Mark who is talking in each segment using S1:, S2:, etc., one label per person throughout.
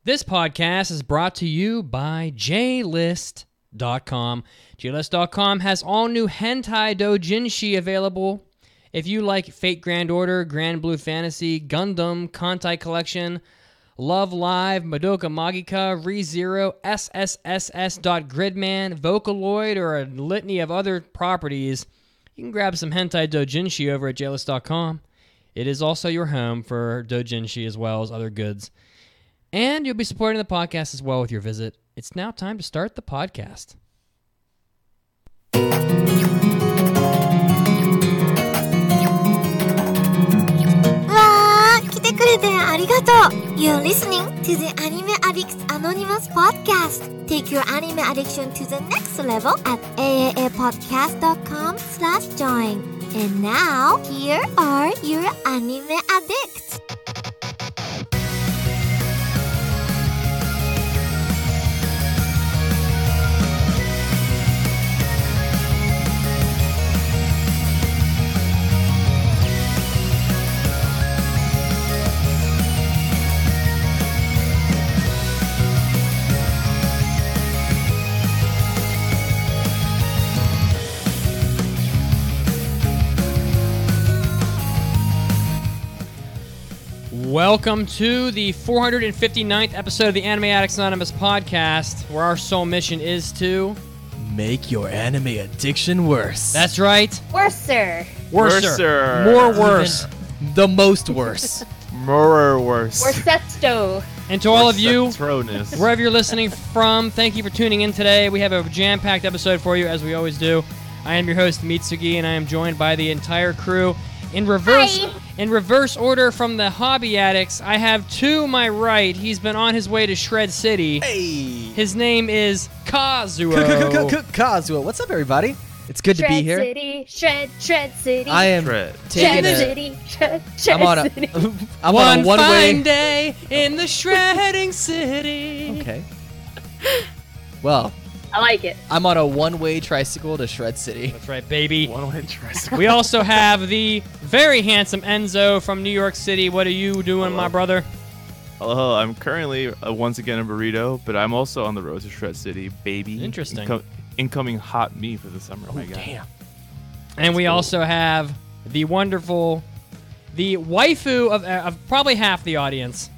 S1: This podcast is brought to you by JList.com. JList.com has all new hentai doujinshi available. If you like Fate Grand Order, Grand Blue Fantasy, Gundam, Kantai Collection, Love Live, Madoka Magica, ReZero, SSSS.Gridman, Vocaloid, or a litany of other properties, you can grab some hentai doujinshi over at JList.com. It is also your home for doujinshi as well as other goods. And you'll be supporting the podcast as well with your visit. It's now time to start the podcast.
S2: 来てくれてありがとう You're listening to the Anime Addicts Anonymous Podcast. Take your anime addiction to the next level at AAAPodcast.com/join. And now, here are your anime addicts.
S1: Welcome to the 459th episode of the Anime Addicts Anonymous podcast, where our sole mission is to
S3: make your anime addiction worse.
S1: That's right.
S4: Worser.
S1: Worser. More worse.
S3: Even the most worse.
S5: More worse.
S4: Worsesto.
S1: And to all of you,
S5: Worsetroness.
S1: wherever you're listening from, thank you for tuning in today. We have a jam-packed episode for you, as we always do. I am your host, Mitsugi, and I am joined by the entire crew in reverse.
S4: Hi.
S1: In reverse order from the Hobby Addicts, I have to my right. He's been on his way to Shred City.
S3: Hey.
S1: His name is Kazuo.
S3: Kazuo. What's up, everybody? It's good to be here.
S4: Shred City.
S3: I am taking
S4: Shred
S3: a...
S4: City. Shred City.
S3: I'm on a
S1: one
S3: one-way...
S1: fine day in the shredding city.
S3: Okay. Well...
S4: I like it.
S3: I'm on a one-way tricycle to Shred City.
S1: That's right, baby.
S5: One-way tricycle.
S1: We also have the very handsome Enzo from New York City. What are you doing, my brother?
S5: Hello, I'm currently once again a burrito, but I'm also on the road to Shred City, baby.
S1: Interesting.
S5: Incoming hot me for the summer. Oh my God.
S3: Damn.
S1: And we also have the wonderful, the waifu of probably half the audience.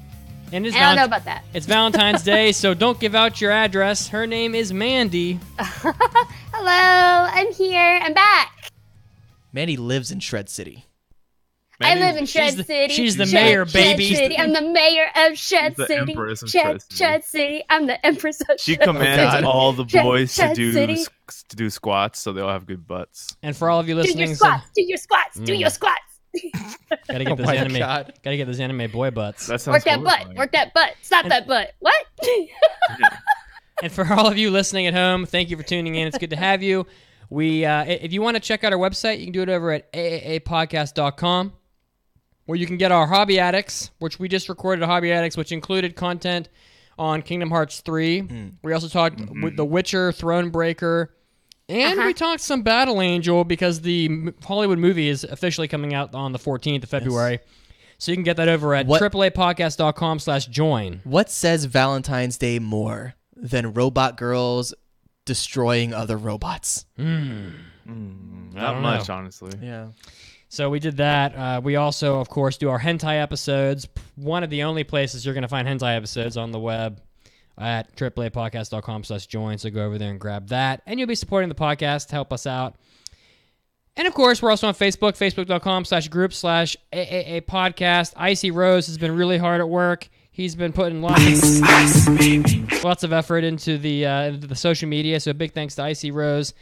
S1: And
S4: I don't know about that.
S1: It's Valentine's Day, so don't give out your address. Her name is Mandy.
S4: Hello, I'm here. I'm back.
S3: Mandy lives in Shred City.
S4: I live in Shred City.
S1: She's the mayor, baby.
S4: Shred City. I'm the mayor of Shred
S5: The
S4: City.
S5: Empress of
S4: Shred
S5: Shred
S4: City. I'm the Empress of
S5: She
S4: Shred
S5: commands
S4: City.
S5: all the boys to
S4: Shred
S5: do
S4: City.
S5: squats so they all have good butts.
S1: And for all of you
S4: Do
S1: listening,
S4: your squats. Do your squats. Do your squats.
S1: gotta get those
S3: my
S1: anime,
S3: God.
S1: gotta get those anime boy butts.
S5: That sounds
S4: Work that butt.
S5: horrifying.
S4: Work that butt. Stop that butt. What?
S1: And for all of you listening at home, thank you for tuning in. It's good to have you. We, if you want to check out our website, you can do it over at AAAPodcast.com, where you can get our Hobby Addicts, which we just recorded a Hobby Addicts, which included content on Kingdom Hearts 3. We also talked with The Witcher, Thronebreaker, and we talked some Battle Angel because the Hollywood movie is officially coming out on the 14th of February. So you can get that over at AAAPodcast.com/join.
S3: What says Valentine's Day more than robot girls destroying other robots?
S5: Not
S1: don't
S5: much,
S1: know.
S5: honestly.
S3: Yeah.
S1: So we did that. We also, of course, do our hentai episodes. One of the only places you're going to find hentai episodes on the web at AAAPodcast.com/join. So go over there and grab that. And you'll be supporting the podcast to help us out. And, of course, we're also on Facebook, facebook.com/group/AAAPodcast. Icy Rose has been really hard at work. He's been putting lots of effort into the social media. So big thanks to Icy Rose.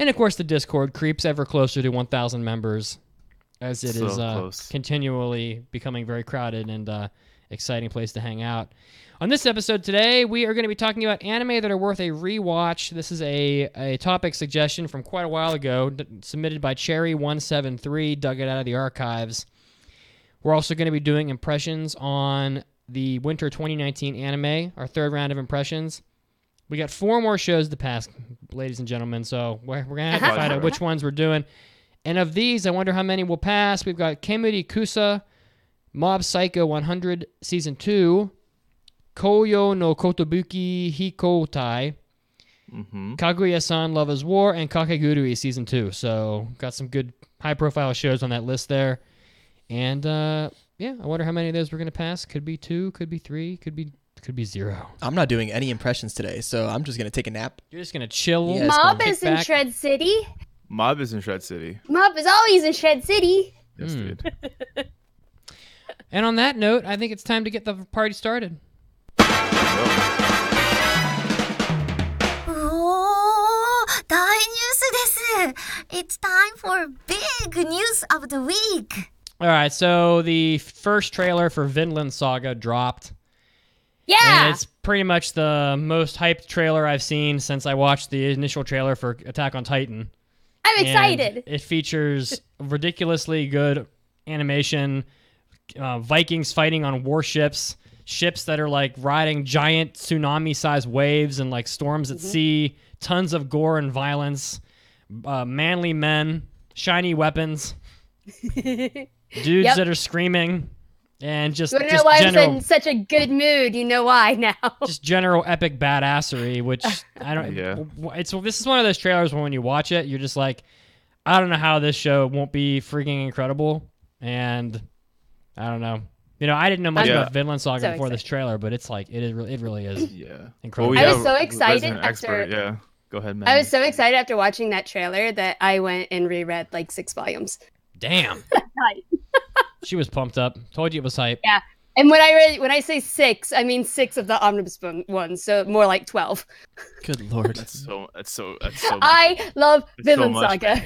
S1: And, of course, the Discord creeps ever closer to 1,000 members as it
S5: So
S1: is
S5: close.
S1: continually becoming very crowded and exciting place to hang out. On this episode today, we are going to be talking about anime that are worth a rewatch. This is a topic suggestion from quite a while ago, submitted by Chery173, dug it out of the archives. We're also going to be doing impressions on the Winter 2019 anime, our third round of impressions. We got 4 more shows to pass, ladies and gentlemen, so we're going to have to find out which ones we're doing. And of these, I wonder how many will pass. We've got Kemuri Kusa, Mob Psycho 100 Season 2, Koyo no Kotobuki Hikotai, Kaguya-san Love is War, and Kakegurui Season 2. So got some good high-profile shows on that list there. And, yeah, I wonder how many of those we're going to pass. Could be 2, could be 3, could be 0.
S3: I'm not doing any impressions today, so I'm just going to take a nap.
S1: You're just going to chill.
S3: Yeah,
S4: Mob
S1: kick
S4: is in
S1: back.
S4: Shred City.
S5: Mob is in Shred City.
S4: Mob is always in Shred City.
S5: Yes, dude.
S1: And on that note, I think it's time to get the party started.
S2: おー、大ニュースです。It's time for big news of the week.
S1: All right, so the first trailer for Vinland Saga dropped.
S4: Yeah.
S1: And it's pretty much the most hyped trailer I've seen since I watched the initial trailer for Attack on Titan.
S4: I'm
S1: And
S4: excited.
S1: it features ridiculously good animation, Vikings fighting on warships, ships that are like riding giant tsunami-sized waves and like storms at sea, tons of gore and violence, manly men, shiny weapons, dudes that are screaming, and just
S4: You want to know why
S1: general,
S4: I'm in such a good mood? You know why now.
S1: just general epic badassery, which I don't.
S5: Yeah.
S1: This is one of those trailers where when you watch it, you're just like, I don't know how this show won't be freaking incredible, and I don't know. You know, I didn't know much
S5: Yeah.
S1: about Vinland Saga
S4: So
S1: before this trailer, but it's like it really is
S5: Yeah.
S1: incredible.
S4: I was
S5: have
S4: so
S5: a
S4: excited
S5: resident
S4: after-
S5: expert. Yeah. Go ahead, man.
S4: I was so excited after watching that trailer that I went and reread like 6 volumes.
S1: Damn,
S4: Hype.
S1: she was pumped up. Told you it was hype.
S4: Yeah. And when I say 6, I mean 6 of the omnibus ones, so more like 12.
S3: Good Lord.
S5: That's so.
S4: I love
S5: It's so
S4: Vinland
S5: much.
S4: Saga.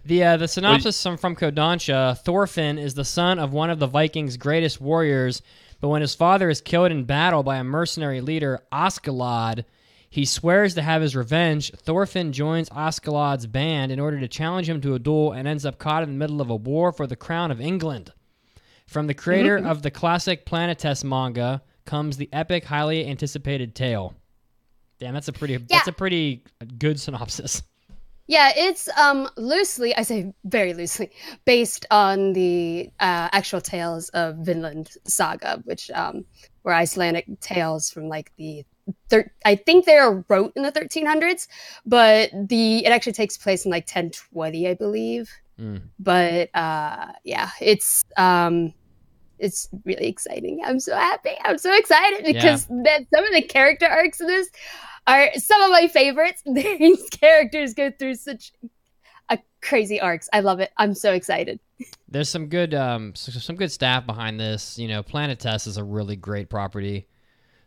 S1: The synopsis from Kodansha: Thorfinn is the son of one of the Vikings' greatest warriors, but when his father is killed in battle by a mercenary leader, Askeladd, he swears to have his revenge. Thorfinn joins Askeladd's band in order to challenge him to a duel and ends up caught in the middle of a war for the crown of England. From the creator of the classic Planetes manga comes the epic, highly anticipated tale. Damn, that's a pretty good synopsis.
S4: Yeah, it's loosely, I say very loosely, based on the actual tales of Vinland Saga, which were Icelandic tales from like the I think they were wrote in the 1300s, but it actually takes place in like 1020, I believe. But yeah, it's really exciting. I'm so happy. I'm so excited because some of the character arcs in this are some of my favorites. These characters go through such a crazy arcs. I love it. I'm so excited.
S1: There's some good staff behind this. You know, Planetes is a really great property.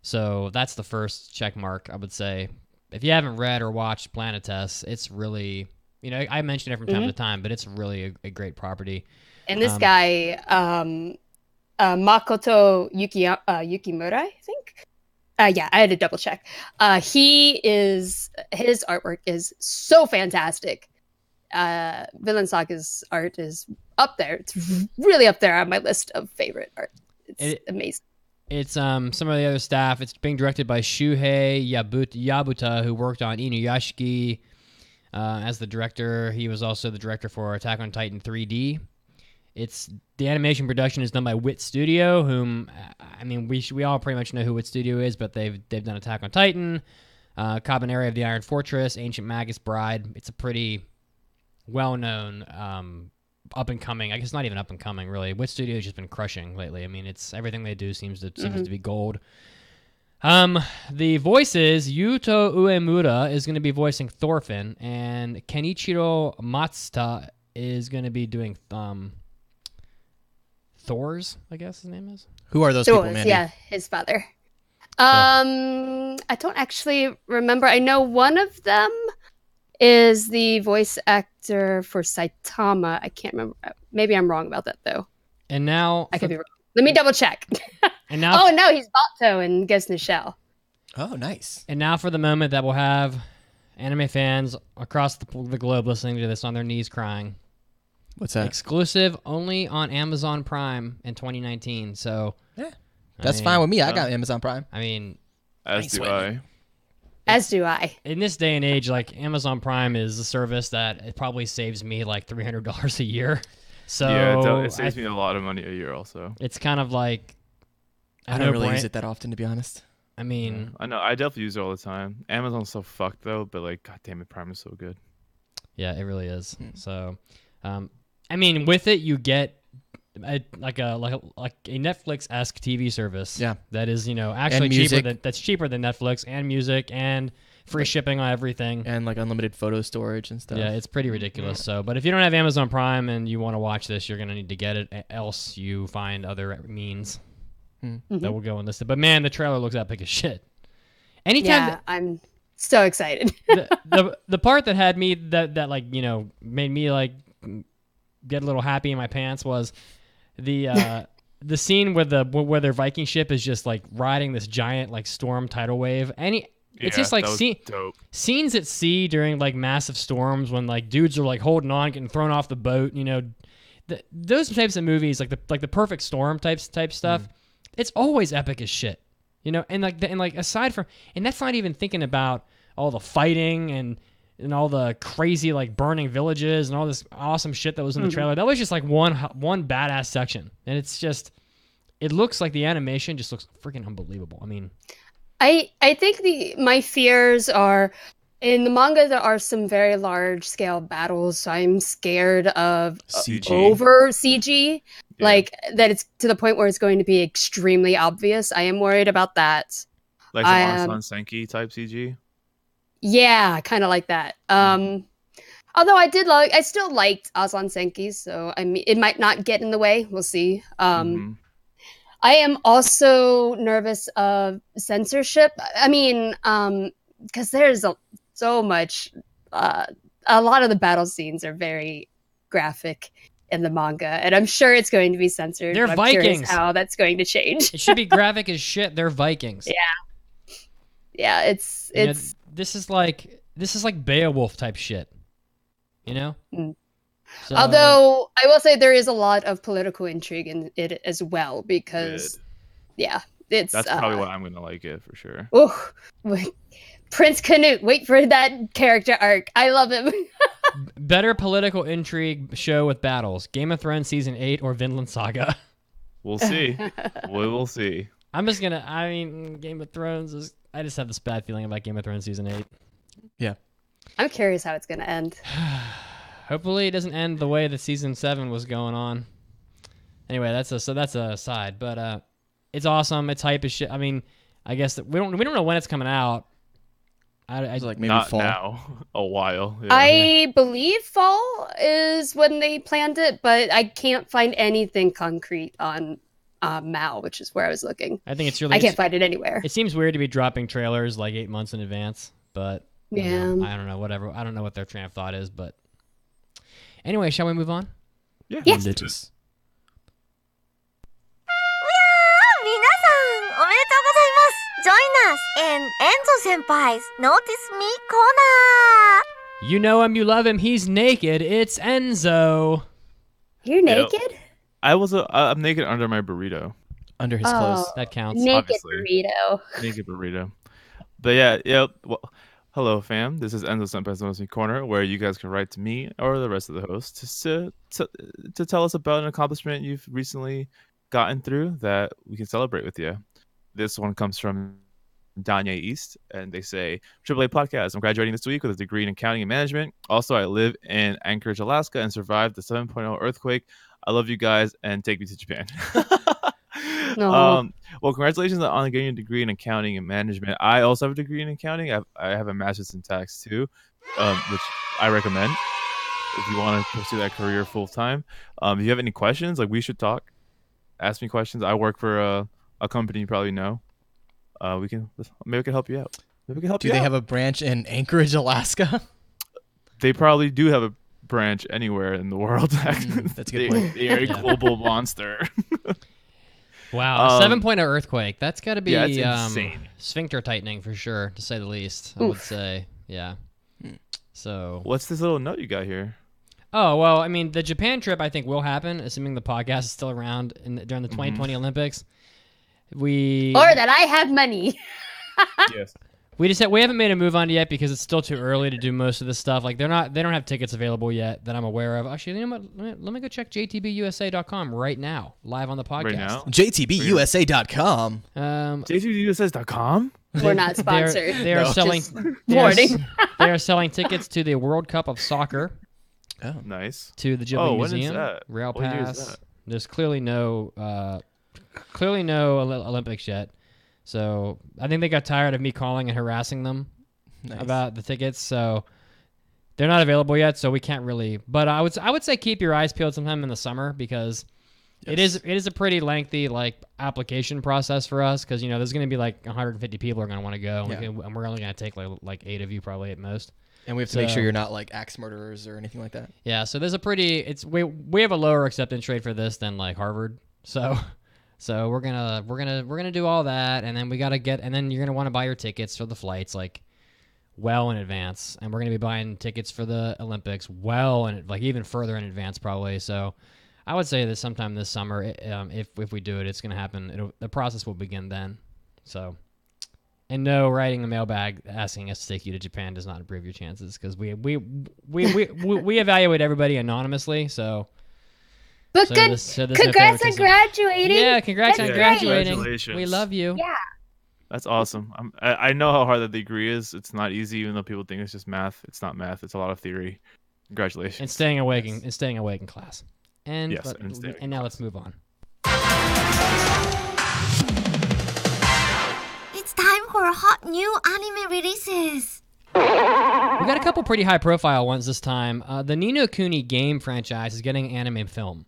S1: So that's the first check mark, I would say. If you haven't read or watched Planetes, it's really, you know, I mention it from time to time, but it's really a great property.
S4: And this guy, Makoto Yukimura, I think. Yeah, I had to double check. His artwork is so fantastic. Vinland Saga's art is up there. It's really up there on my list of favorite art. It's amazing.
S1: It's some of the other staff. It's being directed by Shuhei Yabuta, who worked on Inuyashiki as the director. He was also the director for Attack on Titan 3D. The animation production is done by Wit Studio, whom I mean we all pretty much know who Wit Studio is, but they've done Attack on Titan, Cabaneri of the Iron Fortress, Ancient Magus Bride. It's a pretty well-known up and coming. I guess not even up and coming really. Wit Studio has just been crushing lately. I mean, it's everything they do seems to be gold. The voices, Yuto Uemura is going to be voicing Thorfinn, and Kenichiro Matsuda is going to be doing Thor's, I guess his name is.
S3: Who are those people, Mandy?
S4: Yeah, his father. I don't actually remember. I know one of them is the voice actor for Saitama. I can't remember. Maybe I'm wrong about that, though.
S1: And now...
S4: I could be wrong. Let me double check.
S1: And now...
S4: Oh, no, he's Bato in Ghost in the Shell.
S3: Oh, nice.
S1: And now for the moment that we'll have anime fans across the globe listening to this on their knees crying.
S3: What's that?
S1: Exclusive only on Amazon Prime in 2019. So...
S3: Yeah. That's fine with me. I got Amazon Prime.
S1: I mean...
S5: As do I.
S4: As do I.
S1: In this day and age, like Amazon Prime is a service that it probably saves me like $300 a year. So
S5: yeah, it saves me a lot of money a year also.
S1: It's kind of like
S3: I don't really use it that often, to be honest.
S1: I mean,
S5: I know. I definitely use it all the time. Amazon's so fucked though, but like, god damn it, Prime is so good.
S1: yeah, it really is. So, I mean, with it, you get like a Netflix-esque TV service.
S3: Yeah.
S1: That is, actually cheaper than Netflix, and music and free shipping on everything.
S3: And like unlimited photo storage and stuff.
S1: Yeah, it's pretty ridiculous. So, but if you don't have Amazon Prime and you want to watch this, you're gonna need to get it. Else, you find other means that will go in this. But man, the trailer looks epic as shit. Anytime.
S4: Yeah, I'm so excited.
S1: the part that had me that like made me like get a little happy in my pants was the scene where their Viking ship is just like riding this giant like storm tidal wave. It's just like scenes at sea during like massive storms when like dudes are like holding on, getting thrown off the boat. Those types of movies, like the Perfect Storm type stuff. It's always epic as shit. And aside from, and that's not even thinking about all the fighting and all the crazy like burning villages and all this awesome shit that was in the trailer. That was just like one badass section, and it looks like the animation just looks freaking unbelievable. I mean,
S4: I think my fears are in the manga. There are some very large scale battles, so I'm scared of
S3: CG.
S4: over CG. Yeah. Like that, it's to the point where it's going to be extremely obvious. I am worried about that.
S5: Like some Asan Senki type CG.
S4: Yeah, kind of like that. Although I still liked Asan Senki, so I mean, it might not get in the way. We'll see. I am also nervous of censorship. I mean, because there's so much. A lot of the battle scenes are very graphic in the manga, and I'm sure it's going to be censored.
S1: They're Vikings.
S4: Curious how that's going to change.
S1: It should be graphic as shit. They're Vikings.
S4: Yeah. It's
S1: this is like Beowulf type shit. So,
S4: although I will say there is a lot of political intrigue in it as well, because that's
S5: probably why I'm gonna like it for sure.
S4: Oh, Prince Canute, wait for that character arc. I love him.
S1: Better political intrigue show with battles: Game of Thrones season 8 or Vinland Saga.
S5: We'll see. We will see.
S1: Game of Thrones is. I just have this bad feeling about Game of Thrones season 8.
S3: Yeah.
S4: I'm curious how it's gonna end.
S1: Hopefully, it doesn't end the way that season 7 was going on. Anyway, that's a side, but it's awesome. It's hype as shit. I mean, I guess we don't know when it's coming out. I
S3: like maybe
S5: not
S3: fall.
S5: Now, a while. Yeah.
S4: I believe fall is when they planned it, but I can't find anything concrete on Mao, which is where I was looking.
S1: I think
S4: I can't find it anywhere.
S1: It seems weird to be dropping trailers like 8 months in advance, but I don't know. Whatever. I don't know what their train of thought is, but anyway, shall we move on?
S5: Yeah.
S4: Yes.
S2: 皆さんおめでとうございます Join us in Enzo Senpai's Notice Me corner.
S1: You know him, you love him, he's naked. It's Enzo.
S4: You're naked?
S5: I'm naked under my burrito.
S3: Under his clothes.
S1: That counts.
S4: Naked
S5: obviously.
S4: burrito.
S5: Naked burrito. But yeah. Well, hello, fam. This is Enzo Senpai's Notice Me corner, where you guys can write to me or the rest of the hosts to tell us about an accomplishment you've recently gotten through that we can celebrate with you. This one comes from Danye East, and they say, AAAPodcast, I'm graduating this week with a degree in accounting and management. Also, I live in Anchorage, Alaska, and survived the 7.0 earthquake. I love you guys, and take me to Japan.
S4: No.
S5: Well, congratulations on getting a degree in accounting and management. I also have a degree in accounting. I have a master's in tax, too, which I recommend if you want to pursue that career full-time. If you have any questions, like, we should talk. Ask me questions. I work for a company you probably know. Maybe we can help you out.
S3: Do they have a branch in Anchorage, Alaska?
S5: They probably do have a branch anywhere in the world.
S3: That's a good point.
S5: They're a global monster.
S1: Wow, 7.0 earthquake. That's got to be
S5: that's insane.
S1: Sphincter tightening for sure, to say the least. I would say, yeah. So,
S5: what's this little note you got here?
S1: Oh, well, I mean, the Japan trip I think will happen, assuming the podcast is still around during the 2020 Olympics.
S4: Or that I have money.
S5: Yes.
S1: We haven't made a move on it yet because it's still too early to do most of this stuff. Like they don't have tickets available yet that I'm aware of. Actually, you know what? Let me go check jtbusa.com right now, live on the podcast.
S5: Right now?
S3: JTBUSA.com.
S5: JTBUSA.com?
S4: We're not sponsored.
S1: They are selling.
S4: Warning.
S1: They are selling tickets to the World Cup of Soccer,
S3: Oh,
S5: Nice.
S1: to the Ghibli
S5: when is
S1: Museum,
S5: that?
S1: Rail
S5: What year is
S1: Pass.
S5: that?
S1: There's clearly no Olympics yet. So I think they got tired of me calling and harassing them
S3: nice.
S1: about the tickets. So they're not available yet. So we can't really. But I would say keep your eyes peeled sometime in the summer because it is a pretty lengthy like application process for us because there's going to be like 150 people are going to want to go and we're only going to take like 8 of you probably at most.
S3: And we have to make sure you're not like axe murderers or anything like that.
S1: Yeah, so there's a we have a lower acceptance rate for this than like Harvard. So we're gonna do all that, and then and then you're gonna want to buy your tickets for the flights like well in advance, and we're gonna be buying tickets for the Olympics well and like even further in advance probably. So I would say that sometime this summer, if we do it, it's gonna happen. The process will begin then. So. And no, writing the mailbag asking us to take you to Japan does not improve your chances because we evaluate everybody anonymously. So,
S4: But
S1: there's no
S4: congrats on
S1: favoritism.
S4: graduating.
S1: Yeah, congrats on
S4: That's
S1: graduating.
S5: Congratulations.
S1: We love you.
S4: Yeah.
S5: That's awesome. I know how hard the degree is. It's not easy, even though people think it's just math. It's not math. It's a lot of theory. Congratulations.
S1: And staying awake in class. And
S5: Yes, and staying in
S1: now
S5: class.
S1: let's move on.
S2: It's time for hot new anime releases.
S1: We got a couple pretty high-profile ones this time. The Ni no Kuni game franchise is getting an anime film.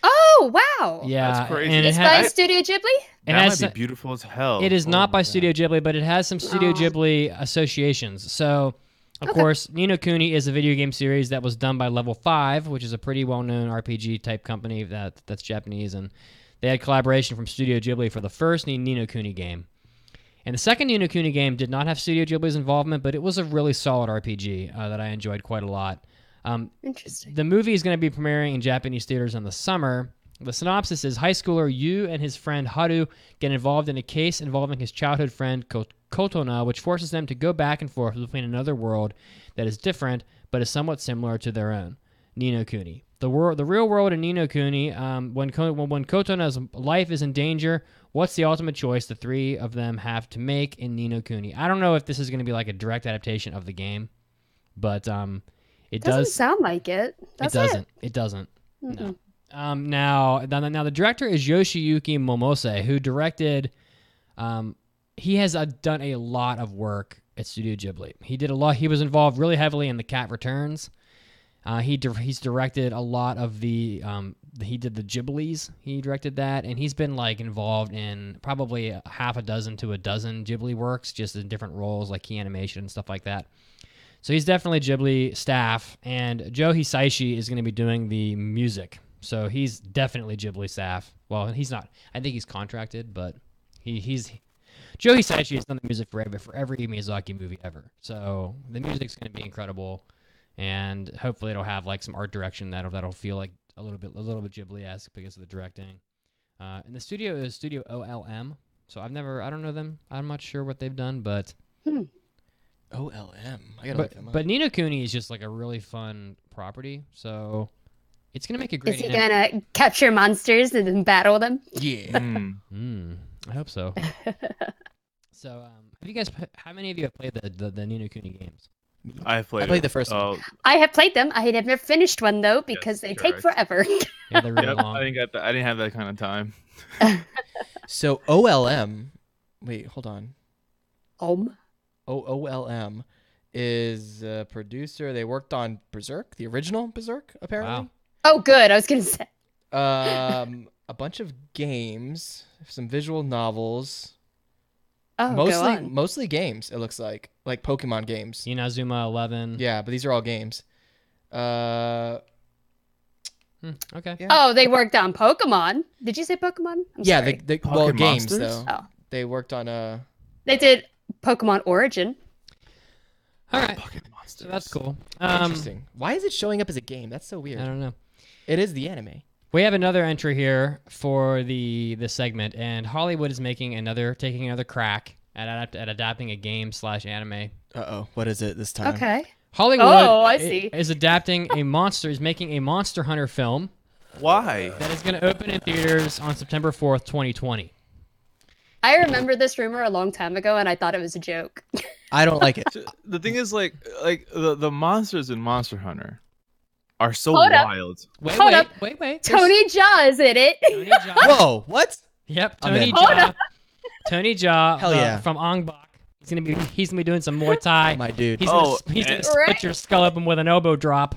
S4: Oh, wow.
S1: Yeah,
S5: That's crazy.
S1: and
S4: It's by Studio Ghibli?
S1: it
S5: That
S1: has
S5: might be beautiful as hell.
S1: It is
S5: Oh
S1: not
S5: my
S1: by
S5: God.
S1: Studio Ghibli, but it has some Studio Ghibli associations. So, of course, Ni no Kuni is a video game series that was done by Level 5, which is a pretty well-known RPG-type company that's Japanese, and they had collaboration from Studio Ghibli for the first Ni no Kuni game. And the second Ni no Kuni game did not have Studio Ghibli's involvement, but it was a really solid RPG that I enjoyed quite a lot.
S4: Interesting.
S1: The movie is going to be premiering in Japanese theaters in the summer. The synopsis is high schooler Yu and his friend Haru get involved in a case involving his childhood friend Kotona, which forces them to go back and forth between another world that is different but is somewhat similar to their own, Ni no Kuni. The real world in Ni no Kuni, when Kotona's life is in danger, what's the ultimate choice the three of them have to make in Ni no Kuni? I don't know if this is going to be like a direct adaptation of the game, but it
S4: Doesn't
S1: does.
S4: sound like it. That's
S1: It doesn't. It doesn't.
S4: Mm-mm.
S1: No. Now the director is Yoshiyuki Momose, who directed. He has done a lot of work at Studio Ghibli. He did a lot. He was involved really heavily in The Cat Returns. He's directed a lot of the. He did the Ghiblis. He directed that, and he's been like involved in probably half a dozen to a dozen Ghibli works, just in different roles like key animation and stuff like that. So he's definitely Ghibli staff, and Joe Hisaishi is going to be doing the music. So he's definitely Ghibli staff. Well, he's not. I think he's contracted, but he's Joe Hisaishi has done the music for every Miyazaki movie ever. So the music's going to be incredible, and hopefully it'll have like some art direction that'll feel like a little bit Ghibli-esque because of the directing. And the studio is Studio OLM. So I don't know them. I'm not sure what they've done, but
S3: OLM. I gotta look them up.
S1: but Ni no Kuni is just like a really fun property. So it's gonna make a great.
S4: Is he gonna capture monsters and then battle them?
S3: Yeah.
S1: I hope so. So, have you guys? How many of you have played the Ni no Kuni games?
S5: I played
S3: the first one.
S4: I have played them. I had never finished one though because they take
S5: correct.
S4: forever.
S1: Yeah, they're really
S5: Yep,
S1: long.
S5: I didn't have that kind of time.
S3: So OLM. Wait, hold on. OLM is a producer. They worked on Berserk, the original Berserk, apparently.
S1: Wow.
S4: Oh, good. I was gonna say.
S3: A bunch of games, some visual novels.
S4: Oh, go on.
S3: Mostly games. It looks like Pokemon games.
S1: Inazuma 11.
S3: Yeah, but these are all games.
S1: Okay.
S3: Yeah.
S4: Oh, they worked on Pokemon. Did you say Pokemon? I'm
S3: Yeah,
S4: sorry.
S3: well,
S5: Pocket
S3: games
S5: Monsters?
S3: though.
S4: Oh.
S3: They worked on
S4: They did Pokemon Origin.
S1: All right.
S5: Pocket
S1: So
S5: Monsters.
S1: that's cool.
S3: Interesting. Why is it showing up as a game? That's so weird.
S1: I don't know.
S3: It is the anime.
S1: We have another entry here for the segment, and Hollywood is taking another crack at adapting a game/anime.
S3: What is it this time?
S4: Okay.
S1: Hollywood
S4: I see.
S1: is adapting is making a Monster Hunter film
S5: Why?
S1: that is going to open in theaters on September 4th, 2020.
S4: I remember this rumor a long time ago, and I thought it was a joke.
S3: I don't like it.
S5: The thing is, like the monsters in Monster Hunter are so
S4: Hold up.
S5: wild.
S4: Hold up.
S1: Wait.
S4: Tony Jaa is in it.
S1: Tony Jaa.
S3: Whoa, what?
S1: Yep,
S3: I'm
S1: Tony
S3: in.
S1: Jaa. Tony Jaa.
S3: Hell yeah.
S1: From Ong Bak. He's gonna be doing some Muay Thai.
S3: My dude.
S1: He's gonna split your skull open with an elbow drop.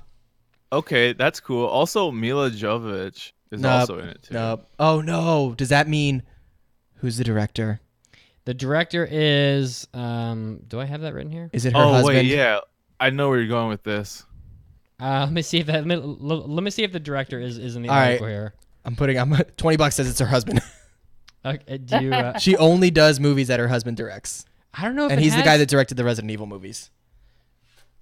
S5: Okay, that's cool. Also, Mila Jovovich is also in it too.
S3: Nope. Oh no. Does that mean who's the director?
S1: The director is. Do I have that written here?
S3: Is it her
S5: Oh
S3: husband?
S5: wait, yeah, I know where you're going with this.
S1: Let me see if let me see if the director is in the
S3: All right.
S1: article here.
S3: I'm $20 says it's her husband.
S1: Okay, do you,
S3: She only does movies that her husband directs.
S1: I don't know if
S3: And
S1: it
S3: he's the
S1: has-
S3: guy that directed the Resident Evil movies.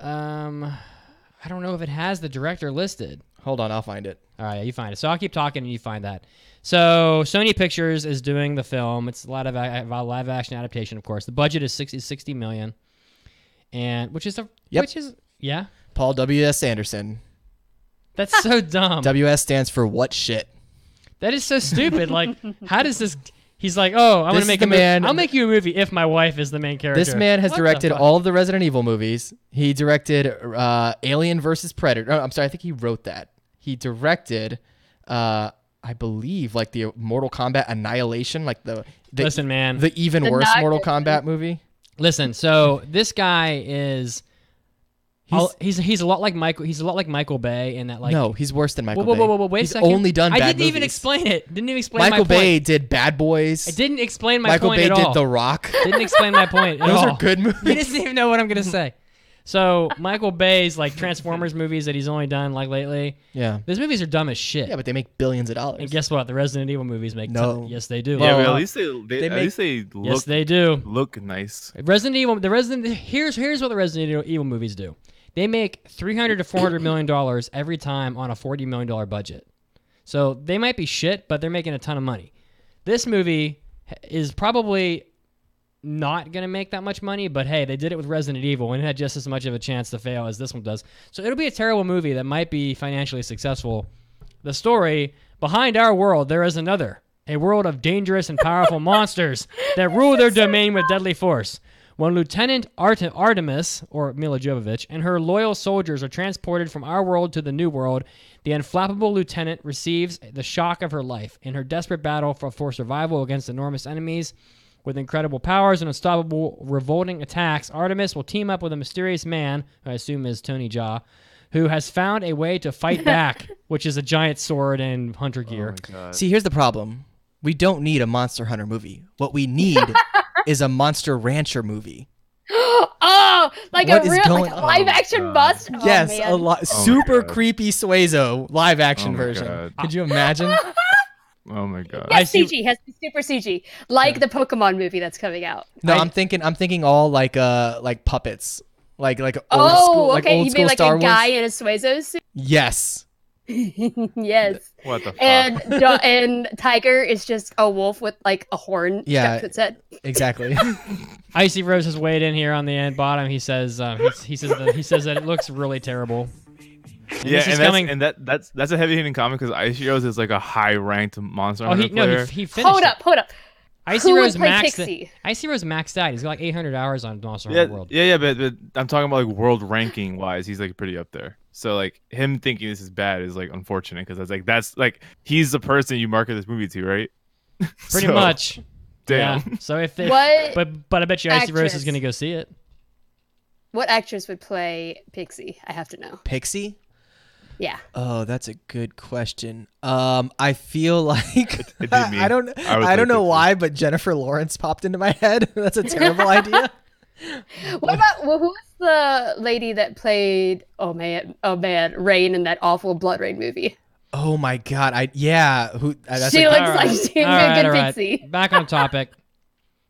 S1: I don't know if it has the director listed.
S3: Hold on, I'll find it.
S1: All right, you find it. So I'll keep talking and you find that. So Sony Pictures is doing the film. It's a lot of live action adaptation, of course. The budget is 60 million, and which is yeah.
S3: Paul W.S. Anderson.
S1: That's so dumb.
S3: W.S. stands for what shit?
S1: That is so stupid. Like, how does this? He's like, oh, I'm
S3: This
S1: gonna make
S3: is
S1: a
S3: the
S1: movie.
S3: man-
S1: I'll make you a movie if my wife is the main character.
S3: This man has
S1: What the
S3: directed
S1: fuck?
S3: all of the Resident Evil movies. He directed Alien vs. Predator. Oh, I'm sorry, I think he wrote that. He directed, I believe, like the Mortal Kombat Annihilation, like the
S1: Listen, man.
S3: the even
S4: The
S3: worse
S4: not
S3: Mortal
S4: good
S3: Kombat movie.
S1: Listen, so this guy is. He's a lot like Michael. He's a lot like Michael Bay in that, like.
S3: No, he's worse than Michael
S1: Whoa,
S3: Bay.
S1: whoa, wait a
S3: He's
S1: second.
S3: only done
S1: I
S3: bad
S1: didn't even
S3: movies.
S1: explain it. Didn't even explain
S3: Michael
S1: my point.
S3: Bay did Bad Boys.
S1: I didn't explain my
S3: Michael
S1: point
S3: Bay
S1: at
S3: did
S1: all.
S3: The Rock.
S1: Didn't explain my point at
S3: Those
S1: all.
S3: are good movies.
S1: He doesn't even know what I'm gonna say. So Michael Bay's like Transformers movies that he's only done like lately.
S3: Yeah.
S1: Those movies are dumb as shit.
S3: Yeah, but they make billions of dollars.
S1: And guess what? The Resident Evil movies make
S3: No.
S1: yes they do.
S5: Yeah,
S3: Well,
S5: but at least they look
S1: Yes, they do.
S5: look nice.
S1: Here's what the Resident Evil movies do. They make $300 to $400 million every time on a $40 million budget. So they might be shit, but they're making a ton of money. This movie is probably not going to make that much money, but hey, they did it with Resident Evil and it had just as much of a chance to fail as this one does. So it'll be a terrible movie that might be financially successful. The story, behind our world, there is another. A world of dangerous and powerful monsters that rule their domain with deadly force. When Lieutenant Artemis, or Mila Jovovich, and her loyal soldiers are transported from our world to the new world, the unflappable lieutenant receives the shock of her life. In her desperate battle for survival against enormous enemies, with incredible powers and unstoppable revolting attacks, Artemis will team up with a mysterious man, who I assume is Tony Jaa, who has found a way to fight back, which is a giant sword and hunter gear.
S5: Oh my God.
S3: See, here's the problem. We don't need a Monster Hunter movie. What we need is a Monster Rancher movie.
S4: Oh, like
S3: What
S4: a
S3: is
S4: real
S3: going
S4: like
S3: on?
S4: live action
S5: God.
S4: bust. Oh,
S3: Yes,
S4: man.
S3: a lot.
S5: my
S3: Super
S5: God.
S3: creepy Suezo live action
S5: Oh my
S3: version.
S5: God.
S3: Could you imagine?
S5: Oh my God.
S1: I
S4: Yes,
S1: see-
S4: CG has to be super CG, like the Pokemon movie that's coming out.
S3: No, I'm thinking all like puppets, like old
S4: Oh,
S3: school, like
S4: okay.
S3: old
S4: You
S3: school
S4: mean like
S3: Star
S4: a
S3: Wars.
S4: guy in a Suezo suit?
S3: Yes.
S4: Yes.
S5: What the fuck?
S4: And Tiger is just a wolf with like a horn
S3: Yeah.
S4: strapped to its head.
S3: Exactly.
S1: Icy Rose has weighed in here on the end bottom. He says he says that it looks really terrible. And
S5: Yeah,
S1: this is
S5: and
S1: coming.
S5: that's a heavy hitting comment because Ice Heroes is like a high ranked monster
S1: Oh,
S5: hunter
S1: he
S5: player.
S1: finished.
S4: Hold
S1: it.
S4: up.
S1: Icy
S4: Who would
S1: Rose
S4: play
S1: maxed.
S4: Pixie?
S1: Icy Rose maxed out. He's got like 800 hours on Monster
S5: yeah,
S1: Hunter World.
S5: yeah, but I'm talking about like world ranking wise, he's like pretty up there. So like him thinking this is bad is like unfortunate because that's like he's the person you market this movie to, right?
S1: Pretty
S5: So,
S1: much.
S5: Damn.
S1: Yeah. So if
S4: What
S1: but I bet you Icy Rose is
S4: actress?
S1: gonna go see it.
S4: What actress would play Pixie? I have to know.
S3: Pixie?
S4: Yeah.
S3: Oh, that's a good question. I feel like
S5: It did me.
S3: I don't
S5: would
S3: I
S5: play
S3: don't know
S5: Pixie.
S3: why, but Jennifer Lawrence popped into my head. That's a terrible idea.
S4: What about who was the lady that played Rain in that awful Blood Rain movie?
S3: Oh my god! That's
S4: She
S3: a-
S4: looks
S1: All
S4: like
S1: right.
S4: she'd be
S1: All
S4: a
S1: right,
S4: good
S1: all right.
S4: Pixie.
S1: Back on topic.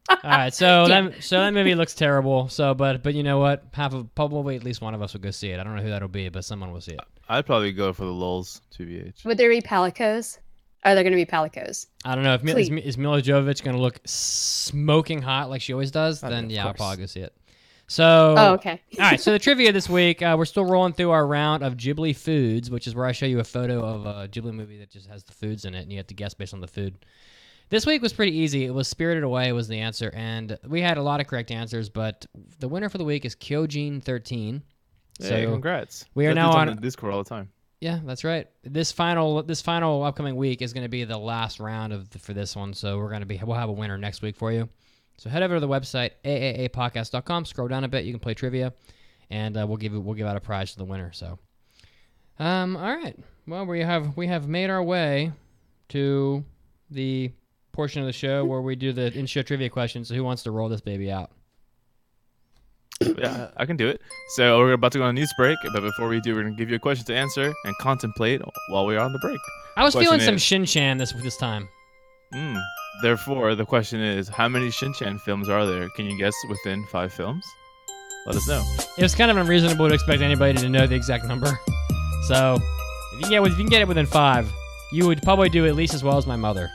S1: All right, so
S4: Yeah.
S1: that movie looks terrible. So, but you know what? Probably at least one of us will go see it. I don't know who that'll be, but someone will see it.
S5: I'd probably go for the lulz, 2vh.
S4: Would there be Palicos? Are there going to be palicos?
S1: I don't know. If
S4: Please.
S1: is Mila Jovovich going to look smoking hot like she always does,
S3: Oh,
S1: then
S3: yeah,
S1: yeah,
S3: of
S1: I'll
S3: course.
S1: probably go see it. So,
S4: Oh, okay.
S1: all right. So the trivia this week, we're still rolling through our round of Ghibli foods, which is where I show you a photo of a Ghibli movie that just has the foods in it, and you have to guess based on the food. This week was pretty easy. It was Spirited Away was the answer, and we had a lot of correct answers, but the winner for the week is Kyojin13.
S5: Hey, congrats.
S1: we are
S5: That
S1: now
S5: dude's
S1: on
S5: the Discord all the time.
S1: Yeah, that's right. This final upcoming week is going to be the last round for this one, so we'll have a winner next week for you. So head over to the website AAAPodcast.com, scroll down a bit, you can play trivia, and we'll give out a prize to the winner. So, all right. Well, we have made our way to the portion of the show where we do the in-show trivia questions. So who wants to roll this baby out?
S5: Yeah, I can do it. So we're about to go on a news break, but before we do, we're going to give you a question to answer and contemplate while we're on the break.
S1: I was
S5: Question
S1: feeling some
S5: is-
S1: Shin-chan this time.
S5: Therefore, the question is, how many Shin-chan films are there? Can you guess within 5 films? Let us know.
S1: It was kind of unreasonable to expect anybody to know the exact number. So, if you can get it within 5, you would probably do at least as well as my mother.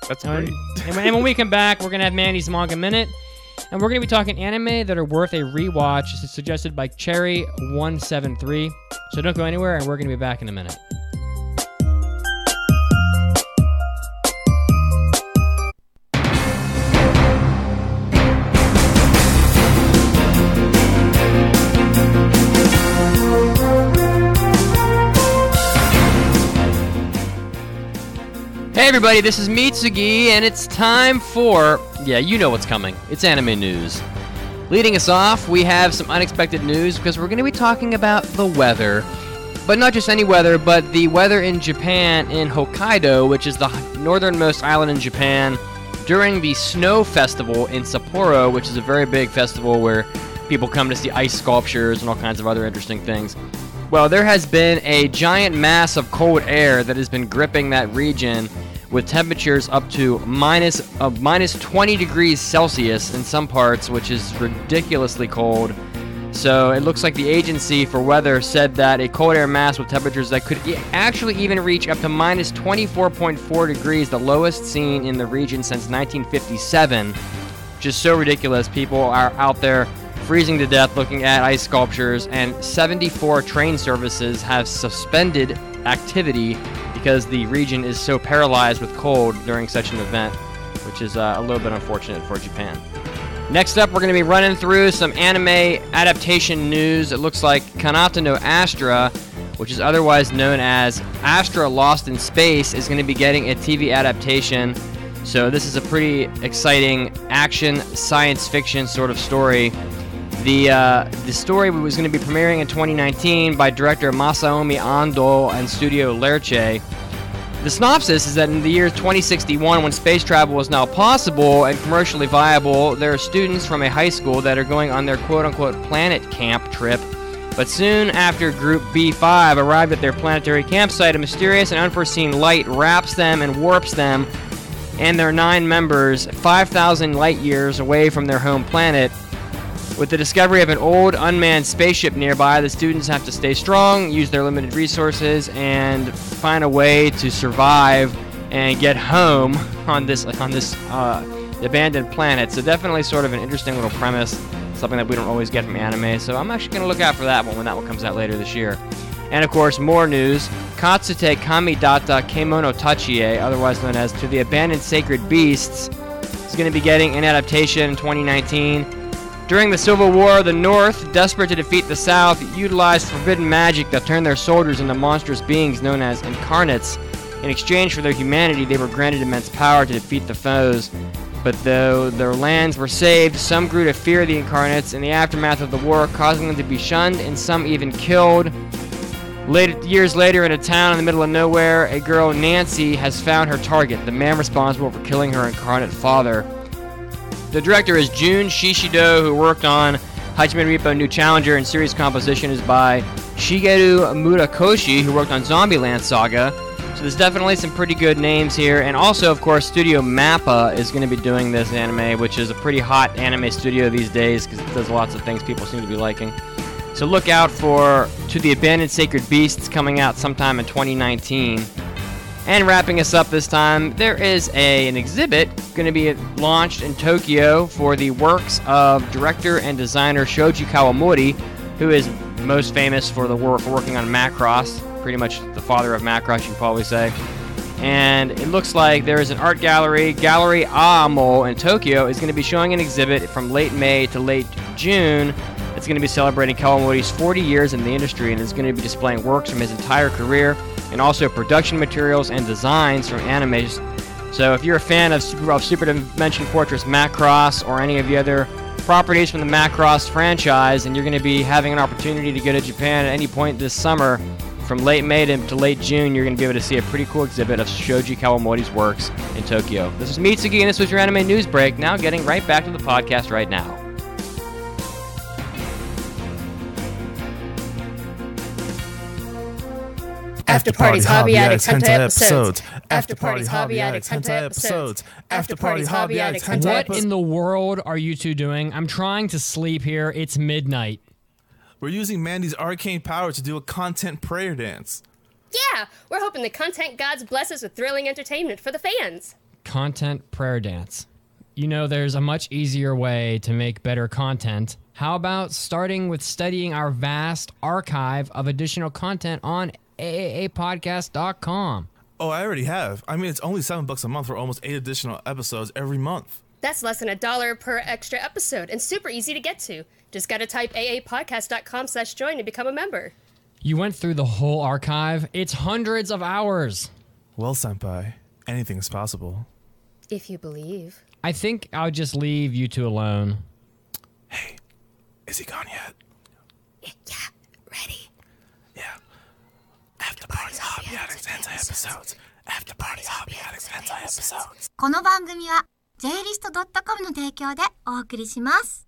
S5: That's great.
S1: And when we come back, we're going to have Mandy's Manga Minute, and we're going to be talking anime that are worth a rewatch. This is suggested by Chery173. So don't go anywhere, and we're going to be back in a minute. Hey everybody, this is Mitsugi, and it's time for, you know what's coming. It's anime news. Leading us off, we have some unexpected news because we're going to be talking about the weather. But not just any weather, but the weather in Japan, in Hokkaido, which is the northernmost island in Japan, during the Snow Festival in Sapporo, which is a very big festival where people come to see ice sculptures and all kinds of other interesting things. Well, there has been a giant mass of cold air that has been gripping that region with temperatures up to minus 20 degrees Celsius in some parts, which is ridiculously cold. So it looks like the agency for weather said that a cold air mass with temperatures that could actually even reach up to minus 24.4 degrees, the lowest seen in the region since 1957, which is so ridiculous. People are out there freezing to death looking at ice sculptures, and 74 train services have suspended activity because the region is so paralyzed with cold during such an event, which is a little bit unfortunate for Japan. Next up, we're going to be running through some anime adaptation news. It looks like Kanata no Astra, which is otherwise known as Astra Lost in Space, is going to be getting a TV adaptation. So this is a pretty exciting action science fiction sort of story. The story was going to be premiering in 2019 by director Masaomi Ando and Studio Lerche. The synopsis is that in the year 2061, when space travel is now possible and commercially viable, there are students from a high school that are going on their quote-unquote planet camp trip. But soon after Group B5 arrived at their planetary campsite, a mysterious and unforeseen light wraps them and warps them and their 9 members 5,000 light years away from their home planet. With the discovery of an old unmanned spaceship nearby, the students have to stay strong, use their limited resources, and find a way to survive and get home on this abandoned planet. So definitely sort of an interesting little premise, something that we don't always get from anime. So I'm actually going to look out for that one when that one comes out later this year. And of course, more news. Katsute Kamidata Kemono Tachie, otherwise known as To the Abandoned Sacred Beasts, is going to be getting an adaptation in 2019. During the Civil War, the North, desperate to defeat the South, utilized forbidden magic that turned their soldiers into monstrous beings known as incarnates. In exchange for their humanity, they were granted immense power to defeat the foes. But though their lands were saved, some grew to fear the incarnates in the aftermath of the war, causing them to be shunned and some even killed. Years later, in a town in the middle of nowhere, a girl, Nancy, has found her target, the man responsible for killing her incarnate father. The director is Jun Shishido, who worked on Hajime Ippo New Challenger, and series composition is by Shigeru Murakoshi, who worked on Zombieland Saga. So there's definitely some pretty good names here. And also, of course, Studio Mappa is going to be doing this anime, which is a pretty hot anime studio these days because it does lots of things people seem to be liking. So look out for To the Abandoned Sacred Beasts coming out sometime in 2019. And wrapping us up this time, there is an exhibit going to be launched in Tokyo for the works of director and designer Shoji Kawamori, who is most famous for the work for working on Macross, pretty much the father of Macross, you can probably say. And it looks like there is an art gallery, Gallery Aamo in Tokyo, is going to be showing an exhibit from late May to late June. It's going to be celebrating Kawamori's 40 years in the industry, and is going to be displaying works from his entire career, and also production materials and designs from animes. So if you're a fan of Super Dimension Fortress Macross or any of the other properties from the Macross franchise, and you're going to be having an opportunity to go to Japan at any point this summer, from late May to late June, you're going to be able to see a pretty cool exhibit of Shoji Kawamori's works in Tokyo. This is Mitsuki, and this was your anime news break. Now getting right back to the podcast right now.
S4: After Parties Hobby Addicts Hentai episodes.
S5: After Parties Hobby Addicts Hentai episodes. After Parties Hobby Addicts Hentai
S1: What
S5: episodes.
S1: in the world are you two doing? I'm trying to sleep here. It's midnight.
S5: We're using Mandy's arcane power to do a content prayer dance.
S4: Yeah, we're hoping the content gods bless us with thrilling entertainment for the fans.
S1: Content prayer dance. You know, there's a much easier way to make better content. How about starting with studying our vast archive of additional content on AAAPodcast.com?
S5: Oh, I already have. I mean, it's only $7 a month for almost 8 additional episodes every month.
S4: That's less than $1 per extra episode and super easy to get to. Just gotta type aapodcast.com/join to become a member.
S1: You went through the whole archive? It's hundreds of hours.
S5: Well, Senpai, anything's possible.
S4: If you believe.
S1: I think I'll just leave you two alone.
S5: Hey, is he gone yet?
S4: Yeah, ready.
S5: Yeah. After Parties Hobby Addicts Hentai episodes. After Parties Hobby Addicts Hentai episodes.
S2: この番組は J-list.com の提供でお送りします。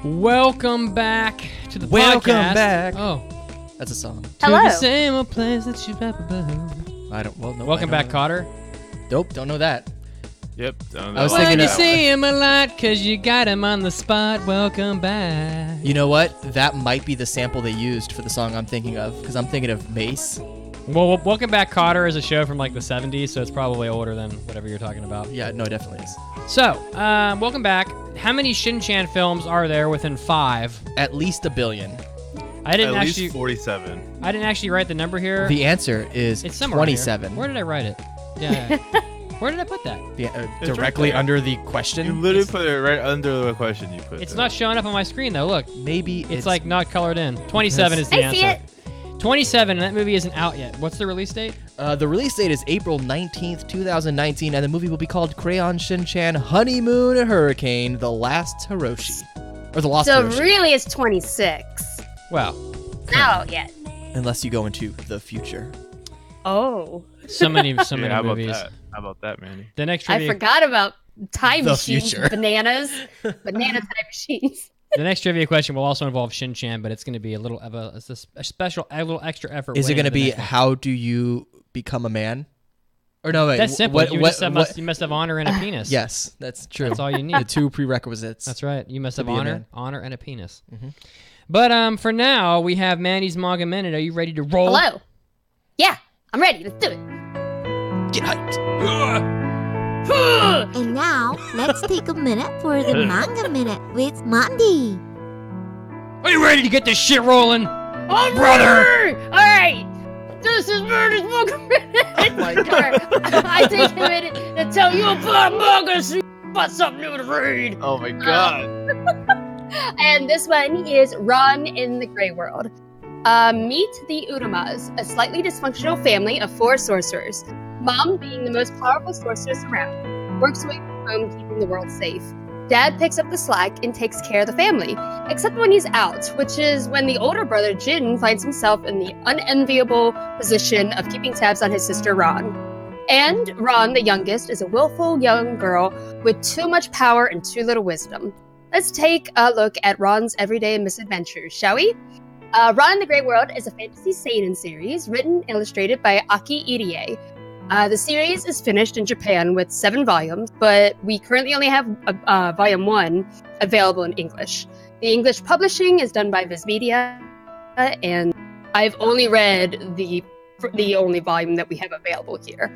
S1: Welcome back to the
S3: Welcome
S1: podcast.
S3: back.
S1: Oh,
S3: That's a song.
S4: Hello.
S1: to the same old place that you've ever been.
S3: I don't. Well, no.
S1: Welcome back, Cotter.
S3: Nope. Don't know that.
S5: Yep.
S3: I was
S1: When
S3: thinking
S1: you
S3: that
S1: see him a lot, cause you got him on the spot. Welcome back.
S3: You know what? That might be the sample they used for the song I'm thinking of, because I'm thinking of Mace.
S1: Well, Welcome Back, Cotter is a show from like the 70s, so it's probably older than whatever you're talking about.
S3: Yeah, no, it definitely is.
S1: So, welcome back. How many Shin-Chan films are there within 5?
S3: At least 1 billion.
S1: I didn't
S5: At
S1: actually.
S5: least 47.
S1: I didn't actually write the number here.
S3: The answer is
S1: It's somewhere around here.
S3: 27.
S1: Where did I write it? Yeah. Where did I put that?
S3: Directly
S5: right there.
S3: under the
S5: You
S3: question.
S5: literally put it right under the question you put.
S1: It's
S5: there.
S1: not showing up on my screen though. Look,
S3: Maybe
S1: it's like not colored in. 27 is the
S4: I
S1: answer.
S4: see it.
S1: 27, and that movie isn't out yet. What's the release date?
S3: The release date is April 19th, 2019, and the movie will be called Crayon Shin-Chan Honeymoon Hurricane: The Last Hiroshi, or The Lost
S4: So
S3: Hiroshi,
S4: really it's 26.
S1: Well,
S4: Not out yet.
S3: unless you go into the future.
S4: Oh.
S1: so many
S5: Yeah, how about
S1: movies.
S5: that? How about that, Mandy?
S1: The next
S4: I
S1: trivia,
S4: forgot about time
S3: The
S4: machines,
S3: future.
S4: bananas, banana time machines.
S1: the next trivia question will also involve Shin-Chan, but it's going to be a little of a special, a little extra effort.
S3: Is it
S1: going to
S3: be how do you become a man? Or no, wait.
S1: That's simple.
S3: What,
S1: you,
S3: what,
S1: just have,
S3: what-
S1: you must have honor and a penis.
S3: Yes, that's true.
S1: That's all you
S3: The
S1: need.
S3: 2 prerequisites.
S1: That's right. You must have
S3: be a
S1: honor,
S3: man.
S1: honor, and a penis.
S3: Mhm.
S1: But for now, we have Mandy's Manga Minute. Are you ready to roll?
S4: Hello. Yeah, I'm ready. Let's do it.
S3: Get hyped.
S2: And now, let's take a minute for the manga minute with Mandy.
S1: Are you ready to get this shit rolling?
S4: Oh,
S1: brother!
S4: All right. This is Murder's Manga Minute.
S3: Oh my God.
S4: I take a minute to tell you about manga so you got something new to read.
S5: Oh my god.
S4: And this one is Run in the Grey World. Meet the Uramas, a slightly dysfunctional family of 4 sorcerers. Mom, being the most powerful sorceress around, works away from home keeping the world safe. Dad picks up the slack and takes care of the family, except when he's out, which is when the older brother Jin finds himself in the unenviable position of keeping tabs on his sister Ron. And Ron, the youngest, is a willful young girl with too much power and too little wisdom. Let's take a look at Ron's everyday misadventures, shall we? Ron in the Grey World is a fantasy seinen series written and illustrated by Aki Irie. The series is finished in Japan with 7 volumes, but we currently only have volume 1 available in English. The English publishing is done by Viz Media, and I've only read the only volume that we have available here.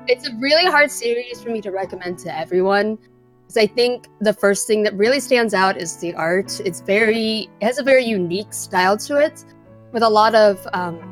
S4: It's a really hard series for me to recommend to everyone, because I think the first thing that really stands out is the art. It has a very unique style to it, with a lot of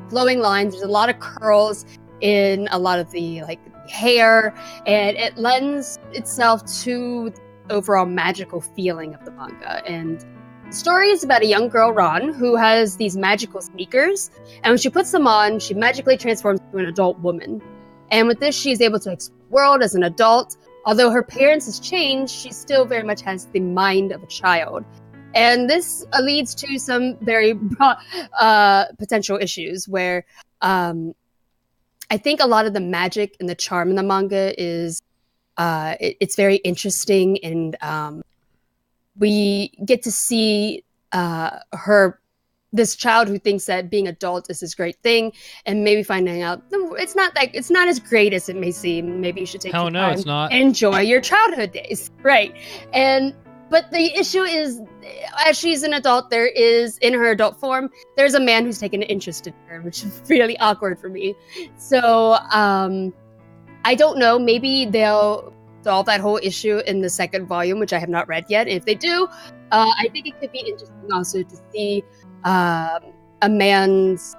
S4: glowing lines. There's a lot of curls in a lot of the hair, and it lends itself to the overall magical feeling of the manga. And the story is about a young girl, Ron, who has these magical sneakers, and when she puts them on, she magically transforms into an adult woman. And with this, she's able to explore the world as an adult. Although her appearance has changed, she still very much has the mind of a child. And this leads to some very potential issues where I think a lot of the magic and the charm in the manga is it's very interesting, and we get to see this child who thinks that being adult is this great thing, and maybe finding out it's not as great as it may seem. Maybe you should take
S1: Hell no,
S4: time
S1: it's not.
S4: and enjoy your childhood days, right? But the issue is, as she's an adult, there is, in her adult form, there's a man who's taken an interest in her, which is really awkward for me. So, I don't know, maybe they'll solve that whole issue in the second volume, which I have not read yet. And if they do, I think it could be interesting also to see a man's,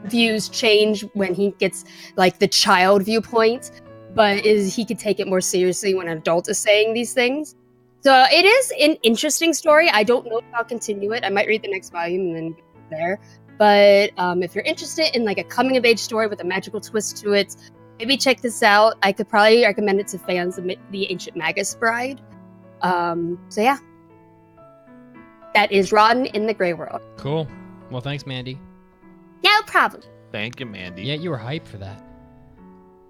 S4: views change when he gets, the child viewpoint. But he could take it more seriously when an adult is saying these things. So it is an interesting story. I don't know if I'll continue it. I might read the next volume and then go there. But if you're interested in a coming of age story with a magical twist to it, maybe check this out. I could probably recommend it to fans of the Ancient Magus Bride. So yeah, that is Ron in the Grey World.
S1: Cool. Well, thanks, Mandy.
S2: No problem.
S5: Thank you, Mandy.
S1: Yeah, you were hyped for that.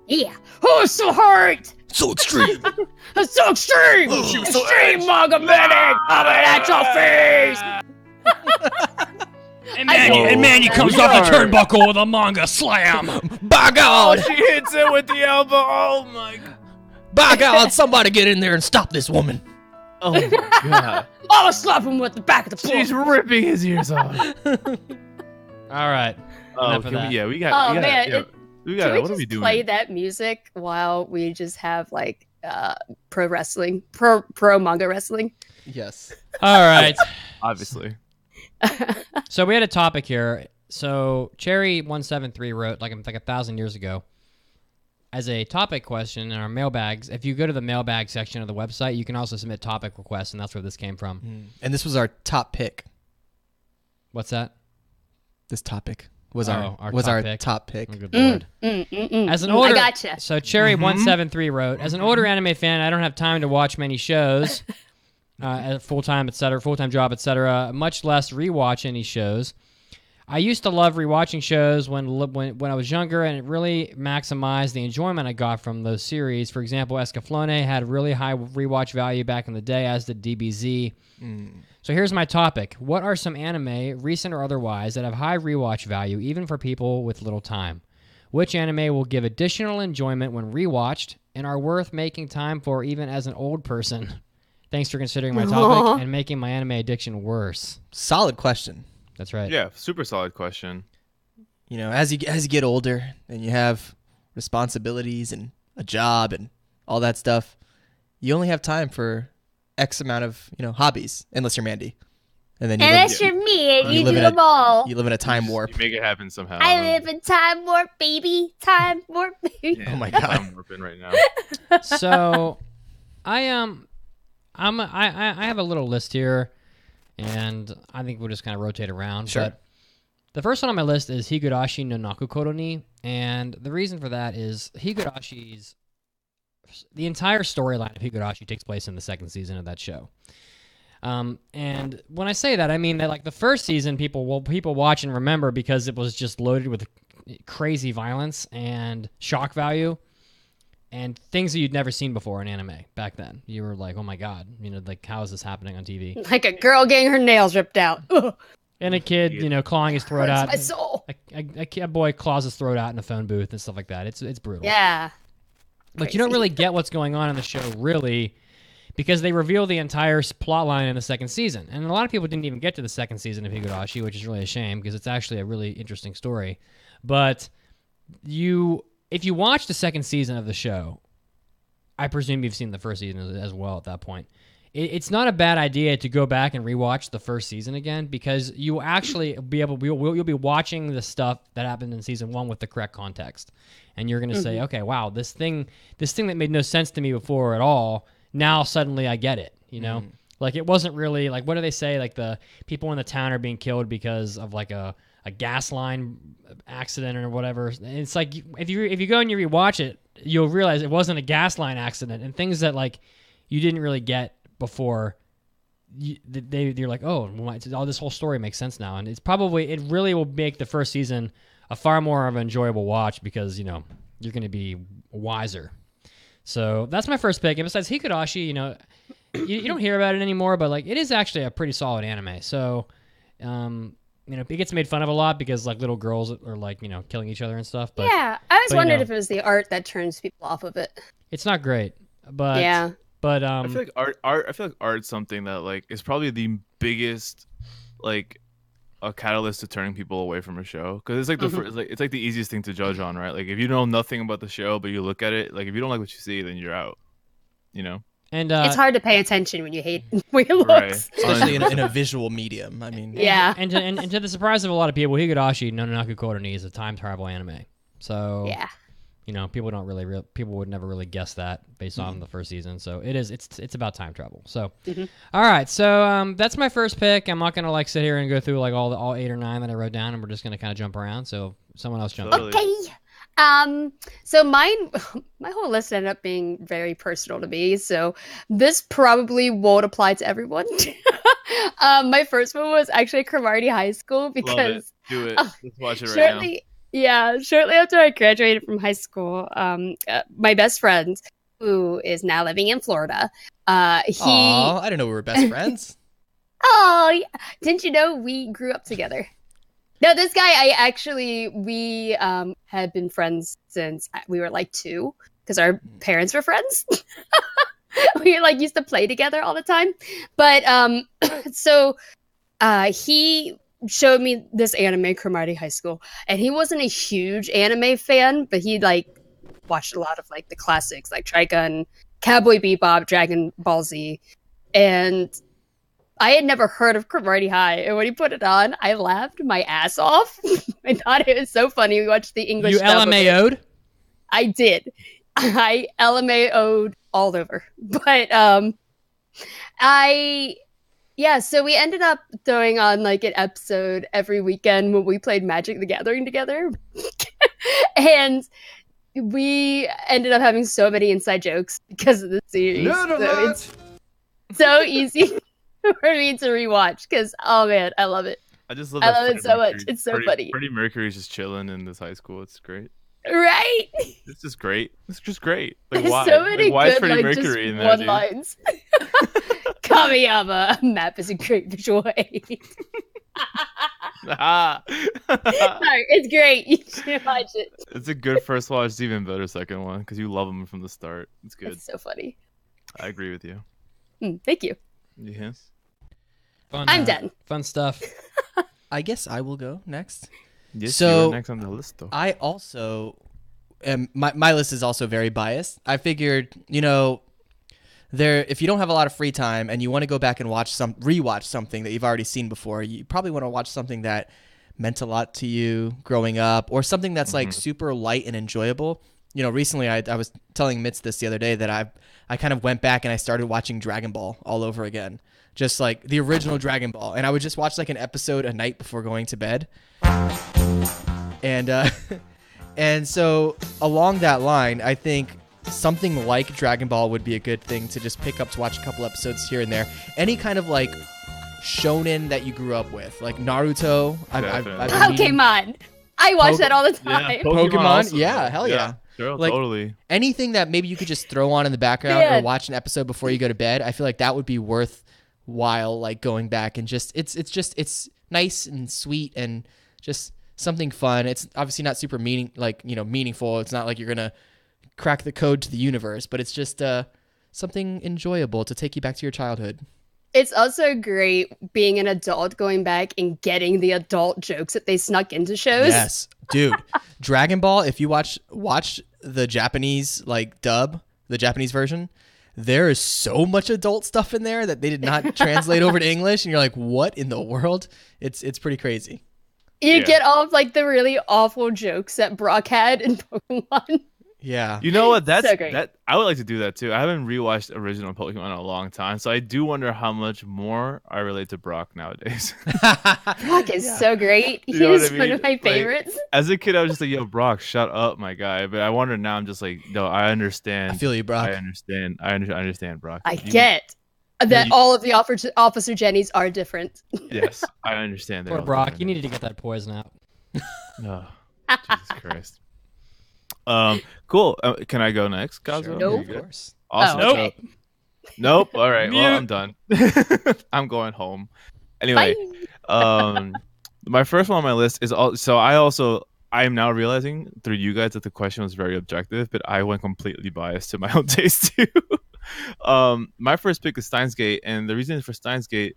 S2: Yeah. Oh, it's so hard.
S3: So extreme.
S2: It's so extreme.
S3: Oh, she was
S2: extreme
S3: so edge.
S2: manga medic. I'm at your face.
S1: And Mandy comes off the turnbuckle with a manga slam.
S3: By God!
S5: She hits it with the elbow. Oh my God.
S3: By God! Somebody get in there and stop this woman.
S5: Oh my God.
S2: I'll slap him with the back of the
S5: She's ripping his ears off.
S1: All right.
S5: Oh,
S1: Enough of that.
S5: yeah, we got.
S4: Oh,
S5: we got,
S4: man,
S5: yeah, we got.
S4: Can we
S5: What are we
S4: just
S5: doing?
S4: play that music while we just have pro wrestling, pro manga wrestling?
S3: Yes.
S1: All right.
S5: Obviously.
S1: So we had a topic here. So Chery173 wrote like 1,000 years ago as a topic question in our mailbags. If you go to the mailbag section of the website, you can also submit topic requests, and that's where this came from.
S3: And this was our top pick.
S1: What's that?
S3: This topic was
S1: our
S3: our
S1: top pick.
S3: top pick.
S1: Oh, good lord. As an older,
S4: I gotcha.
S1: So Chery173 wrote, as an older anime fan, I don't have time to watch many shows, full-time job, etc., much less rewatch any shows. I used to love rewatching shows when I was younger, and it really maximized the enjoyment I got from those series. For example, Escaflowne had really high rewatch value back in the day, as did DBZ. So here's my topic. What are some anime, recent or otherwise, that have high rewatch value, even for people with little time? Which anime will give additional enjoyment when rewatched and are worth making time for even as an old person? Thanks for considering my topic and making my anime addiction worse.
S3: Solid question.
S1: That's right.
S5: Yeah, super solid question.
S3: You know, as you get older and you have responsibilities and a job and all that stuff, you only have time for X amount of, hobbies, unless you're Mandy. And then
S2: Unless you're me and you do
S3: live in
S2: them all.
S3: you live in a time warp.
S5: You make it happen somehow.
S2: I live in time warp, baby. Time warp, baby.
S5: Yeah,
S3: Oh my God.
S5: I'm warping right now.
S1: So, I have a little list here, and I think we'll just kind of rotate around.
S3: Sure.
S1: But the first one on my list is Higurashi no Nakukoro ni, and the reason for that is Higurashi's the entire storyline of Higurashi takes place in the second season of that show. And when I say that, I mean that like the first season, people watch and remember because it was just loaded with crazy violence and shock value and things that you'd never seen before in anime back then. You were like, oh my God, like how is this happening on TV?
S4: Like a girl getting her nails ripped out. Ugh.
S1: And a kid, clawing his throat out.
S4: My soul.
S1: A boy claws his throat out in a phone booth and stuff like that. It's brutal.
S4: Yeah.
S1: But you don't really get what's going on in the show, really, because they reveal the entire plot line in the second season. And a lot of people didn't even get to the second season of Higurashi, which is really a shame because it's actually a really interesting story. But if you watch the second season of the show, I presume you've seen the first season as well at that point. It's not a bad idea to go back and rewatch the first season again because you actually you'll be watching the stuff that happened in season 1 with the correct context, and you're gonna say, okay, wow, this thing that made no sense to me before at all, now suddenly I get it. Like it wasn't really like, what do they say? Like the people in the town are being killed because of like a gas line accident or whatever. It's like if you go and you rewatch it, you'll realize it wasn't a gas line accident and things that like you didn't really get before. You're like, oh, all this whole story makes sense now, and it really will make the first season a far more of an enjoyable watch because you're going to be wiser. So that's my first pick. And besides Higurashi, you don't hear about it anymore, but like it is actually a pretty solid anime. So it gets made fun of a lot because like little girls are like killing each other and stuff. But
S4: yeah, I always wondered if it was the art that turns people off of it.
S1: It's not great, but
S4: yeah.
S1: But
S5: I feel like art. I feel like art's something that like is probably the biggest like a catalyst to turning people away from a show because it's like the first, it's like the easiest thing to judge on, right? Like if you know nothing about the show but you look at it, like if you don't like what you see, then you're out.
S1: And
S4: it's hard to pay attention when you hate when you look,
S5: right.
S3: Especially in a visual medium. I mean,
S4: yeah.
S1: And to the surprise of a lot of people, Higurashi no Nanaku Koroni is a time travel anime. So
S4: yeah.
S1: People would never really guess that based on the first season. So it's about time travel. So, all right. So that's my first pick. I'm not gonna like sit here and go through like all 8 or 9 that I wrote down, and we're just gonna kind of jump around. So someone else jump.
S5: Totally.
S4: Okay. So my whole list ended up being very personal to me. So this probably won't apply to everyone. My first one was actually Cromartie High School because
S5: Love it. Do it. Let's watch it right now.
S4: Yeah, shortly after I graduated from high school, my best friend, who is now living in Florida,
S3: Aw, I didn't know we were best friends.
S4: Oh, didn't you know we grew up together? No, this guy, we had been friends since we were like 2, because our parents were friends. We like used to play together all the time. But so he showed me this anime, Cromartie High School, and he wasn't a huge anime fan, but he like watched a lot of like the classics like Trigun, Cowboy Bebop, Dragon Ball Z, and I had never heard of Cromartie High, and when he put it on, I laughed my ass off. I thought it was so funny. We watched the English.
S1: You LMAO'd?
S4: I did. I LMAO'd all over, but so we ended up throwing on like an episode every weekend when we played Magic the Gathering together. And we ended up having so many inside jokes because of the series. So it's so easy for me to rewatch because, oh man, I love it.
S5: I just love
S4: it so much. It's so funny.
S5: Freddie Mercury's just chilling in this high school. It's great.
S4: Right?
S5: It's just great. It's just great. Like,
S4: There's
S5: why?
S4: so many
S5: why is
S4: good,
S5: Freddie
S4: like,
S5: Mercury in
S4: just
S5: that,
S4: one lines. Kamiyama, a map is a great visual aid. Sorry, it's great. You should watch it.
S5: It's a good first watch. It's even better second one because you love them from the start. It's good.
S4: It's so funny.
S5: I agree with you.
S4: Thank you.
S5: Yes.
S1: Fun,
S4: I'm done.
S1: Fun stuff.
S3: I guess I will go next.
S5: Yes,
S3: So,
S5: you're next on the list, though.
S3: I also, my list is also very biased. I figured, if you don't have a lot of free time and you want to go back and rewatch something that you've already seen before, you probably want to watch something that meant a lot to you growing up, or something that's like super light and enjoyable. Recently I was telling Mitz this the other day that I kind of went back and I started watching Dragon Ball all over again. Just like the original Dragon Ball. And I would just watch like an episode a night before going to bed. And and so along that line, I think something like Dragon Ball would be a good thing to just pick up to watch a couple episodes here and there. Any kind of like shonen that you grew up with, like Naruto. I've been reading-
S4: Pokemon. I watch that all the time.
S5: Yeah,
S3: Pokemon,
S5: also.
S3: yeah, hell yeah.
S5: Sure,
S3: Like,
S5: totally.
S3: anything that maybe you could just throw on in the background
S4: Yeah.
S3: or watch an episode before you go to bed. I feel like that would be worthwhile, like going back and just it's nice and sweet and just something fun. It's obviously not super meaningful. It's not like you're gonna crack the code to the universe, but it's just something enjoyable to take you back to your childhood.
S4: It's also great being an adult going back and getting the adult jokes that they snuck into shows.
S3: Yes, dude. Dragon Ball, if you watch the Japanese like dub, the Japanese version, there is so much adult stuff in there that they did not translate over to English, and you're like, what in the world? It's pretty crazy.
S4: You get all of like the really awful jokes that Brock had in Pokemon.
S3: Yeah.
S5: You know what? That's
S4: So great.
S5: that. I would like to do that too. I haven't rewatched original Pokemon in a long time, so I do wonder how much more I relate to Brock nowadays.
S4: Brock is so great.
S5: You know what
S4: He's
S5: I
S4: one
S5: mean?
S4: of my
S5: Like,
S4: favorites.
S5: As a kid, I was just like, "Yo, Brock, shut up, my guy." But I wonder now. I'm just like, no, I understand.
S3: I feel you, Brock.
S5: I understand. I understand, Brock.
S4: I
S5: You-
S4: get that
S5: you-
S4: all of the Officer Jennies are different.
S5: Yes, I understand.
S1: Poor Brock, you needed to get that poison out.
S5: Oh, Jesus Christ. Cool. Can I go next, Kazuo?
S4: Nope.
S3: Of course.
S5: Awesome.
S4: Oh,
S5: So-
S4: okay.
S5: Nope. All right. Well,
S1: Mute.
S5: I'm done. I'm going home. Anyway, my first one on my list is I am now realizing through you guys that the question was very objective, but I went completely biased to my own taste too. My first pick is Steins Gate, and the reason for Steins Gate,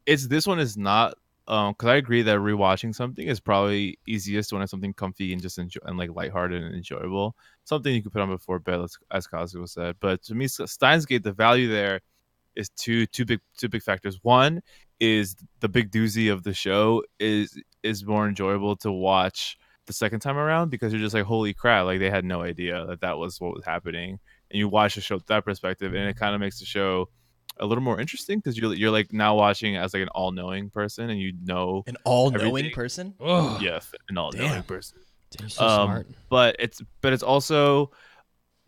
S5: this one is not because I agree that rewatching something is probably easiest when it's something comfy and just enjoy and like lighthearted and enjoyable. Something you could put on before bed, as Kazuo said. But to me, Steins Gate, the value there is two big factors. One is the big doozy of the show is more enjoyable to watch the second time around because you're just like, holy crap, like they had no idea that was what was happening, and you watch the show with that perspective, and it kind of makes the show a little more interesting because you're like now watching as like an all-knowing person, and you know
S3: An all-knowing
S5: everything.
S3: person?
S1: Oh,
S5: Yes, an all-knowing
S3: Damn.
S5: person.
S1: you're so smart.
S5: But it's also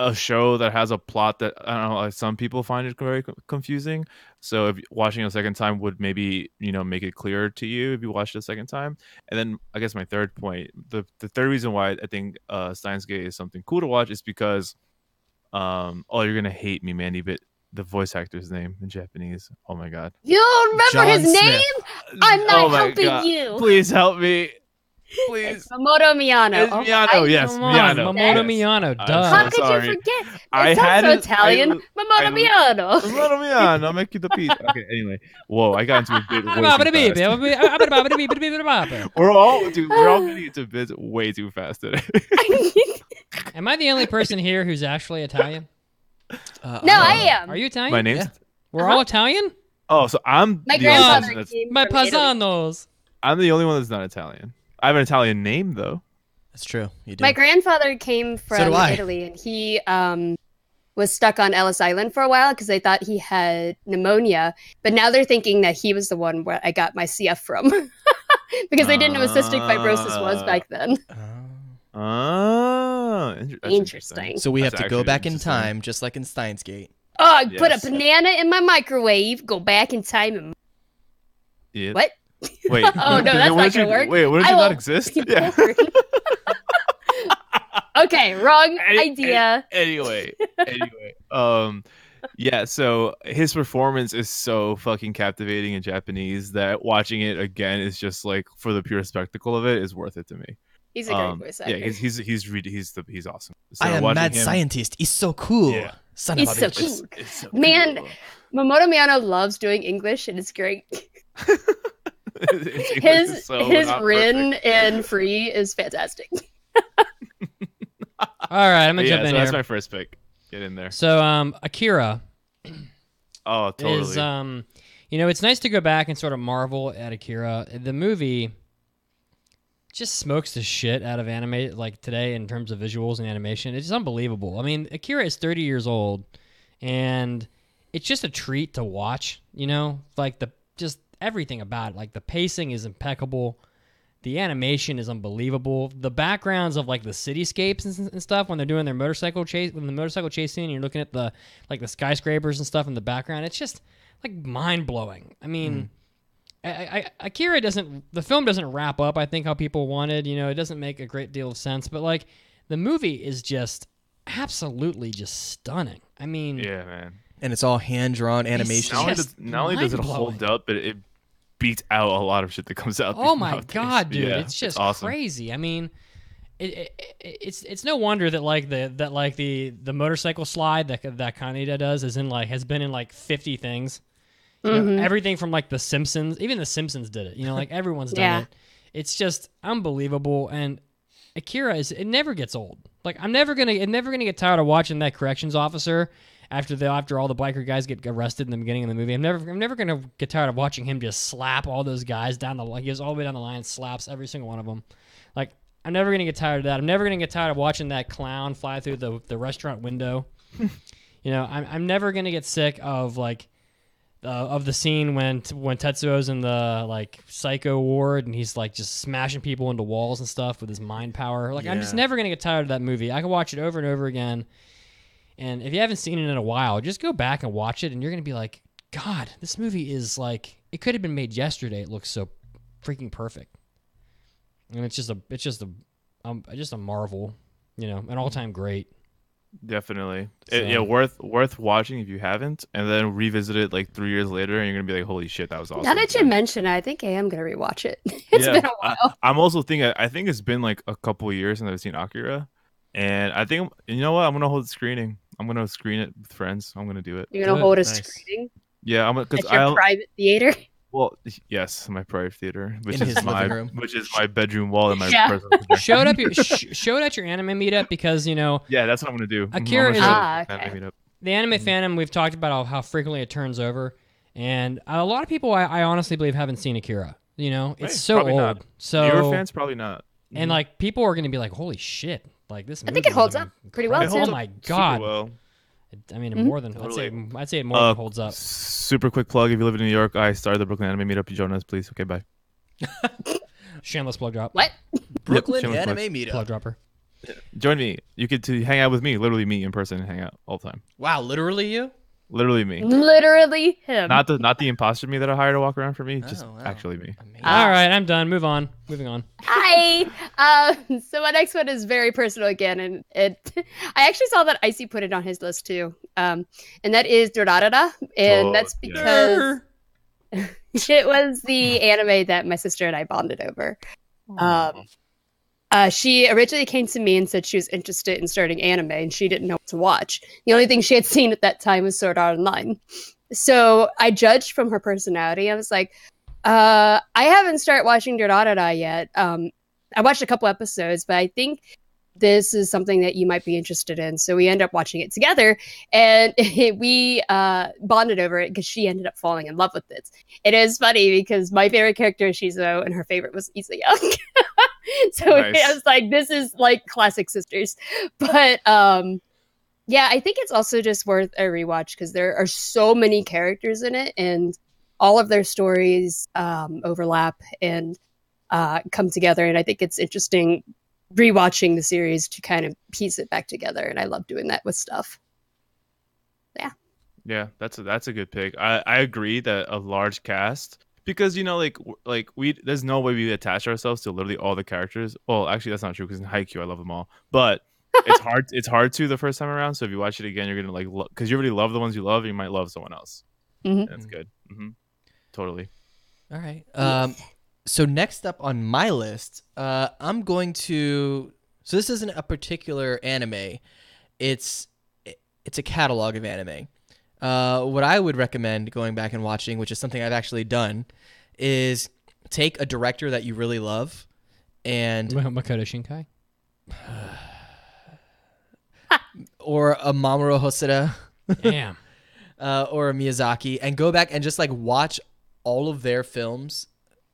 S5: a show that has a plot that I don't know, like some people find it very confusing. So if watching it a second time would maybe make it clearer to you if you watch it a second time. And then I guess my third point, the third reason why I think Steins Gate is something cool to watch is because you're gonna hate me, Mandy, but the voice actor's name in Japanese. Oh my god.
S4: You don't remember
S3: John
S4: his
S3: Smith.
S4: name? I'm not
S5: Oh my
S4: helping
S5: God.
S4: you.
S5: Please help me. Please.
S4: It's Mamoto Miyano.
S5: It's Miyano, yes.
S1: Come on,
S5: Miyano.
S1: Mamoto
S5: Yes.
S1: Miyano,
S5: I'm
S1: duh.
S4: How
S5: so
S4: could
S5: sorry.
S4: you forget?
S5: I
S4: It
S5: had
S4: sounds so
S5: it-
S4: Italian.
S5: I-
S4: Mamoto Miyano.
S5: Mamoto Miyano, I'll make you the pizza. Okay, anyway. Whoa, I got into a bit way too fast. We're all getting into bits way too fast today.
S1: Am I the only person here who's actually Italian?
S4: No, I am.
S1: Are you Italian?
S5: My name's
S3: Yeah.
S1: We're all Italian?
S5: Oh, so I'm
S4: My
S5: the only
S4: grandfather
S5: person that's-
S4: came
S1: My
S4: from Italy.
S1: paisanos.
S5: I'm the only one that's not Italian. I have an Italian name though.
S3: That's true. You do.
S4: My grandfather came
S3: So
S4: from
S3: do I.
S4: Italy, and he was stuck on Ellis Island for a while because they thought he had pneumonia. But now they're thinking that he was the one where I got my CF from because they didn't know what cystic fibrosis was back then.
S5: Oh, that's
S4: Interesting.
S3: So we have
S5: That's
S3: to go
S5: actually
S3: back in
S5: interesting.
S3: time, just like in Steins Gate.
S4: Oh, I put a
S5: Yes.
S4: banana in my microwave, go back in time, and
S5: Yeah.
S4: what?
S5: Wait.
S4: Oh, no, that's not gonna work.
S5: Wait, what did
S4: I
S5: you not
S4: will
S5: exist?
S4: be
S5: Yeah.
S4: bored. Okay, wrong idea.
S5: Anyway, yeah. So his performance is so fucking captivating in Japanese that watching it again is just like for the pure spectacle of it is worth it to me.
S4: He's a great voice actor.
S5: Yeah, he's awesome. So
S3: I am
S5: watching
S3: mad
S5: him-
S3: scientist. He's so cool.
S5: Yeah.
S3: Son
S4: He's
S3: of a
S4: so
S3: bitch.
S4: cool.
S5: It's so
S4: Man,
S5: cool.
S4: Mamoto Miyano loves doing English, and it's great.
S5: His English
S4: His
S5: is so
S4: his
S5: not
S4: Rin
S5: perfect.
S4: in Free is fantastic.
S1: All right, I'm
S5: But
S1: gonna
S5: yeah,
S1: jump in
S5: so that's
S1: here.
S5: my first pick. Get in there.
S1: So, Akira
S5: Oh, totally.
S1: is, it's nice to go back and sort of marvel at Akira. The movie just smokes the shit out of anime like today in terms of visuals and animation. It's unbelievable. I mean, Akira is 30 years old, and it's just a treat to watch. Like just everything about it. Like the pacing is impeccable. The animation is unbelievable. The backgrounds of like the cityscapes and stuff when they're doing their motorcycle chase, when the motorcycle chase scene, and you're looking at the like the skyscrapers and stuff in the background. It's just like mind blowing. I mean, Akira the film doesn't wrap up, I think, how people wanted. You know, it doesn't make a great deal of sense, but like the movie is just absolutely just stunning. I mean,
S5: Yeah, man.
S3: And it's all hand drawn animation.
S5: Not only does it hold up, but it beats out a lot of shit that comes out.
S1: Oh my
S5: nowadays.
S1: god, dude!
S5: Yeah,
S1: it's just
S5: awesome.
S1: crazy. I mean, it's no wonder that the motorcycle slide that Kaneda does has been in like 50 things. You know, everything from like The Simpsons, even The Simpsons did it. You know, like everyone's done it. It's just unbelievable. And Akira it never gets old. Like I'm never gonna get tired of watching that corrections officer after all the biker guys get arrested in the beginning of the movie. I'm never gonna get tired of watching him just slap all those guys down the line. He goes all the way down the line, slaps every single one of them. Like I'm never gonna get tired of that. I'm never gonna get tired of watching that clown fly through the restaurant window. You know, I'm never gonna get sick of like of the scene when Tetsuo's in the like psycho ward and he's like just smashing people into walls and stuff with his mind power. Like I'm just never gonna get tired of that movie. I can watch it over and over again. And if you haven't seen it in a while, just go back and watch it, and you're gonna be like, God, this movie is like it could have been made yesterday. It looks so freaking perfect, and it's just a marvel, you know, an all-time great.
S5: Definitely.
S1: So-
S5: Yeah, worth watching if you haven't, and then revisit it like 3 years later, and you're gonna be like, "Holy shit, that was awesome!"
S4: Now that you mention it, I think I am gonna rewatch it. It's been a while.
S5: I'm also thinking. I think it's been like a couple of years since I've seen Akira, and I think you know what? I'm gonna hold a screening. I'm gonna screen it with friends. I'm gonna do it.
S4: You're gonna
S3: Good,
S4: hold a
S3: nice.
S4: screening
S5: Yeah, I'm because
S4: at your private theater.
S5: Well, yes, my private theater, which
S3: In
S5: is
S3: his
S5: my
S3: living room.
S5: which is my bedroom wall and my
S4: Yeah.
S5: personal projection.
S1: Show it at your anime meetup because you know
S5: Yeah, that's what I'm gonna do.
S1: Akira
S5: I'm
S1: is
S5: gonna
S4: a-
S5: show it at
S4: okay.
S5: the meetup.
S1: the anime fandom. We've talked about how frequently it turns over, and a lot of people I honestly believe haven't seen Akira. You know, it's
S5: Hey,
S1: so
S5: probably
S1: old.
S5: not.
S1: So
S5: Newer fans probably not.
S1: and like people are gonna be like, holy shit! Like this.
S4: I think it
S1: movie
S4: holds
S1: is
S4: up pretty well,
S5: It
S4: too.
S5: holds
S1: Oh
S5: up
S1: my
S5: super
S1: god!
S5: well.
S1: I mean,
S4: Mhm.
S1: more than
S5: Totally.
S1: I'd say it more than holds up.
S5: Super quick plug: if you live in New York, I started the Brooklyn Anime Meetup. You join us, please. Okay, bye.
S1: Shameless plug drop.
S4: What?
S3: Brooklyn
S5: shameless
S3: Anime
S1: Plug
S3: Meetup.
S1: dropper.
S5: Join me. You get to hang out with me, literally me in person, and hang out all the time.
S3: Wow, literally you?
S5: Literally me.
S4: Literally him.
S5: Not the imposter me that I hired to walk around for me, just
S3: Oh, wow.
S5: actually me.
S3: Amazing.
S1: All right, I'm done. Moving on.
S4: Hi. So my next one is very personal again, and I actually saw that Icy put it on his list too. And that is Dorarara, and
S5: Oh,
S4: that's
S5: yeah.
S4: because it was the anime that my sister and I bonded over. She originally came to me and said she was interested in starting anime, and she didn't know what to watch. The only thing she had seen at that time was Sword Art Online. So I judged from her personality. I was like, I haven't started watching Dorarara yet. I watched a couple episodes, but I think this is something that you might be interested in. So we ended up watching it together, and we bonded over it because she ended up falling in love with it. It is funny because my favorite character is Shizuo, and her favorite was Izaya. So
S5: Nice.
S4: I was like, this is like classic sisters. But yeah, I think it's also just worth a rewatch because there are so many characters in it, and all of their stories overlap and come together. And I think it's interesting rewatching the series to kind of piece it back together. And I love doing that with stuff.
S5: Yeah, that's a good pick. I agree that a large cast, because you know like we there's no way we attach ourselves to literally all the characters. Well, actually that's not true because in Haikyuu I love them all, but it's hard to the first time around. So if you watch it again, you're gonna like because you already love the ones you love, you might love someone else.
S4: Mhm.
S5: That's good. Totally.
S3: All right. So next up on my list, I'm going to. So this isn't a particular anime. It's a catalog of anime. What I would recommend going back and watching, which is something I've actually done, is take a director that you really love, and
S1: Makoto Shinkai.
S3: or a Mamoru Hosoda,
S1: Damn.
S3: or a Miyazaki, and go back and just like watch all of their films.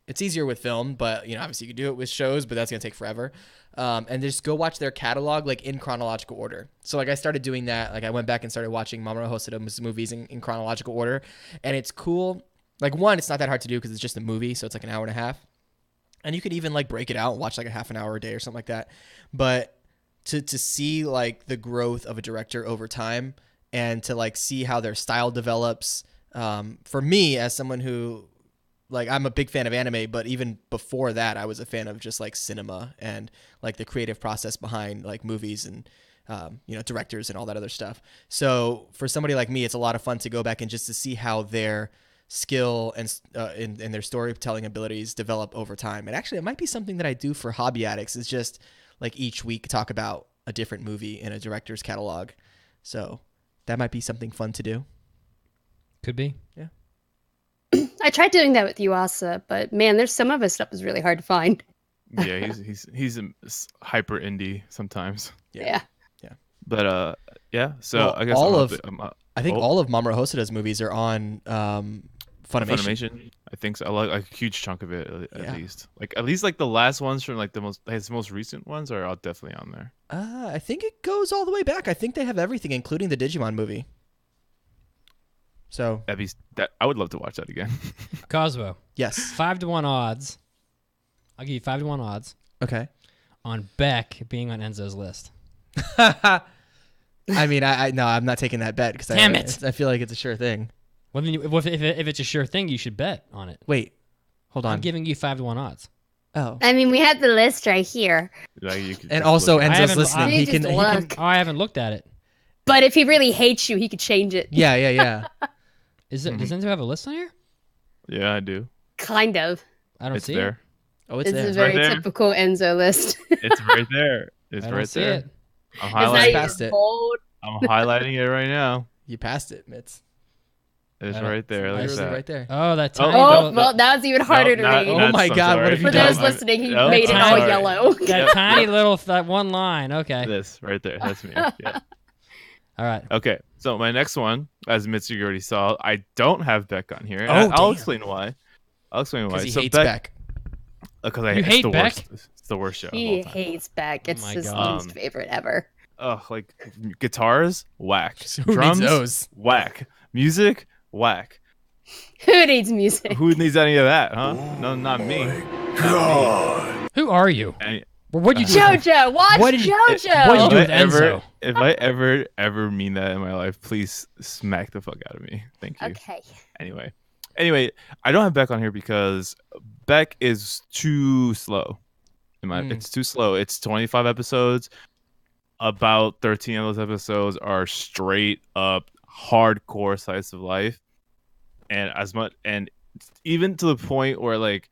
S3: It's easier with film, but you know, obviously you can do it with shows, but that's gonna take forever. And just go watch their catalog like in chronological order. So like I started doing that. Like I went back and started watching Mamoru Hosoda's movies in chronological order, and it's cool. Like one, it's not that hard to do because it's just a movie, so it's like an hour and a half. And you could even like break it out and watch like a half an hour a day or something like that. But to see like the growth of a director over time and to like see how their style develops, for me as someone who like I'm a big fan of anime, but even before that I was a fan of just like cinema and like the creative process behind like movies and directors and all that other stuff. So for somebody like me, it's a lot of fun to go back and just to see how their skill and in their storytelling abilities develop over time. And actually, it might be something that I do for Hobby Addicts is just like each week talk about a different movie in a director's catalog. So that might be something fun to do.
S1: Could be.
S3: Yeah.
S4: I tried doing that with Yuasa, but man, there's some of his stuff is really hard to find.
S5: Yeah, he's hyper indie sometimes.
S4: Yeah.
S5: But yeah, so
S3: Well,
S5: I guess
S3: I think all of Mamoru Hosoda's movies are on Funimation.
S5: I think so. I like a huge chunk of it at
S3: Yeah.
S5: least. Like at least like the last ones from like his most recent ones are all definitely on there.
S3: I think it goes all the way back. I think they have everything, including the Digimon movie. So
S5: I would love to watch that again.
S1: Cosmo.
S3: yes.
S1: 5-1 odds. I'll give you 5-1 odds
S3: Okay.
S1: on Beck being on Enzo's list.
S3: I mean, no, I'm not taking that bet because
S1: Damn it.
S3: I feel like it's a sure thing.
S1: Well, then if it's a sure thing, you should bet on it.
S3: Wait, hold on.
S1: I'm giving you 5-1 odds.
S3: Oh,
S2: I mean, we have the list right here.
S5: Like, you could
S3: and
S5: just
S3: also
S5: look at-
S3: Enzo's
S1: haven't-
S3: listening.
S1: I-
S3: He
S4: You
S3: can.
S4: just
S3: He can
S4: look.
S1: Oh, I haven't looked at it.
S4: But if he really hates you, he could change it.
S3: yeah.
S1: Does Enzo have a list on here?
S5: Yeah, I do.
S4: Kind of.
S1: I don't
S5: It's
S1: see
S5: there.
S3: Oh, it's
S4: It's
S3: there.
S4: a very
S5: right there.
S4: typical Enzo list.
S5: It's right there.
S1: it.
S5: It's
S1: I don't
S5: right
S1: see
S5: there.
S1: it.
S5: I'm
S4: It's not
S5: highlighting.
S4: even
S3: past it.
S4: bold.
S5: I'm highlighting it right now.
S3: You passed it, Mitz.
S5: It's
S1: I don't-
S5: right there. Look at
S3: Literally
S5: that.
S3: right there.
S1: Oh, that tiny
S4: Oh,
S1: little,
S4: well, that was even harder to read.
S3: Oh my God, what have you
S4: For
S3: done?
S4: those listening, he
S5: Nope,
S4: made it
S5: I'm
S4: all
S5: sorry.
S4: yellow.
S1: that tiny little that one line. Okay.
S5: This right there. That's me. Yeah.
S1: All right.
S5: Okay. So my next one, as Mitsuki already saw, I don't have Beck on here. And
S3: Oh,
S5: I'll
S3: damn.
S5: explain why.
S3: Because he
S5: So
S3: hates Beck.
S5: Because
S1: You hate
S5: the
S1: Beck?
S5: worst. It's the worst show.
S4: He
S5: of all time.
S4: hates Beck. It's
S1: my
S4: his
S1: God.
S4: least favorite ever.
S5: Ugh, like guitars, whack.
S3: Who
S5: Drums,
S3: needs those?
S5: whack. Music, whack.
S4: Who needs music?
S5: Who needs any of that, huh? No, not me.
S1: Who are you?
S5: Any-
S1: Well, what did you do?
S4: JoJo, watch
S1: What did you-
S4: JoJo.
S1: what did you do
S5: If
S1: with
S5: I ever,
S1: Enzo?
S5: if I ever mean that in my life, please smack the fuck out of me. Thank you.
S4: Okay.
S5: Anyway, I don't have Beck on here because Beck is too slow. It's too slow. It's 25 episodes. About 13 of those episodes are straight up hardcore slice of life, and even to the point where like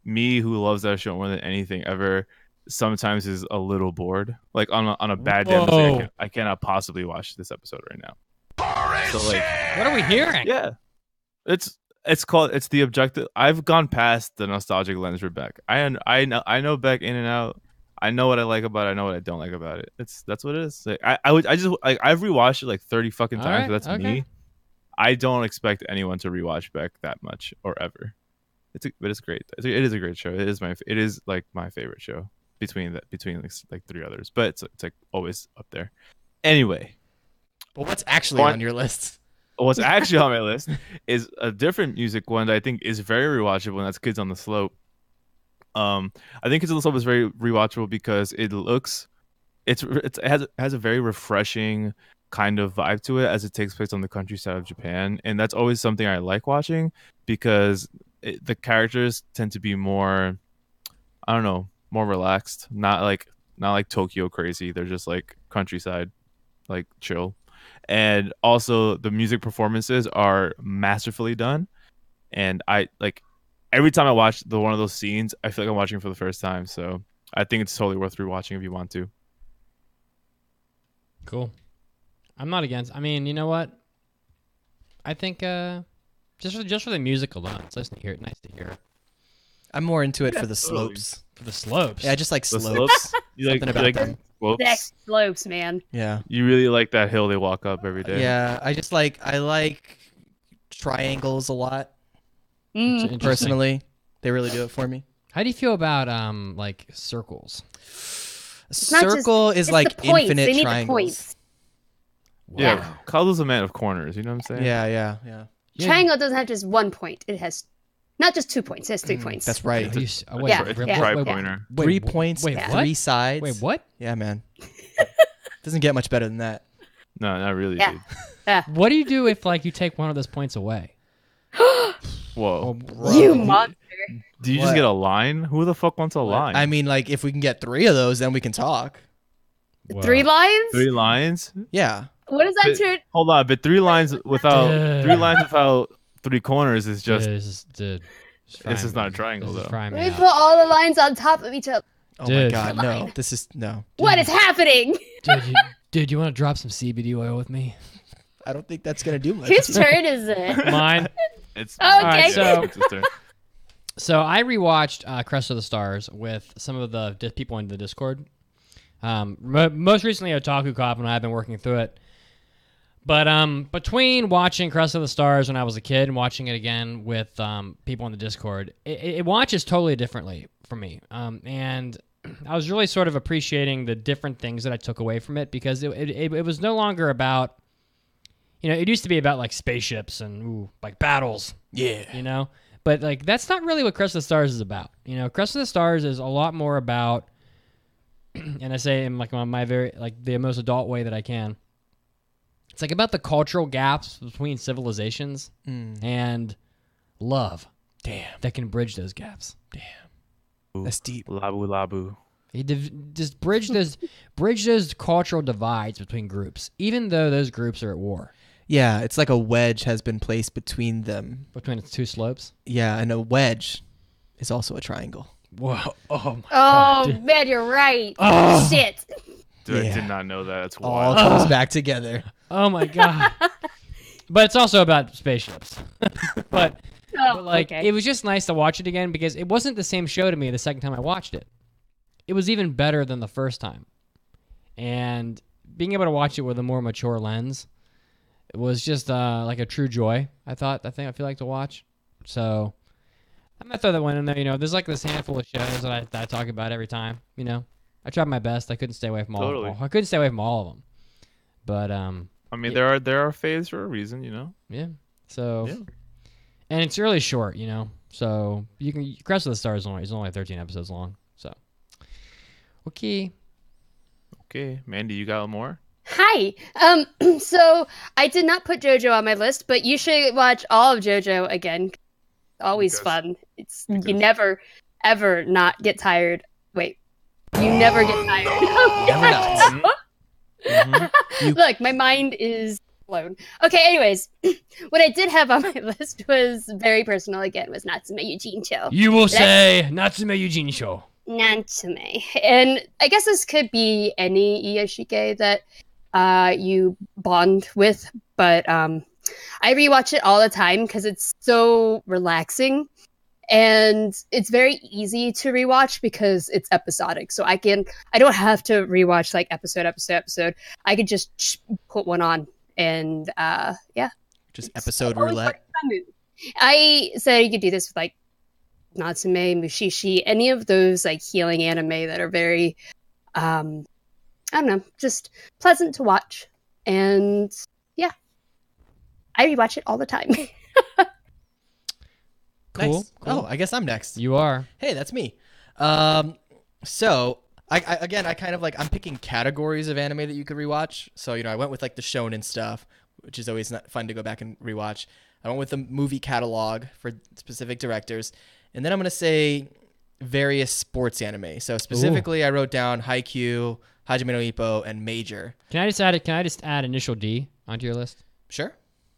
S5: me, who loves that show more than anything ever, sometimes is a little bored. Like on a bad day, I'm just like,
S1: Whoa.
S5: I cannot possibly watch this episode right now. So like,
S1: What are we hearing?
S5: yeah, it's the objective. I've gone past the nostalgic lens for Beck. I know Beck in and out. I know what I like about it. I know what I don't like about it. That's what it is. Like, I've rewatched it like 30 fucking
S1: All
S5: times.
S1: right,
S5: But that's
S1: okay.
S5: me. I don't expect anyone to rewatch Beck that much or ever. But it's great. It is a great show. It is like my favorite show between like three others. But it's like always up there. Anyway,
S3: But what's actually
S5: What?
S3: on your list?
S5: what's actually on my list is a different music one that I think is very rewatchable, and that's Kids on the Slope. I think Kids on the Slope is very rewatchable because it has a very refreshing kind of vibe to it as it takes place on the countryside of Japan, and that's always something I like watching because the characters tend to be more, I don't know, more relaxed, not like Tokyo crazy. They're just like countryside, like chill. And also the music performances are masterfully done, and I like every time I watch one of those scenes, I feel like I'm watching it for the first time. So I think it's totally worth rewatching if you want to.
S1: Cool. I'm not against. I mean, you know what? I think just for the music alone, it's nice to hear it. Nice to hear.
S3: I'm more into it for the
S5: totally.
S3: slopes.
S1: For the slopes.
S3: Yeah, I just like
S5: The
S3: slopes.
S5: You like,
S3: Something
S5: you
S3: about
S5: like
S3: them.
S5: slopes?
S4: Sex slopes, man.
S3: Yeah.
S5: You really like that hill they walk up every day.
S3: Yeah, I like triangles a lot.
S1: It's interesting.
S3: Personally, they really do it for me.
S1: How do you feel about like circles?
S3: A
S4: not just-
S3: circle is
S4: It's
S3: like
S4: the points.
S3: infinite
S4: They need
S3: triangles.
S4: the points.
S5: Yeah. Kazu's a man of corners. You know what I'm saying?
S3: Yeah.
S1: Yeah.
S4: Triangle doesn't have just one point. It has Not just 2 points. It has 3 points.
S3: That's right.
S1: Are you wait,
S4: Yeah,
S5: It's
S1: really?
S5: a
S4: yeah.
S5: tri-pointer.
S1: Wait,
S3: 3 points,
S1: wait, what?
S3: 3 sides.
S1: Wait, what?
S3: Yeah, man. Doesn't get much better than that.
S5: No, not really,
S4: Yeah.
S5: dude.
S1: What do you do if like you take one of those points away?
S5: Whoa.
S4: You monster.
S5: Do you
S3: What?
S5: just get a line? Who the fuck wants a line?
S3: I mean, like, if we can get 3 of those, then we can talk.
S1: Whoa.
S4: 3 lines?
S5: 3 lines?
S3: Yeah.
S4: What does that
S5: But-
S4: turn?
S5: Hold on, but 3 lines without
S1: Dude.
S5: 3 lines without 3 corners is just
S1: Dude,
S5: This is not a triangle,
S1: This is
S5: though.
S1: frying me
S4: Let me
S1: out.
S4: put all the lines on top of each other.
S3: Oh
S1: Dude.
S3: my God, no. This is no.
S4: What is happening?
S1: Dude, you want to drop some CBD oil with me?
S3: I don't think that's gonna do much.
S4: Whose turn is it?
S1: Mine.
S5: it's
S4: Okay.
S1: Alright, so-
S5: it's his turn.
S1: So I rewatched Crest of the Stars with some of the people in the Discord. Most recently, Otaku Cop, and I've been working through it. But between watching Crest of the Stars when I was a kid and watching it again with people in the Discord, it watches totally differently for me. And I was really sort of appreciating the different things that I took away from it because it was no longer about, it used to be about like spaceships and like battles,
S3: Yeah.
S1: But like that's not really what Crest of the Stars is about. Crest of the Stars is a lot more about, and I say in like my very like the most adult way that I can. It's like about the cultural gaps between civilizations and love.
S3: Damn.
S1: That can bridge those gaps.
S3: That's deep.
S5: Labu labu.
S1: You just bridge those cultural divides between groups, even though those groups are at war.
S3: Yeah, it's like a wedge has been placed between them.
S1: Between its two slopes.
S3: Yeah, and a wedge is also a triangle.
S1: Whoa! Oh my
S4: Oh
S1: God.
S4: man, you're right.
S1: Oh.
S4: Shit.
S5: Dude,
S3: Yeah.
S5: I did not know that. It's
S3: All
S5: wild.
S3: comes back together.
S1: Oh my God! But it's also about spaceships. but
S4: Oh,
S1: like,
S4: okay.
S1: it was just nice to watch it again because it wasn't the same show to me the second time I watched it. It was even better than the first time, and being able to watch it with a more mature lens, it was just like a true joy. I feel like to watch. So I'm gonna throw that one in there. There's like this handful of shows that I talk about every time. I tried my best. I couldn't stay away from all.
S5: Totally.
S1: I couldn't stay away from all of them. But
S5: I mean, there are faves for a reason,
S1: yeah. So,
S5: Yeah.
S1: and it's really short, So you can Crest of the Stars is only 13 episodes long. So, okay.
S5: Okay, Mandy, you got more?
S4: Hi. So I did not put JoJo on my list, but you should watch all of JoJo again. Always
S5: Because-
S4: fun. You never ever not get tired. Wait. You never get tired.
S3: Never not.
S4: Look, my mind is blown. Okay, anyways, what I did have on my list was very personal again, was Natsume Yujincho.
S1: You will say Natsume Eugene show.
S4: Natsume. And I guess this could be any Iyashike that you bond with, but I rewatch it all the time because it's so relaxing. And it's very easy to rewatch because it's episodic. So I don't have to rewatch like episode. I could just put one on and yeah.
S3: Just episode
S4: Always
S3: roulette.
S4: works on me. I said you could do this with like Natsume, Mushishi, any of those like healing anime that are very I don't know, just pleasant to watch. And yeah. I rewatch it all the time.
S1: Cool.
S3: Nice. Oh, I guess I'm next.
S1: You are.
S3: Hey, that's me. So I kind of like I'm picking categories of anime that you could rewatch. So I went with like the shonen stuff, which is always not fun to go back and rewatch. I went with the movie catalog for specific directors, and then I'm gonna say various sports anime. So specifically, I wrote down Haikyuu, Hajime no Ippo, and Major.
S1: Can I just add initial D onto your list?
S3: Sure.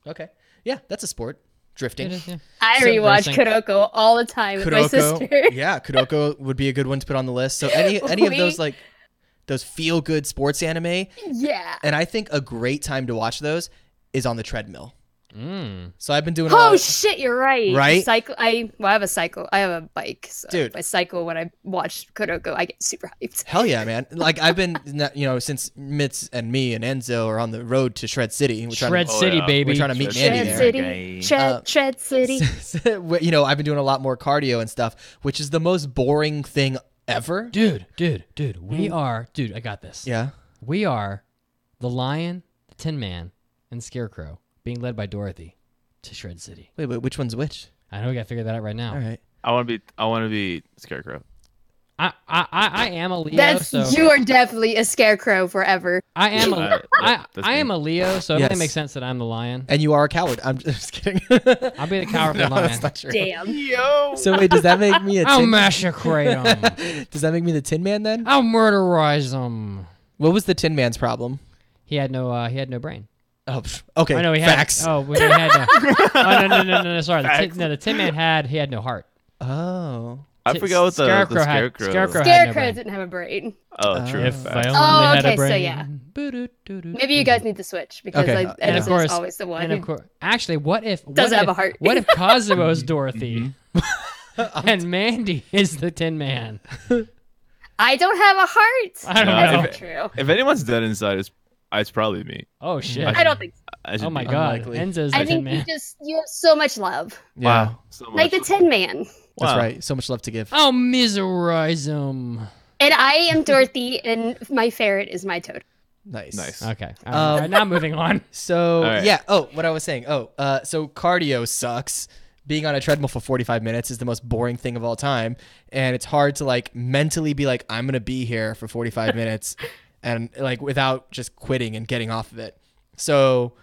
S3: Okay. Yeah, that's a sport. Drifting.
S1: It is, yeah.
S4: I
S1: So
S4: rewatch
S1: racing.
S4: Kuroko all the time with my sister.
S3: Yeah, Kuroko would be a good one to put on the list. So any of those like those feel good sports anime,
S4: Yeah.
S3: and I think a great time to watch those is on the treadmill.
S1: Mm.
S3: So I've been doing a lot
S4: Oh
S3: of-
S4: shit, you're right.
S3: Right?
S4: Cycle. I have a cycle. I have a bike. So
S3: Dude.
S4: if I cycle when I watch Kuroko, I get super hyped.
S3: Hell yeah, man! Like I've been, since Mitz and me and Enzo are on the road to Shred City.
S1: Shred
S5: Oh,
S1: City,
S5: yeah.
S1: baby.
S3: We're trying to meet
S5: Shred
S3: Mandy
S4: Shred
S3: there.
S4: City.
S5: Okay.
S4: Shred City.
S3: I've been doing a lot more cardio and stuff, which is the most boring thing ever.
S1: Dude, we are. Dude, I got this.
S3: Yeah.
S1: We are the Lion, the Tin Man, and Scarecrow being led by Dorothy to Shred City.
S3: Wait, which one's which?
S1: I know we gotta figure that out right now.
S3: All right.
S5: I want to be Scarecrow.
S1: I am a Leo.
S4: That's
S1: so
S4: you are definitely a scarecrow forever.
S1: I am a
S5: That's
S1: I am
S5: me.
S1: a Leo, so it
S3: Yes.
S1: only makes sense that I'm the lion.
S3: And you are a coward. I'm just kidding.
S1: I'll be the cowardly
S3: No,
S1: lion.
S3: that's not true.
S4: Damn.
S5: Yo.
S3: So wait, does that make me a
S1: I'll
S3: Tin?
S1: massacre him.
S3: Does that make me the Tin Man then?
S1: I'll murderize him.
S3: What was the Tin Man's problem?
S1: He had no brain.
S3: Oh, okay.
S1: I know he had.
S3: Facts.
S1: Oh, he had no. Oh no. Sorry, the Tin Man he had no heart.
S3: Oh.
S5: I forgot what the
S1: Scarecrow had-
S5: Scarecrow.
S1: Scarecrow had no
S4: Scarecrow
S1: brain.
S4: didn't have a brain.
S5: Oh, true.
S1: If
S5: Facts.
S1: I only
S4: Oh,
S1: had a
S4: okay, so
S1: brain.
S4: yeah.
S1: Boo-doo-doo-doo.
S4: Maybe you guys need to switch because
S3: Okay.
S4: like,
S3: And of
S4: Edison
S1: course-
S4: is always the one
S1: And of
S4: who
S1: course, actually, what if
S4: doesn't have a heart.
S1: What if Cosimo's Dorothy and Mandy is the Tin Man?
S4: I don't have a heart.
S1: I don't
S5: No,
S1: know.
S4: That's true.
S5: If anyone's dead inside, it's probably me.
S1: Oh shit!
S4: I don't think so.
S5: I should
S1: Oh my
S5: be.
S1: god,
S3: Unlikely.
S1: Enzo's the
S4: I
S1: Tin
S4: think
S1: Man.
S4: you have so much love.
S3: Yeah.
S5: Wow. So
S4: Like the
S5: much.
S4: Tin Man.
S3: That's
S5: Wow.
S3: right. So much love to give.
S1: I'll miserize him.
S4: And I am Dorothy and my ferret is my totem.
S3: Nice.
S5: Nice.
S1: Okay. All right, now moving on.
S3: So
S5: All right.
S3: yeah. Oh, what I was saying. So cardio sucks. Being on a treadmill for 45 minutes is the most boring thing of all time, and it's hard to like mentally be like, I'm gonna be here for 45 minutes, and like without just quitting and getting off of it. So,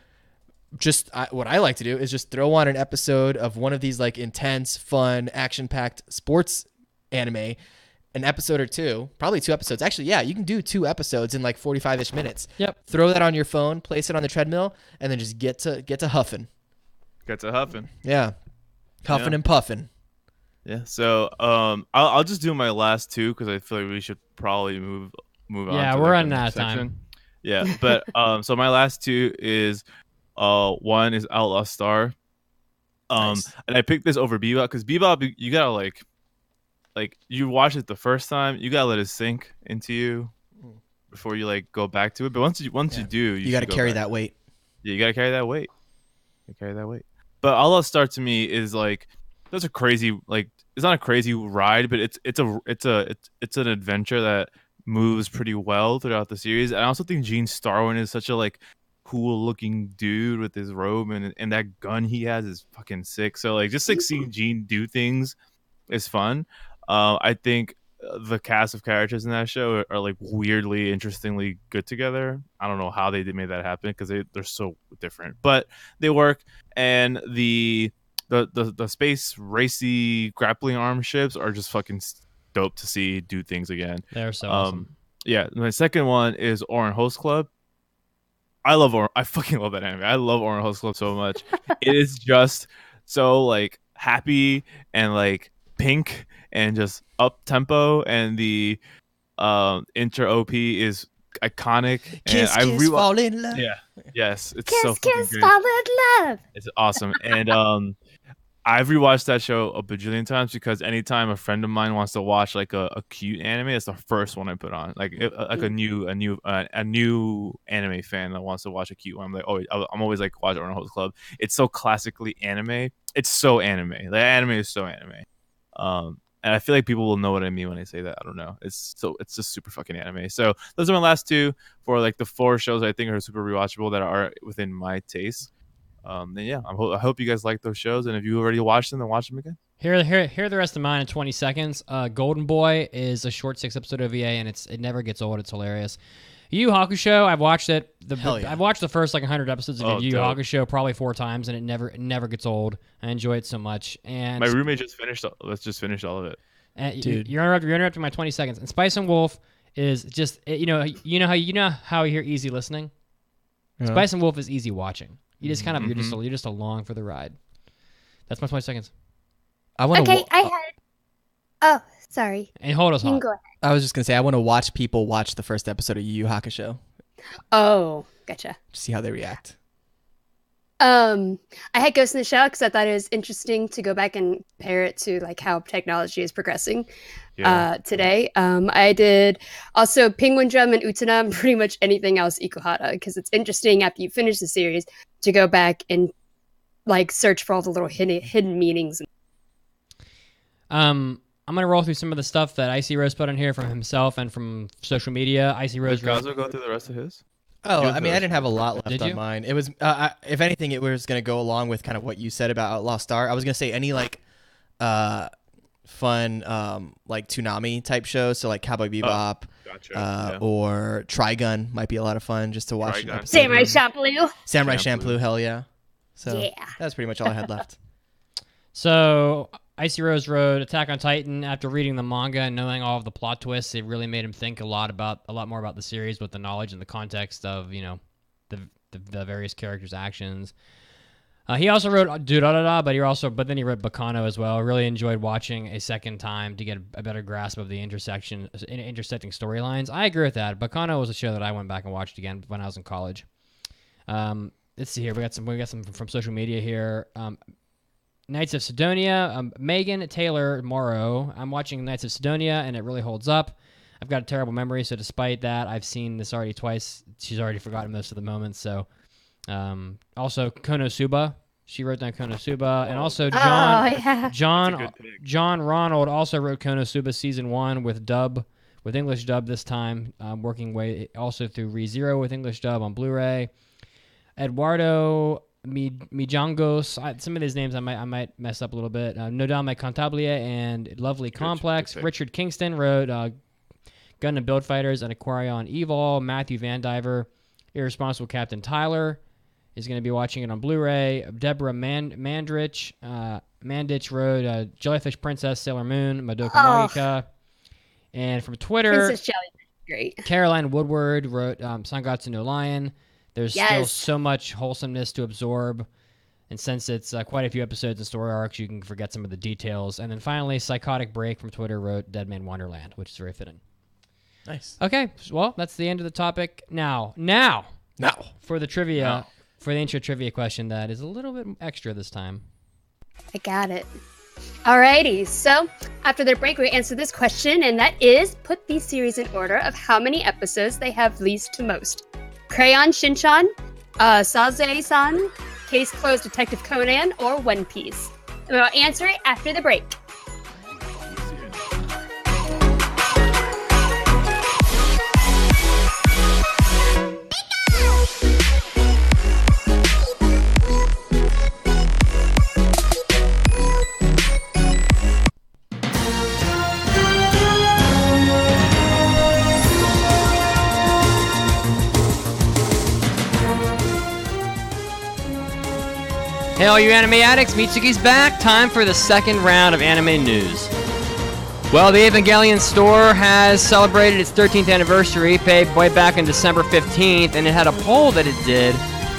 S3: what I like to do is just throw on an episode of one of these like intense, fun, action-packed sports anime. An episode or two, probably 2 episodes. Actually, yeah, you can do 2 episodes in like 45-ish minutes.
S1: Yep.
S3: Throw that on your phone, place it on the treadmill, and then just get to huffing.
S5: Got to huffing.
S3: Yeah, huffing
S5: Yeah.
S3: and puffing.
S5: Yeah. So I'll just do my last 2 because I feel like we should probably move on.
S1: Yeah,
S5: to,
S1: we're
S5: like,
S1: running
S5: the
S1: out
S5: next
S1: of time.
S5: section. Yeah, but so my last 2 is one is Outlaw Star.
S3: Nice.
S5: And I picked this over Bebop because Bebop you gotta like you watch it the first time, you gotta let it sink into you before you like go back to it. But once you do,
S3: You got to
S5: should go
S3: carry
S5: back.
S3: that weight.
S5: Yeah, you gotta carry that weight. But Outlaw Star to me is like that's a crazy like it's not a crazy ride, but it's an adventure that moves pretty well throughout the series. And I also think Gene Starwin is such a like cool looking dude with his robe and that gun he has is fucking sick. So like just like seeing Gene do things is fun. I think the cast of characters in that show are like weirdly, interestingly good together. I don't know how they made that happen because they're so different, but they work. And the space racy grappling arm ships are just fucking dope to see do things again.
S1: They're so awesome.
S5: Yeah, my second one is Oran Host Club. I fucking love that anime. I love Oran Host Club so much. It is just so like happy and like pink and just up tempo, and the intro OP is iconic.
S3: Kiss,
S5: and
S3: kiss, fall in love.
S5: Yeah, yes, it's
S4: Kiss,
S5: so fucking
S4: kiss,
S5: great.
S4: fall in love.
S5: It's awesome. And I've rewatched that show a bajillion times because anytime a friend of mine wants to watch like a cute anime, it's the first one I put on. Like like a new anime fan that wants to watch a cute one. I'm like, I'm always like watch Oran Host Club. It's so classically anime. It's so anime. The anime is so anime. And I feel like people will know what I mean when I say that. I don't know. It's just super fucking anime. So those are my last 2 for like the 4 shows I think are super rewatchable that are within my taste. Then yeah, I hope you guys like those shows, and if you already watched them, then watch them again.
S1: Here are the rest of mine in 20 seconds. Golden Boy is a short 6-episode OVA, and it never gets old. It's hilarious. Yu Yu Hakusho, I've watched it.
S3: Hell yeah.
S1: I've watched the first like 100 episodes of
S5: Oh,
S1: Yu Yu
S5: dope.
S1: Hakusho probably 4 times, and it never gets old. I enjoy it so much. And
S5: My roommate just finished. Let's just finish all of it.
S3: Dude.
S1: you're interrupting my 20 seconds. And Spice and Wolf is just you know how you hear easy listening.
S3: Yeah.
S1: Spice and Wolf is easy watching. You just kind of
S5: Mm-hmm.
S1: you're just along for the ride. That's my 20 seconds.
S3: I want to.
S2: Okay, I had. Oh, sorry.
S1: And hold us
S2: You can
S1: hot.
S2: go ahead.
S3: I was just gonna say I want to watch people watch the first episode of Yu Yu Hakusho,
S4: Oh, gotcha.
S3: see how they react.
S4: I had Ghost in the Shell because I thought it was interesting to go back and compare it to like how technology is progressing today. I did also Penguin Drum and Utena and pretty much anything else Ikuhara because it's interesting after you finish the series to go back and like search for all the little hidden meanings.
S1: I'm gonna roll through some of the stuff that Icy Rose put on here from himself and from social media. Icy Rose
S5: Did Gazo go through the rest of his?
S3: Oh,
S5: You're
S3: I mean, I
S5: the-
S3: didn't have a lot left
S1: Did
S3: on
S1: you?
S3: mine. It was, if anything, it was going to go along with kind of what you said about Outlaw Star. I was going to say any like fun like Toonami type shows, so like Cowboy Bebop
S5: Gotcha. Yeah.
S3: or Trigun might be a lot of fun just to watch. An
S5: Trigun.
S3: episode.
S4: Samurai Champloo.
S3: Samurai
S5: Champloo.
S3: Champloo, hell yeah. So
S4: Yeah.
S3: that's pretty much all I had left.
S1: So Icy Rose wrote Attack on Titan. After reading the manga and knowing all of the plot twists, it really made him think a lot more about the series with the knowledge and the context of the various characters' actions. He also wrote but then he wrote Bacano as well. Really enjoyed watching a second time to get a better grasp of the intersecting storylines. I agree with that. Bacano was a show that I went back and watched again when I was in college. Let's see here. We got some from social media here. Knights of Sidonia, Megan Taylor Morrow. I'm watching Knights of Sidonia, and it really holds up. I've got a terrible memory, so despite that, I've seen this already twice. She's already forgotten most of the moments. So, also Konosuba. She wrote down Konosuba, and also
S4: Oh, yeah.
S1: John Ronald also wrote Konosuba season 1 with English dub this time, working way also through ReZero with English dub on Blu-ray. Eduardo Mijangos, some of these names I might mess up a little bit. Nodame Cantabria and Lovely Complex.
S5: pick.
S1: Richard Kingston wrote Gun and Build Fighters and Aquarion Evil. Matthew Vandiver, Irresponsible Captain Tyler, is going to be watching it on Blu-ray. Deborah Mandich wrote Jellyfish Princess, Sailor Moon, Madoka Magica. And from Twitter,
S4: Princess Jellyfish is great.
S1: Caroline Woodward wrote Sangatsu no Lion. There's still
S4: Yes.
S1: so much wholesomeness to absorb. And since it's quite a few episodes and story arcs, you can forget some of the details. And then finally, Psychotic Break from Twitter wrote Dead Man Wonderland, which is very fitting.
S3: Nice.
S1: Okay, well, that's the end of the topic. Now, for the trivia, for the intro trivia question that is a little bit extra this time.
S4: I got it. Alrighty, so after their break, we answer this question, and that is, put these series in order of how many episodes they have least to most. Crayon Shinchan, Saze-san, Case Closed Detective Conan, or One Piece. And we'll answer it after the break.
S1: Hey, all you anime addicts, Mitsuki's back. Time for the second round of anime news. Well, the Evangelion store has celebrated its 13th anniversary way back on December 15th, and it had a poll that it did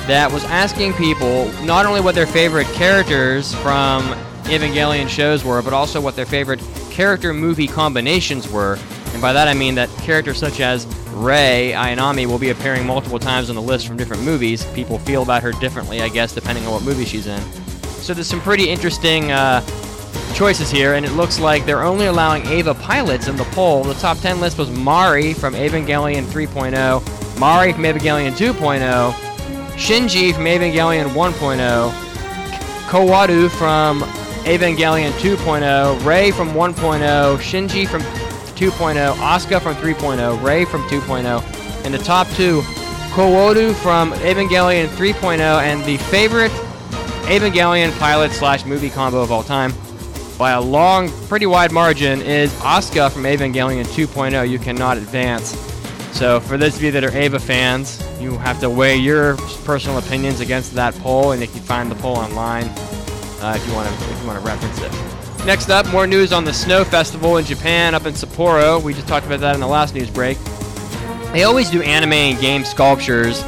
S1: that was asking people not only what their favorite characters from Evangelion shows were, but also what their favorite character-movie combinations were. And by that I mean that characters such as Rei Ayanami will be appearing multiple times on the list from different movies. People feel about her differently, I guess, depending on what movie she's in. So there's some pretty interesting choices here, and it looks like they're only allowing Eva pilots in the poll. The top 10 list was Mari from Evangelion 3.0, Mari from Evangelion 2.0, Shinji from Evangelion 1.0, Kowadu from Evangelion 2.0, Rei from 1.0, Shinji from 2.0, Asuka from 3.0, Rei from 2.0, and the top two, Kowadu from Evangelion 3.0, and the favorite Evangelion pilot/movie combo of all time, by a long, pretty wide margin, is Asuka from Evangelion 2.0. You cannot advance. So for those of you that are Eva fans, you have to weigh your personal opinions against that poll, and you can find the poll online if you want to reference it. Next up, more news on the Snow Festival in Japan up in Sapporo. We just talked about that in the last news break. They always do anime and game sculptures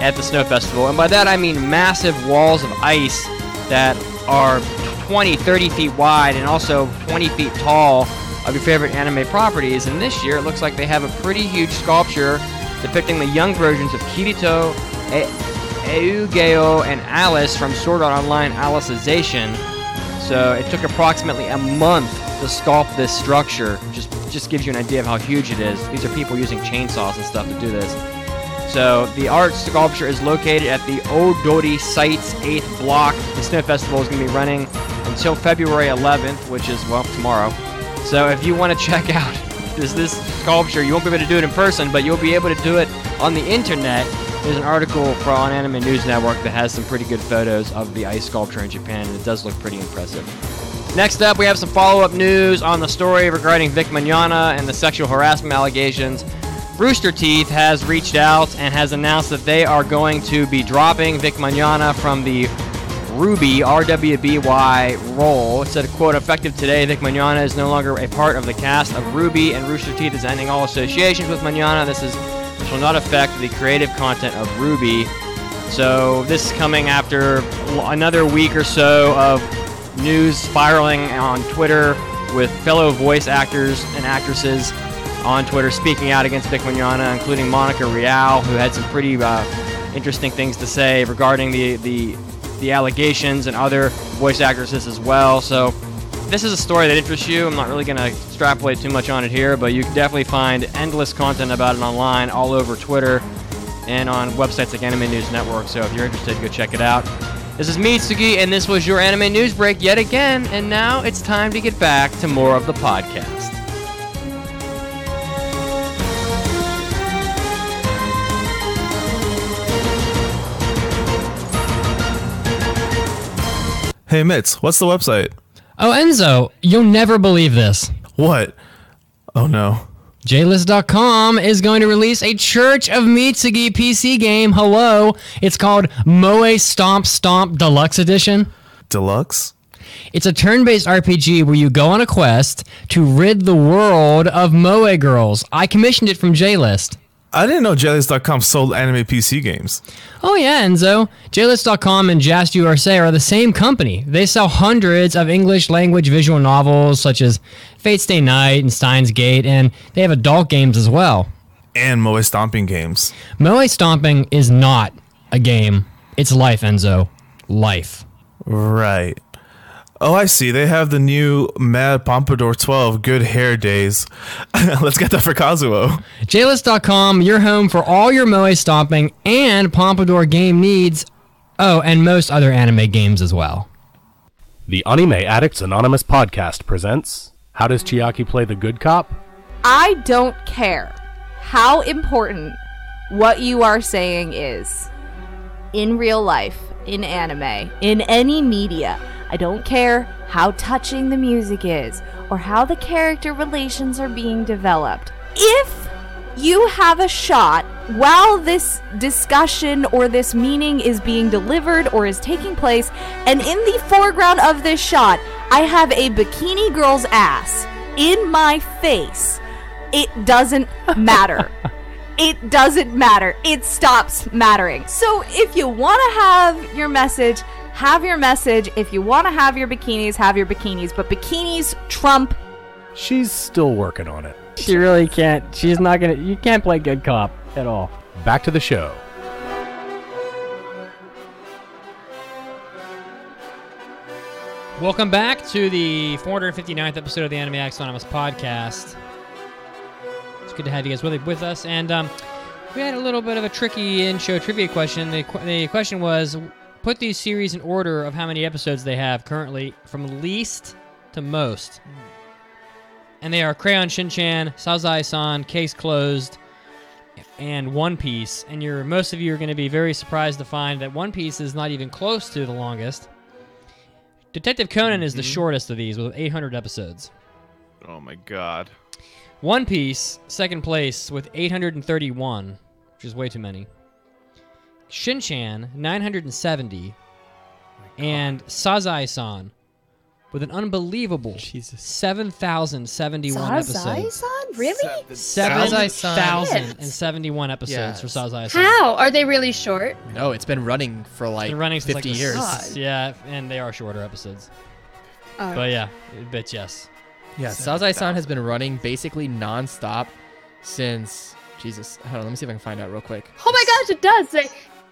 S1: at the Snow Festival, and by that I mean massive walls of ice that are 20, 30 feet wide and also 20 feet tall of your favorite anime properties. And this year it looks like they have a pretty huge sculpture depicting the young versions of Kirito, Eugeo, and Alice from Sword Art Online Alicization. So it took approximately a month to sculpt this structure. Just gives you an idea of how huge it is. These are people using chainsaws and stuff to do this. So the art sculpture is located at the Odori Site's 8th block. The Snow Festival is going to be running until February 11th, which is, well, tomorrow. So if you want to check out this sculpture, you won't be able to do it in person, but you'll be able to do it on the internet There's an article on Anime News Network that has some pretty good photos of the ice sculpture in Japan, and it does look pretty impressive. Next up, we have some follow-up news on the story regarding Vic Mignogna and the sexual harassment allegations. Rooster Teeth has reached out and has announced that they are going to be dropping Vic Mignogna from the Ruby, R-W-B-Y, role. It said, quote, effective today, Vic Mignogna is no longer a part of the cast of Ruby, and Rooster Teeth is ending all associations with Mignogna. This will not affect the creative content of Ruby. So this is coming after another week or so of news spiraling on Twitter with fellow voice actors and actresses on Twitter speaking out against Vic Mignogna, including Monica Rial, who had some pretty interesting things to say regarding the allegations, and other voice actresses as well. So if this is a story that interests you, I'm not really going to extrapolate too much on it here, but you can definitely find endless content about it online all over Twitter and on websites like Anime News Network. So if you're interested, go check it out. This is Mitsugi, and this was your Anime News Break yet again, and now it's time to get back to more of the podcast.
S5: Hey, Mitz, what's the website?
S1: Oh, Enzo, you'll never believe this.
S5: What? Oh, no.
S1: JList.com is going to release a Church of Mitsugi PC game. Hello. It's called Moe Stomp Stomp Deluxe Edition.
S5: Deluxe?
S1: It's a turn-based RPG where you go on a quest to rid the world of Moe girls. I commissioned it from JList.
S5: I didn't know JList.com sold anime PC games.
S1: Oh yeah, Enzo. JList.com and Just USA are the same company. They sell hundreds of English language visual novels such as Fate Stay Night and Steins Gate, and they have adult games as well.
S5: And Moe Stomping games.
S1: Moe Stomping is not a game. It's life, Enzo. Life.
S5: Right. Oh, I see. They have the new Mad Pompadour 12 Good Hair Days. Let's get that for Kazuo.
S1: JList.com, your home for all your Moe Stomping and Pompadour game needs. Oh, and most other anime games as well.
S6: The Anime Addicts Anonymous podcast presents How Does Chiaki Play the Good Cop?
S7: I don't care how important what you are saying is in real life, in anime, in any media. I don't care how touching the music is or how the character relations are being developed. If you have a shot while this discussion or this meaning is being delivered or is taking place, and in the foreground of this shot, I have a bikini girl's ass in my face, it doesn't matter. It doesn't matter. It stops mattering. So if you want to have your message, have your message. If you want to have your bikinis, have your bikinis. But bikinis trump.
S6: She's still working on it.
S1: She really can't. She's not going to. You can't play good cop at all.
S6: Back to the show.
S1: Welcome back to the 459th episode of the Anime Addicts Anonymous podcast. It's good to have you guys with us. And we had a little bit of a tricky in-show trivia question. The question was, put these series in order of how many episodes they have currently, from least to most. And they are Crayon Shin-chan, Sazai-san, Case Closed, and One Piece. And most of you are going to be very surprised to find that One Piece is not even close to the longest. Detective Conan is the shortest of these, with 800 episodes.
S5: Oh my god.
S1: One Piece, second place, with 831, which is way too many. Shin-chan, 970. And Sazai-san, with an unbelievable 7,071 episodes.
S4: Sazai-san? Really?
S1: 7,071 episodes for Sazai-san.
S4: How? Are they really short?
S3: No, it's been running for like
S1: Been running since
S3: 50
S1: like
S3: years.
S4: God.
S1: Yeah, and they are shorter episodes.
S4: Oh.
S1: But yeah, bitch, yes.
S3: Yeah, Sazai-san has been running basically non-stop since, Jesus, hold on, let me see if I can find out real quick.
S4: Oh my gosh, it does.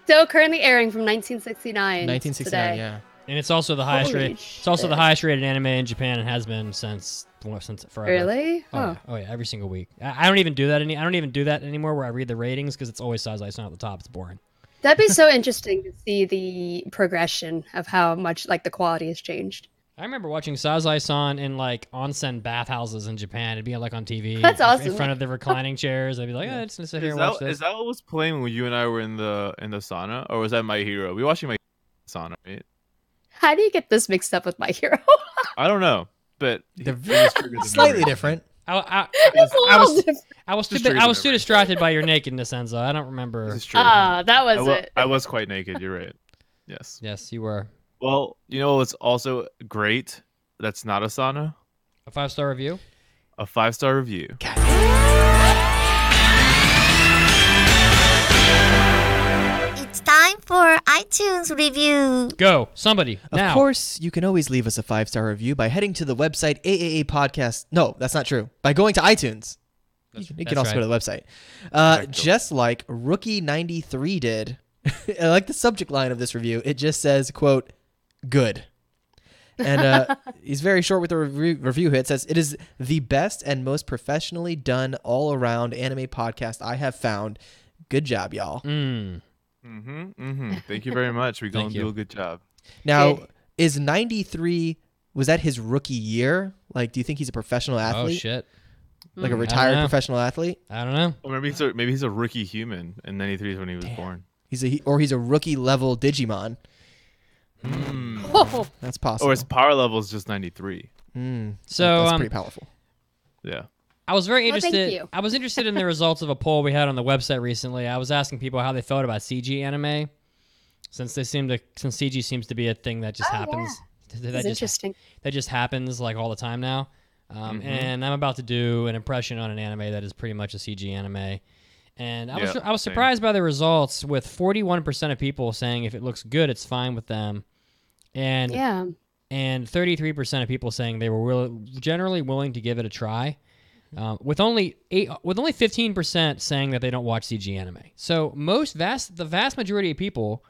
S4: Still currently airing from 1969.
S3: 1969,
S4: today.
S3: yeah.
S1: And it's also the highest
S4: Holy
S1: rated. It's also the
S4: shit.
S1: highest rated anime in Japan and has been since forever.
S4: Really?
S1: Oh, yeah. Oh yeah, every single week. I don't even do that I don't even do that anymore where I read the ratings because it's always Sazai-san at the top. It's boring.
S4: That'd be so interesting to see the progression of how much like the quality has changed.
S1: I remember watching Sazai-san in like onsen bathhouses in Japan. It'd be like on TV.
S4: That's
S1: in
S4: awesome.
S1: front of the reclining chairs. I'd be like, oh, just gonna sit here and watch
S5: Is
S1: this.
S5: that what was playing when you and I were in the sauna, or was that My Hero? We were watching My sauna, right?
S4: How do you get this mixed up with My Hero?
S5: I don't know, but
S3: They're
S5: it just triggered the
S3: slightly
S5: memory.
S3: different.
S4: It's a little different.
S1: I was
S5: Just
S1: too
S5: triggered the
S1: distracted by your nakedness, Enzo. I don't remember.
S5: This is true.
S4: That was it.
S5: I was quite naked. You're right. Yes.
S1: Yes, you were.
S5: Well, you know what's also great? That's not a sauna.
S1: A 5-star review.
S5: A 5-star review.
S2: It's time for iTunes review.
S1: Go, somebody now.
S3: Of course, you can always leave us a 5-star review by heading to the website AAAPodcast. No, that's not true. By going to iTunes. You can
S1: that's
S3: also
S1: right.
S3: go to the website.
S5: Correct.
S3: Just like Rookie93 did. I like the subject line of this review. It just says, quote, good. And he's very short with the review here. It says, it is the best and most professionally done all-around anime podcast I have found. Good job, y'all.
S5: Thank you very much. We're going
S1: Thank
S5: to
S1: you.
S5: do a good job.
S3: Now,
S4: Good.
S3: is 93, was that his rookie year? Like, do you think he's a professional
S1: Oh
S3: athlete?
S1: shit.
S3: Like a
S1: I
S3: retired
S1: don't know.
S3: professional athlete?
S1: I don't know.
S5: Or maybe he's a rookie human, and 93 is when he was born.
S3: He's a rookie level Digimon.
S4: Oh,
S3: That's possible.
S5: Or his power level is just 93.
S1: So
S3: that's pretty powerful.
S5: Yeah.
S1: I was very
S4: Well, thank
S1: interested.
S4: you.
S1: I was interested in the results of a poll we had on the website recently. I was asking people how they felt about CG anime, since CG seems to be a thing that just happens.
S4: that's interesting.
S1: That just happens like all the time now. And I'm about to do an impression on an anime that is pretty much a CG anime. And I was
S5: same.
S1: surprised by the results, with 41% of people saying if it looks good, it's fine with them, and
S4: Yeah.
S1: and 33% of people saying they were generally willing to give it a try. With only 15% saying that they don't watch CG anime. So the vast majority of people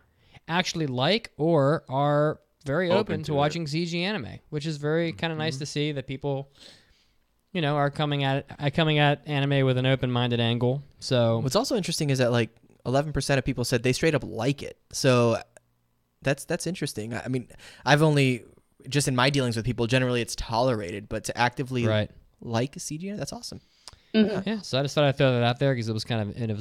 S1: actually like or are very open to
S5: to
S1: watching CG anime, which is very kind of nice to see that people, are coming at anime with an open-minded angle. So
S3: What's also interesting is that like 11% of people said they straight up like it. So that's interesting. I mean, I've only just in my dealings with people, generally it's tolerated, but to actively like CG, that's awesome.
S1: Yeah, so I just thought I'd throw that out there because it was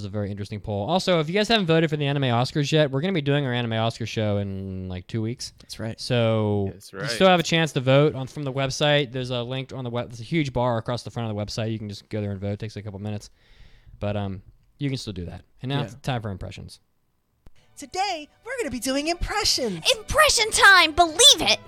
S1: a very interesting poll. Also, if you guys haven't voted for the Anime Oscars yet, we're going to be doing our Anime Oscar show in like 2 weeks.
S3: That's right.
S1: So
S5: That's
S1: you
S5: right.
S1: still have a chance to vote from the website. There's a link on the web. There's a huge bar across the front of the website. You can just go there and vote. It takes a couple minutes, but you can still do that. And now it's time for impressions.
S3: Today, we're going to be doing impressions.
S2: Impression time, believe it!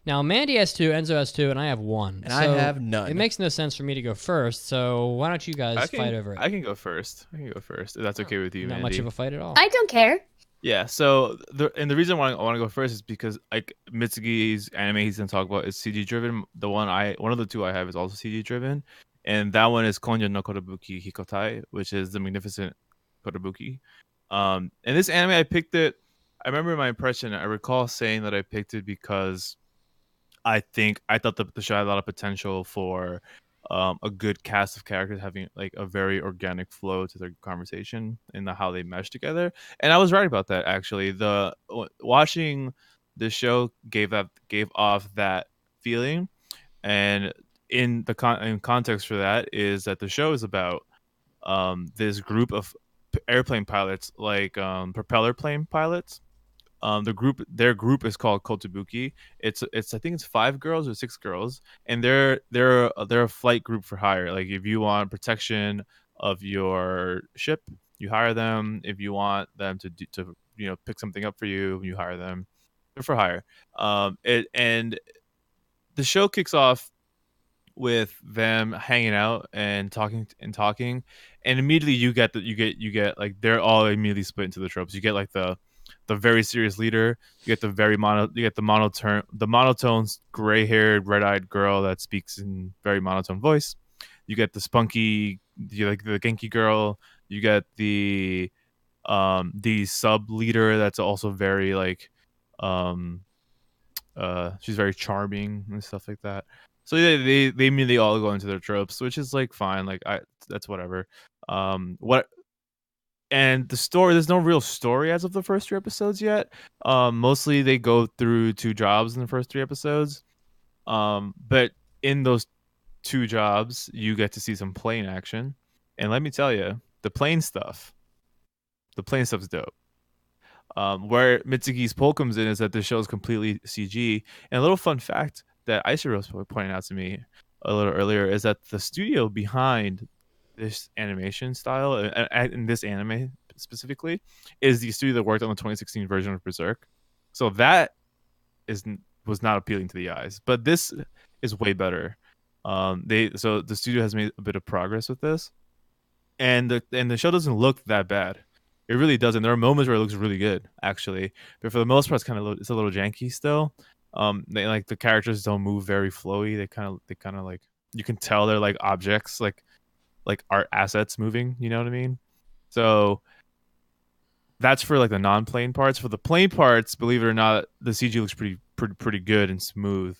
S1: Now, Mandy has 2, Enzo has 2, and I have 1.
S3: And I have none.
S1: It makes no sense for me to go first, so why don't you guys fight over it?
S5: I can go first. If that's okay with you,
S1: Not
S5: Mandy.
S1: much of a fight at all.
S4: I don't care.
S5: Yeah, so the reason why I want to go first is because like Mitsugi's anime he's gonna talk about is CG driven. One of the 2 I have is also CG driven, and that one is Konya no Kotobuki Hikotai, which is the magnificent Kotobuki. And this anime I picked it. I remember my impression. I recall saying that I picked it because I thought the show had a lot of potential for a good cast of characters having like a very organic flow to their conversation and how they mesh together. And I was right about that actually. Watching the show gave off that feeling, and in context for that is that the show is about this group of airplane pilots, like propeller plane pilots. Their group is called Kotobuki. It's I think it's 5 girls or 6 girls, and they're a flight group for hire. Like if you want protection of your ship, you hire them. If you want them to pick something up for you, you hire them. They're for hire. And the show kicks off with them hanging out and talking, and immediately you get like they're all immediately split into the tropes. You get like the very serious leader. You get the monotone gray-haired, red-eyed girl that speaks in very monotone voice. You get the spunky, like the Genki girl. You get the sub leader that's also very like she's very charming and stuff like that. So they immediately all go into their tropes, which is like fine. Like that's whatever. And the story, there's no real story as of the first 3 episodes yet. Mostly they go through 2 jobs in the first 3 episodes. But in those 2 jobs, you get to see some plane action, and let me tell you, the plane stuff's dope. Where Mitsuki's pull comes in is that the show is completely CG. And a little fun fact that Isaro was pointing out to me a little earlier is that the studio behind this animation style and this anime specifically is the studio that worked on the 2016 version of Berserk. So that was not appealing to the eyes, but this is way better. So the studio has made a bit of progress with this, and the show doesn't look that bad. It really doesn't. There are moments where it looks really good, actually, but for the most part, it's a little janky still. The characters don't move very flowy. They kind of like, you can tell they're like objects, like art assets moving. You know what I mean? So that's for like the non-plane parts. For the plane parts, believe it or not, the CG looks pretty good and smooth.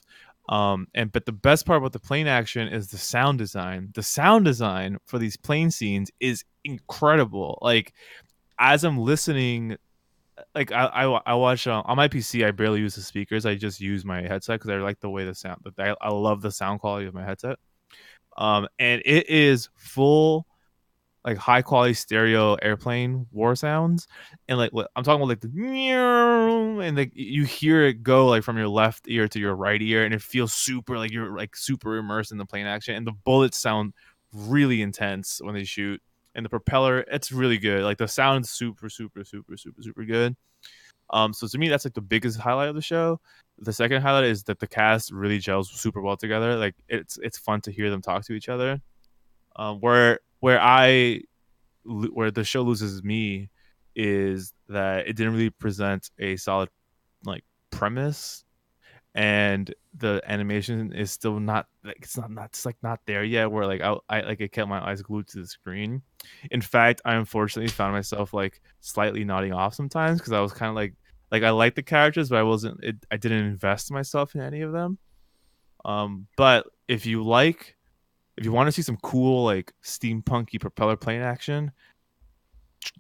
S5: But the best part about the plane action is the sound design. The sound design for these plane scenes is incredible. Like, as I'm listening, like I watch on my PC, I barely use the speakers. I just use my headset because I like the way the sound. I love the sound quality of my headset. And it is full, like, high quality stereo airplane war sounds, and like I'm talking about, like the and like you hear it go like from your left ear to your right ear, and it feels super like you're like super immersed in the plane action. And the bullets sound really intense when they shoot. And the propeller, it's really good. Like, the sound's super good. So to me, that's like the biggest highlight of the show. The second highlight is that the cast really gels super well together. Like, it's fun to hear them talk to each other. Where the show loses me is that it didn't really present a solid like premise, and the animation is still not like it's not there yet, where like I kept my eyes glued to the screen. In fact, I unfortunately found myself like slightly nodding off sometimes because I was kind of like I like the characters, but I didn't invest myself in any of them. But if you want to see some cool like steampunky propeller plane action,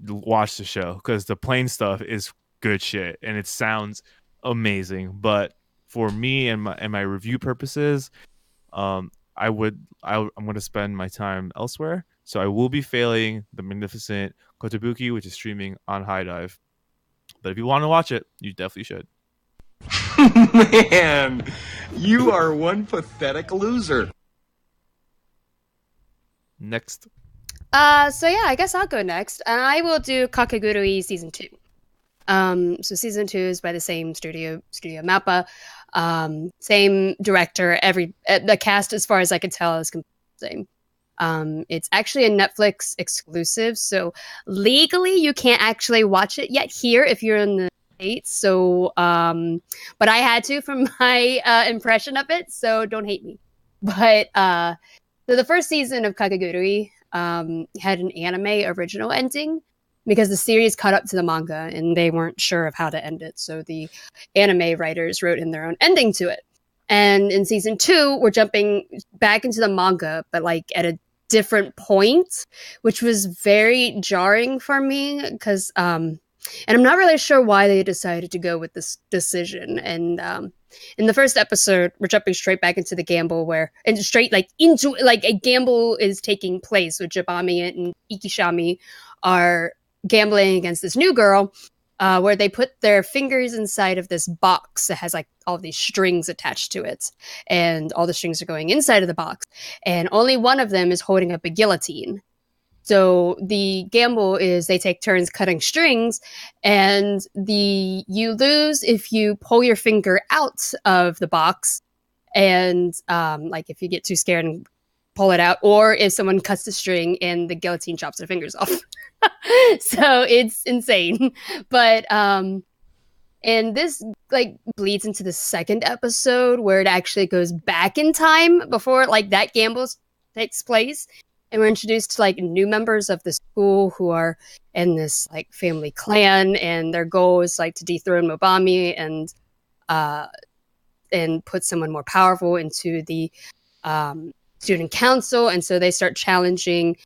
S5: watch the show, because the plane stuff is good shit and it sounds amazing. But for me and my review purposes, I'm going to spend my time elsewhere. So I will be failing the magnificent Kotobuki, which is streaming on High Dive. But if you want to watch it, you definitely should.
S8: Man, you are one pathetic loser.
S5: Next.
S4: So yeah, I guess I'll go next. I will do Kakegurui season 2. So season 2 is by the same studio Mappa. Same director. The cast, as far as I can tell, is completely the same. It's actually a Netflix exclusive, so legally you can't actually watch it yet here if you're in the States. So, but I had to from my impression of it, so don't hate me. But so the first season of Kakegurui had an anime original ending, because the series caught up to the manga and they weren't sure of how to end it. So the anime writers wrote in their own ending to it. And in season 2, we're jumping back into the manga, but like at a different point, which was very jarring for me because, and I'm not really sure why they decided to go with this decision. And in the first episode, we're jumping straight back into the gamble into a gamble is taking place with Jabami and Ikishami are gambling against this new girl, where they put their fingers inside of this box that has like all these strings attached to it, and all the strings are going inside of the box, and only one of them is holding up a guillotine. So the gamble is they take turns cutting strings, and you lose if you pull your finger out of the box, and like if you get too scared and pull it out, or if someone cuts the string and the guillotine chops their fingers off. So it's insane. But and this like bleeds into the second episode, where it actually goes back in time before like that gamble takes place, and we're introduced to like new members of the school who are in this like family clan, and their goal is like to dethrone Mobami and put someone more powerful into the student council. And so they start challenging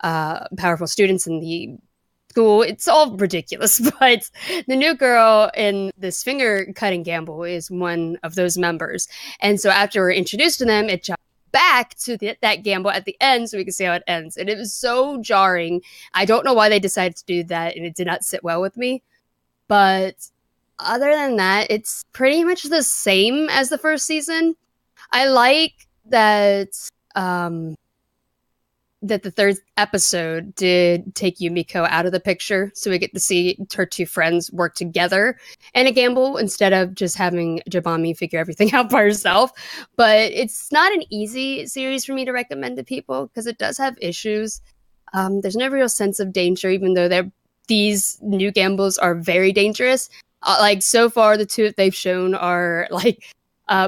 S4: powerful students in the school. It's all ridiculous, but the new girl in this finger cutting gamble is one of those members. And so after we're introduced to them, it jumps back to that gamble at the end so we can see how it ends. And it was so jarring. I don't know why they decided to do that, and it did not sit well with me. But other than that, it's pretty much the same as the first season. I like that that the third episode did take Yumiko out of the picture, so we get to see her two friends work together in a gamble instead of just having Jabami figure everything out by herself. But it's not an easy series for me to recommend to people because it does have issues. There's no real sense of danger, even though these new gambles are very dangerous. Like so far, the two that they've shown are like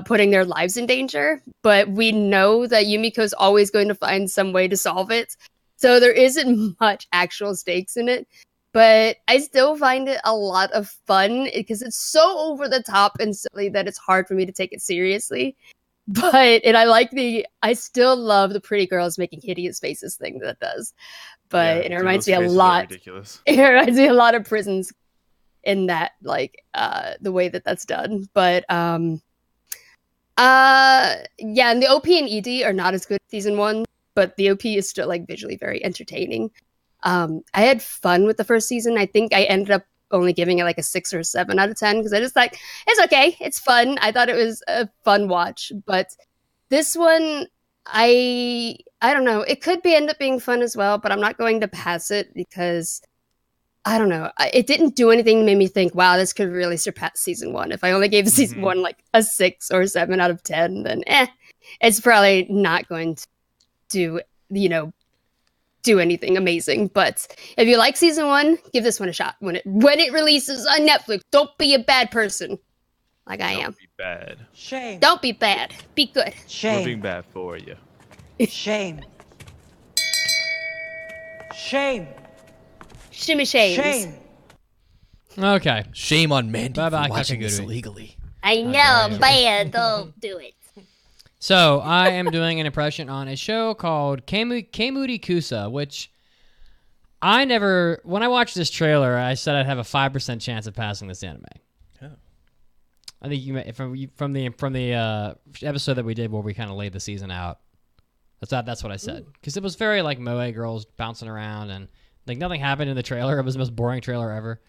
S4: putting their lives in danger, but we know that Yumiko's always going to find some way to solve it. So there isn't much actual stakes in it, but I still find it a lot of fun because it's so over the top and silly that it's hard for me to take it seriously. And I still love the pretty girls making hideous faces thing that does. But it reminds me a lot. It reminds me a lot of Prisons in that, like, the way that's done. But and the OP and ED are not as good as season 1, but the OP is still like visually very entertaining. I had fun with the first season. I think I ended up only giving it like a 6 or 7 out of 10 because I just like, it's okay, it's fun. I thought it was a fun watch, but this one, I don't know. It could end up being fun as well, but I'm not going to pass it because I don't know. It didn't do anything to make me think, wow, this could really surpass season 1. If I only gave season 1 like a 6 or 7 out of 10, then it's probably not going to do anything amazing. But if you like season 1, give this one a shot. When it releases on Netflix, don't be a bad person like I am.
S5: Don't be bad.
S9: Shame.
S4: Don't be bad. Be good.
S9: Shame.
S5: We're being bad for you.
S9: Shame. Shame.
S4: Shimmy shames.
S9: Shame.
S1: Okay.
S3: Shame on Mandy
S1: Bye-bye,
S3: for watching this
S1: Kakaguri.
S3: illegally.
S4: I know, bad. Don't do it.
S1: So I am doing an impression on a show called Keimuri Kusa, which I never. When I watched this trailer, I said I'd have a 5% chance of passing this anime.
S3: Oh.
S1: I think from the episode that we did where we kind of laid the season out. That's what I said because it was very like moe girls bouncing around and like nothing happened in the trailer. It was the most boring trailer ever.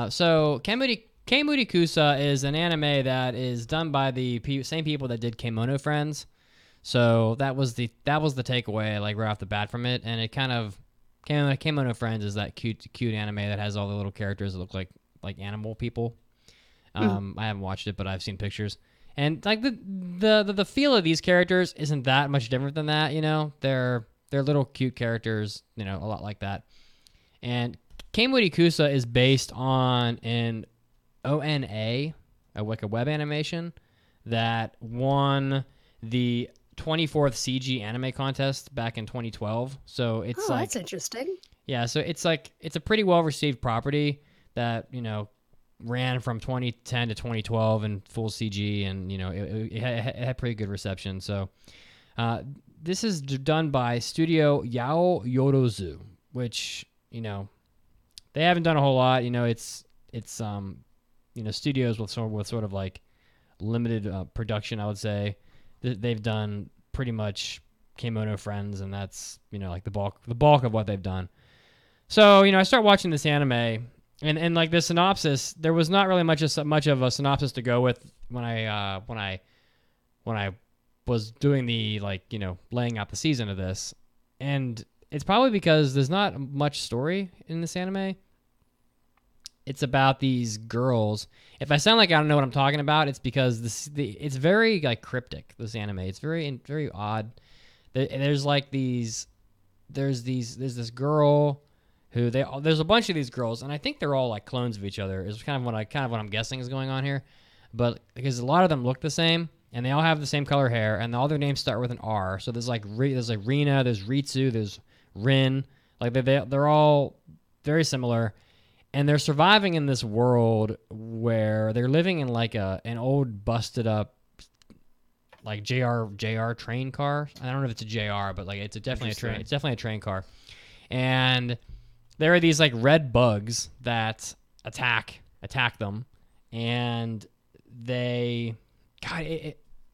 S1: So Keimuri Kusa is an anime that is done by the same people that did Kemono Friends. So that was the takeaway like right off the bat from it, and it kind of Kemono Friends is that cute anime that has all the little characters that look like animal people. I haven't watched it, but I've seen pictures, and like the feel of these characters isn't that much different than that. You know, they're little cute characters. You know, a lot like that. And Keimuri Kusa is based on an ONA, like a web animation, that won the 24th CG anime contest back in 2012. So it's
S4: that's interesting.
S1: Yeah, so it's a pretty well received property that, you know, ran from 2010 to 2012 in full CG, and you know it had pretty good reception. So this is done by Studio Yao Yorozu, which, you know, they haven't done a whole lot. You know, it's you know, studios with sort of like limited production, I would say. They've done pretty much Kemono Friends, and that's, you know, like the bulk of what they've done. So, you know, I start watching this anime, and like the synopsis, there was not really much of a synopsis to go with when I was doing the, like, you know, laying out the season of this. And it's probably because there's not much story in this anime. It's about these girls. If I sound like I don't know what I'm talking about, it's because it's very like cryptic, this anime. It's very odd. There's this girl who there's a bunch of these girls, and I think they're all like clones of each other. Is kind of what I'm guessing is going on here. But because a lot of them look the same, and they all have the same color hair, and all their names start with an R. So there's like Rina, there's Ritsu, there's Rin. Like they're all very similar. And they're surviving in this world where they're living in like an old busted up like JR train car. I don't know if it's a JR, but like it's definitely a train. It's definitely a train car. And there are these like red bugs that attack them, and it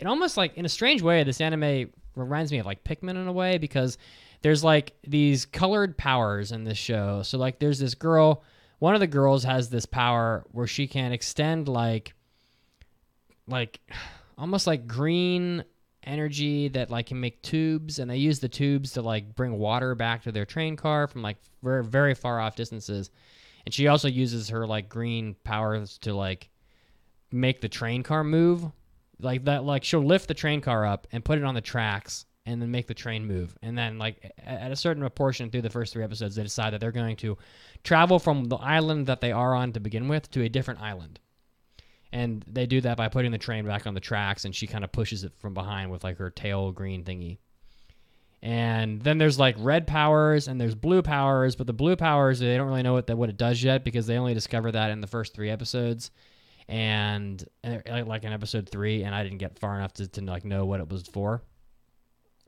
S1: almost like in a strange way, this anime reminds me of like Pikmin in a way, because there's like these colored powers in this show. So like there's this girl, one of the girls has this power where she can extend like almost like green energy that like can make tubes, and they use the tubes to like bring water back to their train car from like very, very far off distances. And she also uses her like green powers to like make the train car move like that. Like she'll lift the train car up and put it on the tracks and then make the train move. And then like at a certain portion through the first 3 episodes, they decide that they're going to travel from the island that they are on to begin with to a different island. And they do that by putting the train back on the tracks, and she kind of pushes it from behind with like her tail green thingy. And then there's like red powers and there's blue powers, but the blue powers, they don't really know what it does yet, because they only discover that in the first 3 episodes. And like in episode 3, and I didn't get far enough to like know what it was for.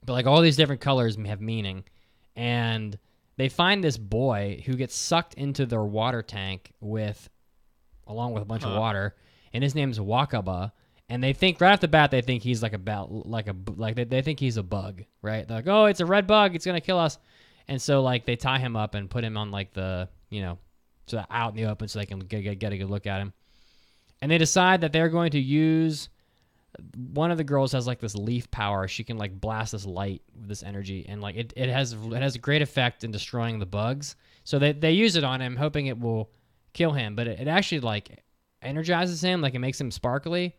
S1: But like all these different colors have meaning. And they find this boy who gets sucked into their water tank along with a bunch of water, and his name's Wakaba. And they think right off the bat, they think he's they think he's a bug, right? They're like, oh, it's a red bug, it's gonna kill us. And so like they tie him up and put him on like the, so out in the open so they can get a good look at him. And they decide that they're going to use, one of the girls has like this leaf power. She can like blast this light with this energy, and like it has a great effect in destroying the bugs. So they use it on him, hoping it will kill him, but it actually like energizes him, like it makes him sparkly.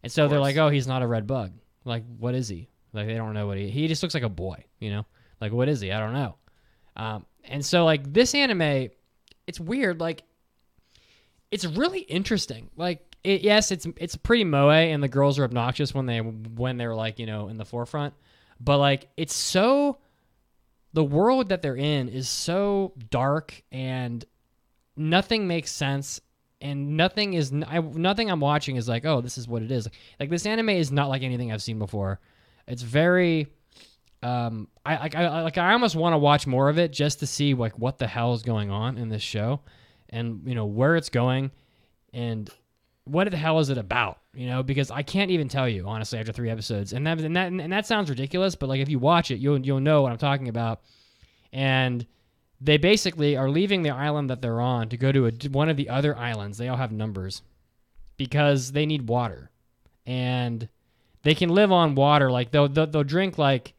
S1: And so they're like, oh, he's not a red bug. Like, what is he? Like, they don't know what he just looks like a boy, Like, what is he? I don't know. And so, like, this anime, it's weird. Like, it's really interesting. Like, it's pretty moe, and the girls are obnoxious when they're like, in the forefront. But, like, it's so... The world that they're in is so dark, and nothing makes sense. And nothing I'm watching is like, oh, this is what it is. Like this anime is not like anything I've seen before. It's very, I almost want to watch more of it just to see like what the hell is going on in this show, and where it's going, and what the hell is it about? Because I can't even tell you honestly after 3 episodes, and that sounds ridiculous, but like if you watch it, you'll know what I'm talking about. And they basically are leaving the island that they're on to go to one of the other islands. They all have numbers because they need water, and they can live on water. Like they'll drink like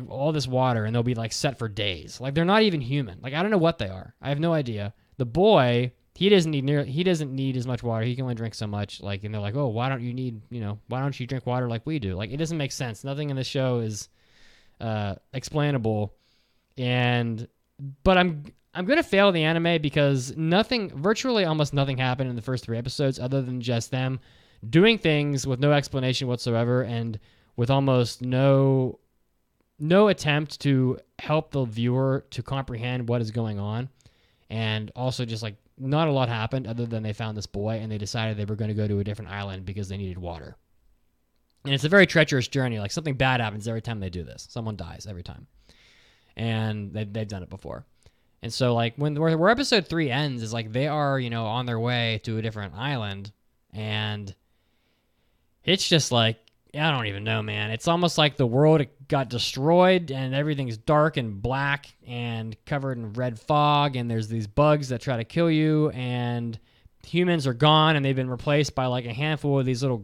S1: all this water, and they'll be like set for days. Like they're not even human. Like I don't know what they are. I have no idea. The boy, he doesn't need as much water. He can only drink so much. Like, and they're like, oh, why don't you drink water like we do? Like it doesn't make sense. Nothing in the show is explainable. But I'm gonna fail the anime because virtually almost nothing happened in the first 3 episodes other than just them doing things with no explanation whatsoever, and with almost no attempt to help the viewer to comprehend what is going on. And also just like not a lot happened other than they found this boy and they decided they were going to go to a different island because they needed water. And it's a very treacherous journey. Like something bad happens every time they do this. Someone dies every time. And they've done it before. And so like where episode 3 ends is like they are, on their way to a different island, and it's just like, I don't even know, man. It's almost like the world got destroyed and everything's dark and black and covered in red fog, and there's these bugs that try to kill you, and humans are gone and they've been replaced by like a handful of these little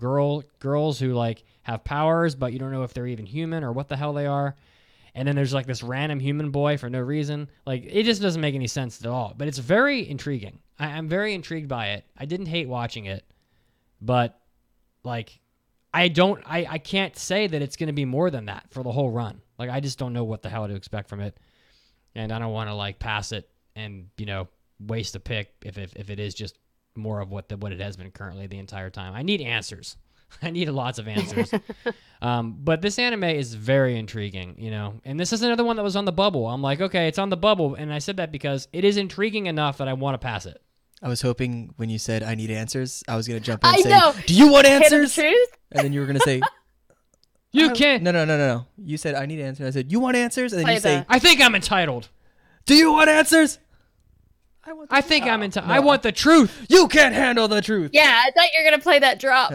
S1: girls who like have powers, but you don't know if they're even human or what the hell they are. And then there's like this random human boy for no reason. Like it just doesn't make any sense at all, but it's very intriguing. I'm very intrigued by it. I didn't hate watching it, but like I can't say that it's going to be more than that for the whole run. Like I just don't know what the hell to expect from it. And I don't want to like pass it and, waste a pick if it is just more of what it has been currently the entire time. I need answers. I need lots of answers. But this anime is very intriguing, and this is another one that was on the bubble. I'm like, okay, it's on the bubble. And I said that because it is intriguing enough that I want to pass it.
S3: I was hoping when you said I need answers, I was going to jump in and say, do you want answers?
S4: The truth?
S3: And then you were going to say,
S1: you can't.
S3: No. You said I need answers. I said, you want answers? And then you say,
S1: I think I'm entitled.
S3: Do you want answers?
S1: I think I'm into. I want the truth.
S3: You can't handle the truth.
S4: Yeah, I thought you were gonna play that drop.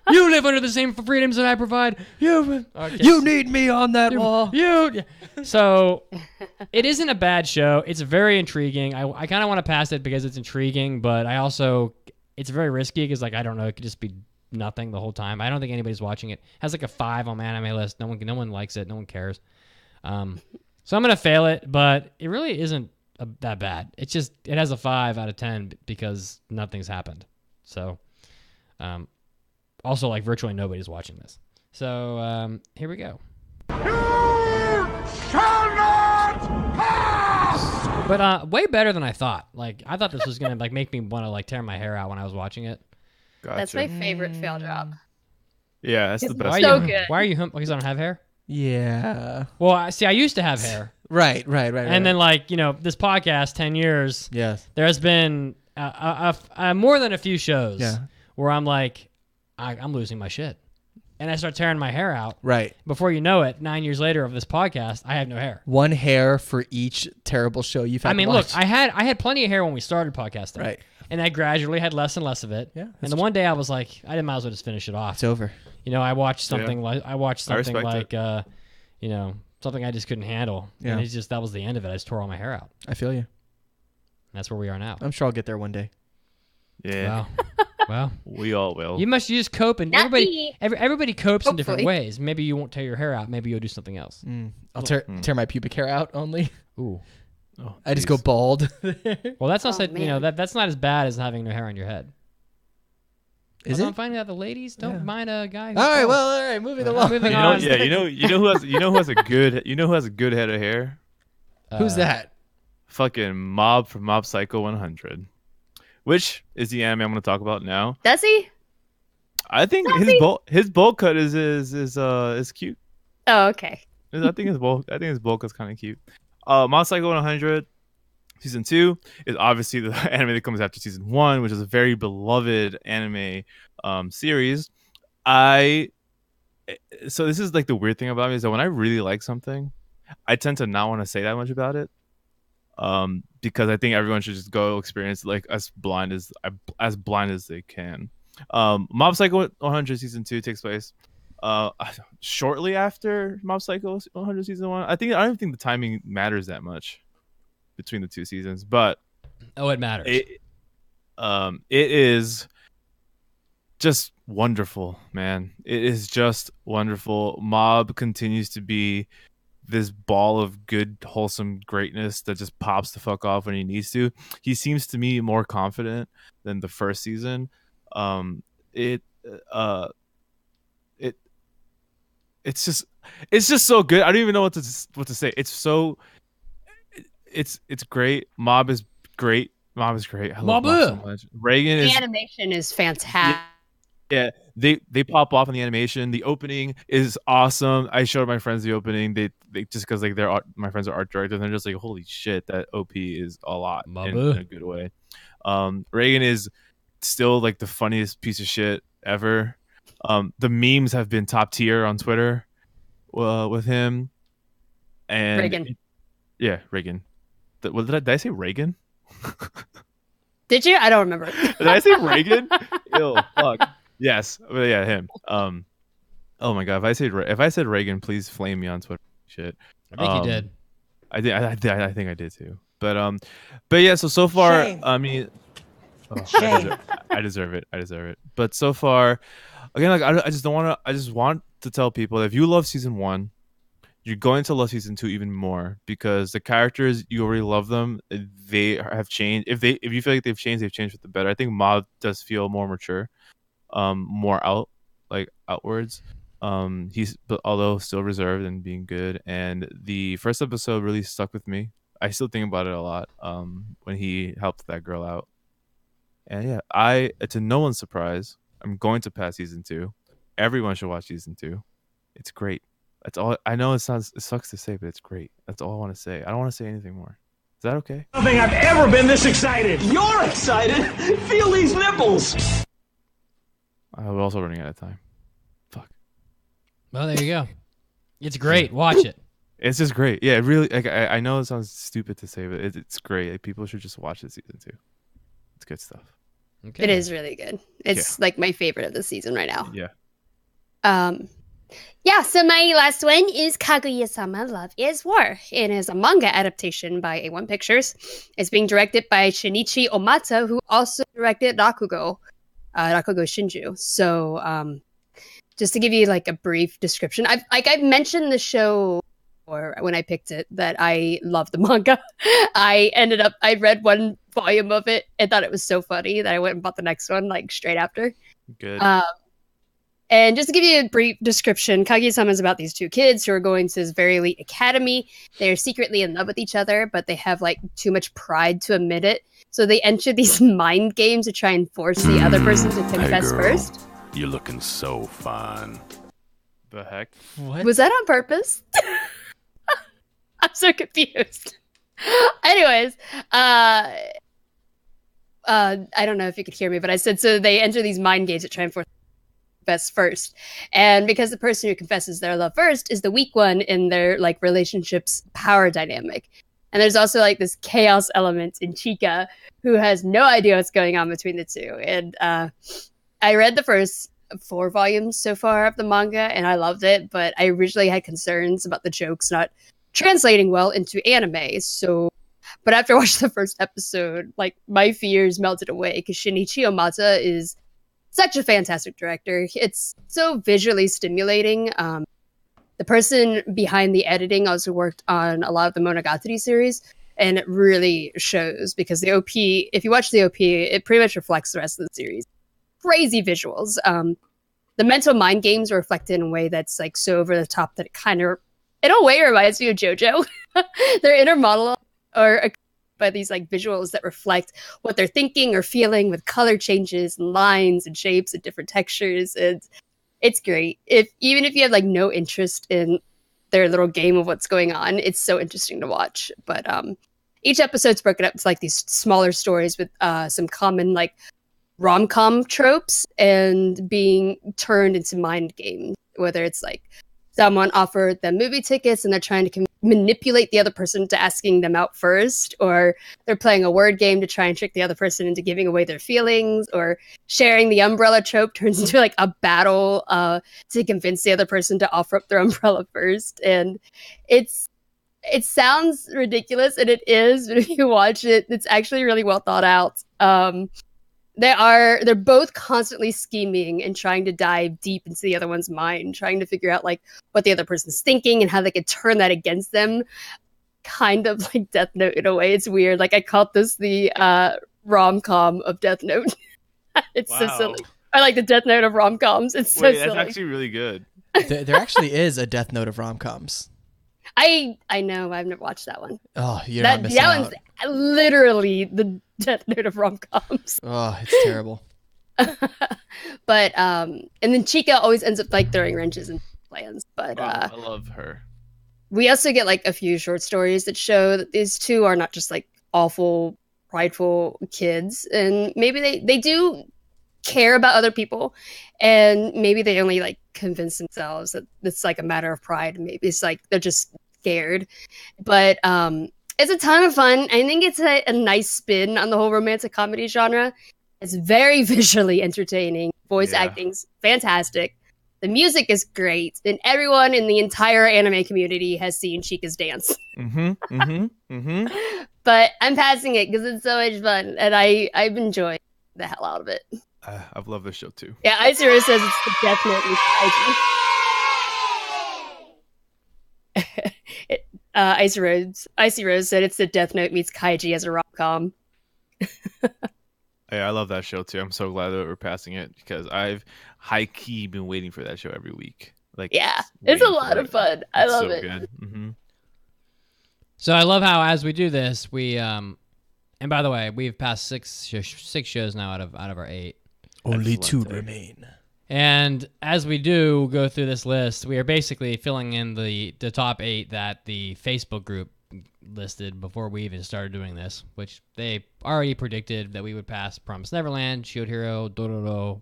S1: You live under the same freedoms that I provide. You
S3: need me on that wall.
S1: So it isn't a bad show. It's very intriguing. I kind of want to pass it because it's intriguing, but I also it's very risky because like I don't know, it could just be nothing the whole time. I don't think anybody's watching it. It has like a 5 on my anime list. No one likes it. No one cares. So I'm gonna fail it, but it really isn't that bad. It's just it has a 5 out of 10 because nothing's happened. So also like virtually nobody's watching this. So here we go. But way better than I thought. Like I thought this was gonna like make me want to like tear my hair out when I was watching it.
S5: Gotcha.
S4: That's my favorite fail drop.
S5: Yeah, that's the best.
S4: Good.
S1: Why are you? Because I don't have hair.
S3: Yeah.
S1: Well, I used to have hair.
S3: Right.
S1: And then like this podcast, 10 years.
S3: Yes.
S1: There has been more than a few shows.
S3: Yeah.
S1: Where I'm like, I'm losing my shit, and I start tearing my hair out.
S3: Right.
S1: Before you know it, 9 years later of this podcast, I have no hair.
S3: One hair for each terrible show you've had.
S1: I mean,
S3: to watch.
S1: look, I had plenty of hair when we started podcasting.
S3: Right.
S1: And I gradually had less and less of it.
S3: Yeah.
S1: And then one day I was like, I might as well just finish it off.
S3: It's over.
S1: I watched something like
S5: respect
S1: like something I just couldn't handle.
S3: Yeah.
S1: And that was the end of it. I just tore all my hair out.
S3: I feel you.
S1: And that's where we are now.
S3: I'm sure I'll get there one day.
S5: Yeah.
S1: Well,
S5: we all will.
S1: you just cope, and
S4: Not
S1: everybody
S4: me.
S1: everybody copes in different
S4: Hopefully.
S1: ways. Maybe you won't tear your hair out. Maybe you'll do something else.
S3: I'll tear my pubic hair out only.
S1: Ooh.
S5: Oh,
S3: I just
S5: geez.
S3: go bald.
S1: Well, that's not
S4: man.
S1: that's not as bad as having no hair on your head.
S3: Is
S1: Although
S3: it?
S1: I'm finding out the ladies don't mind a guy.
S3: All right. Moving along.
S1: Moving
S5: You know,
S1: on.
S5: yeah, you know who has a good head of hair?
S3: Who's that?
S5: Fucking Mob from Mob Psycho 100, which is the anime I'm going to talk about now.
S4: Does he?
S5: I think his bowl cut is cute.
S4: Oh, okay.
S5: I think his bowl cut's kind of cute. Mob Psycho 100 season 2 is obviously the anime that comes after season 1, which is a very beloved anime series. So this is like the weird thing about me is that when I really like something, I tend to not want to say that much about it. Because I think everyone should just go experience it like as blind as they can. Mob Psycho 100 season 2 takes place shortly after Mob Psycho 100 season 1. I don't even think the timing matters that much between the two seasons, but
S1: it matters.
S5: it is just wonderful, man. It is just wonderful. Mob continues to be this ball of good, wholesome greatness that just pops the fuck off when he needs to. He seems to me more confident than the first season. It's just so good. I don't even know what to say. It's great. Mob is great. I love Mob so much. Reagan
S4: The animation is fantastic.
S5: Yeah, they pop off in the animation. The opening is awesome. I showed my friends the opening. They just because like my friends are art directors, and they're just like, holy shit, that OP is a lot in a good way. Reagan is still like the funniest piece of shit ever. The memes have been top tier on Twitter with him. And
S4: Reagan.
S5: Reagan. Did I say Reagan?
S4: Did you? I don't remember.
S5: Did I say Reagan? Ew, fuck. Yes, but yeah, him. Oh my god, if I said Reagan, please flame me on Twitter. Shit.
S1: I think you did.
S5: I think I did too. But yeah. So far,
S9: Shame.
S5: I mean,
S9: Shame.
S5: I deserve it. But so far, again, like I just want to tell people that if you love season 1, you're going to love season 2 even more because the characters, you already love them. They have changed. If you feel like they've changed for the better. I think Mob does feel more mature, more outwards. He's although still reserved and being good. And the first episode really stuck with me. I still think about it a lot. When he helped that girl out. And yeah, to no one's surprise, I'm going to pass season 2. Everyone should watch season 2. It's great. That's all. I know it sucks to say, but it's great. That's all I want to say. I don't want to say anything more. Is that okay?
S8: I don't think I've ever been this excited. You're excited? Feel these nipples.
S5: We're also running out of time. Fuck.
S1: Well, there you go. It's great. Watch it.
S5: It's just great. Yeah, it really. Like, I know it sounds stupid to say, but it's great. Like, people should just watch this season 2. It's good stuff.
S1: Okay.
S4: It is really good. It's like my favorite of the season right now.
S5: Yeah.
S4: Yeah, so my last one is Kaguya-sama Love is War. It is a manga adaptation by A1 Pictures. It's being directed by Shinichi Omata, who also directed Rakugo Shinju. So just to give you like a brief description, I've mentioned the show or when I picked it that I love the manga. I read one volume of it and thought it was so funny that I went and bought the next one like straight after.
S5: Good.
S4: And just to give you a brief description, Kaguya-sama is about these two kids who are going to this very elite academy. They're secretly in love with each other, but they have like too much pride to admit it. So they enter these mind games to try and force the other person to confess first.
S6: You're looking so fine.
S5: The heck?
S3: What?
S4: Was that on purpose? I'm so confused. Anyways, I don't know if you could hear me, but I said so they enter these mind games to try and force confess first, and because the person who confesses their love first is the weak one in their like relationship's power dynamic, and there's also like this chaos element in Chika who has no idea what's going on between the two. And I read the first 4 volumes so far of the manga and I loved it, but I originally had concerns about the jokes not translating well into anime. But after watching the first episode, like my fears melted away because Shinichi Omata is such a fantastic director. It's so visually stimulating. The person behind the editing also worked on a lot of the Monogatari series, and it really shows because the OP, if you watch the OP, it pretty much reflects the rest of the series. Crazy visuals. The mental mind games are reflected in a way that's like so over the top that it kind of, in a way, reminds me of JoJo. Their inner monologue or by these like visuals that reflect what they're thinking or feeling with color changes and lines and shapes and different textures. And it's great. Even if you have like no interest in their little game of what's going on, it's so interesting to watch. But each episode's broken up to like these smaller stories with some common like rom-com tropes and being turned into mind games, whether it's like someone offered them movie tickets and they're trying to manipulate the other person to asking them out first, or they're playing a word game to try and trick the other person into giving away their feelings, or sharing the umbrella trope turns into like a battle to convince the other person to offer up their umbrella first. And it sounds ridiculous, and it is, but if you watch it, it's actually really well thought out. They're both constantly scheming and trying to dive deep into the other one's mind, trying to figure out like what the other person's thinking and how they could turn that against them. Kind of like Death Note in a way. It's weird. Like I called this the rom-com of Death Note. It's so silly. I like the Death Note of rom-coms. It's so silly.
S5: That's actually really good.
S3: There actually is a Death Note of rom-coms.
S4: I know. I've never watched that one.
S3: Oh, you're not missing out.
S4: That one's literally the Death Note of rom-coms.
S3: Oh, it's terrible.
S4: But and then Chika always ends up like throwing wrenches in plans. But
S5: I love her.
S4: We also get like a few short stories that show that these two are not just like awful, prideful kids, and maybe they do care about other people, and maybe they only like convince themselves that it's like a matter of pride. Maybe it's like they're just scared. But it's a ton of fun. I think it's a nice spin on the whole romantic comedy genre. It's very visually entertaining. Voice acting's fantastic. The music is great, and everyone in the entire anime community has seen Chika's dance. But I'm passing it because it's so much fun, and I've enjoyed the hell out of it.
S5: I've loved this show too.
S4: Yeah, Ice-Rose says it's the Death Note with Kaiji. Icy Rose said it's the Death Note meets Kaiji as a rom-com.
S5: Yeah, I love that show too. I'm so glad that we're passing it because I've high-key been waiting for that show every week. Like,
S4: yeah, it's a lot of fun. I love it.
S5: Good. Mm-hmm.
S1: So I love how as we do this, we and by the way, we've passed six shows now out of our 8.
S3: Only 2 remain.
S1: And as we do go through this list, we are basically filling in the top 8 that the Facebook group listed before we even started doing this, which they already predicted that we would pass Promised Neverland, Shield Hero, Dororo,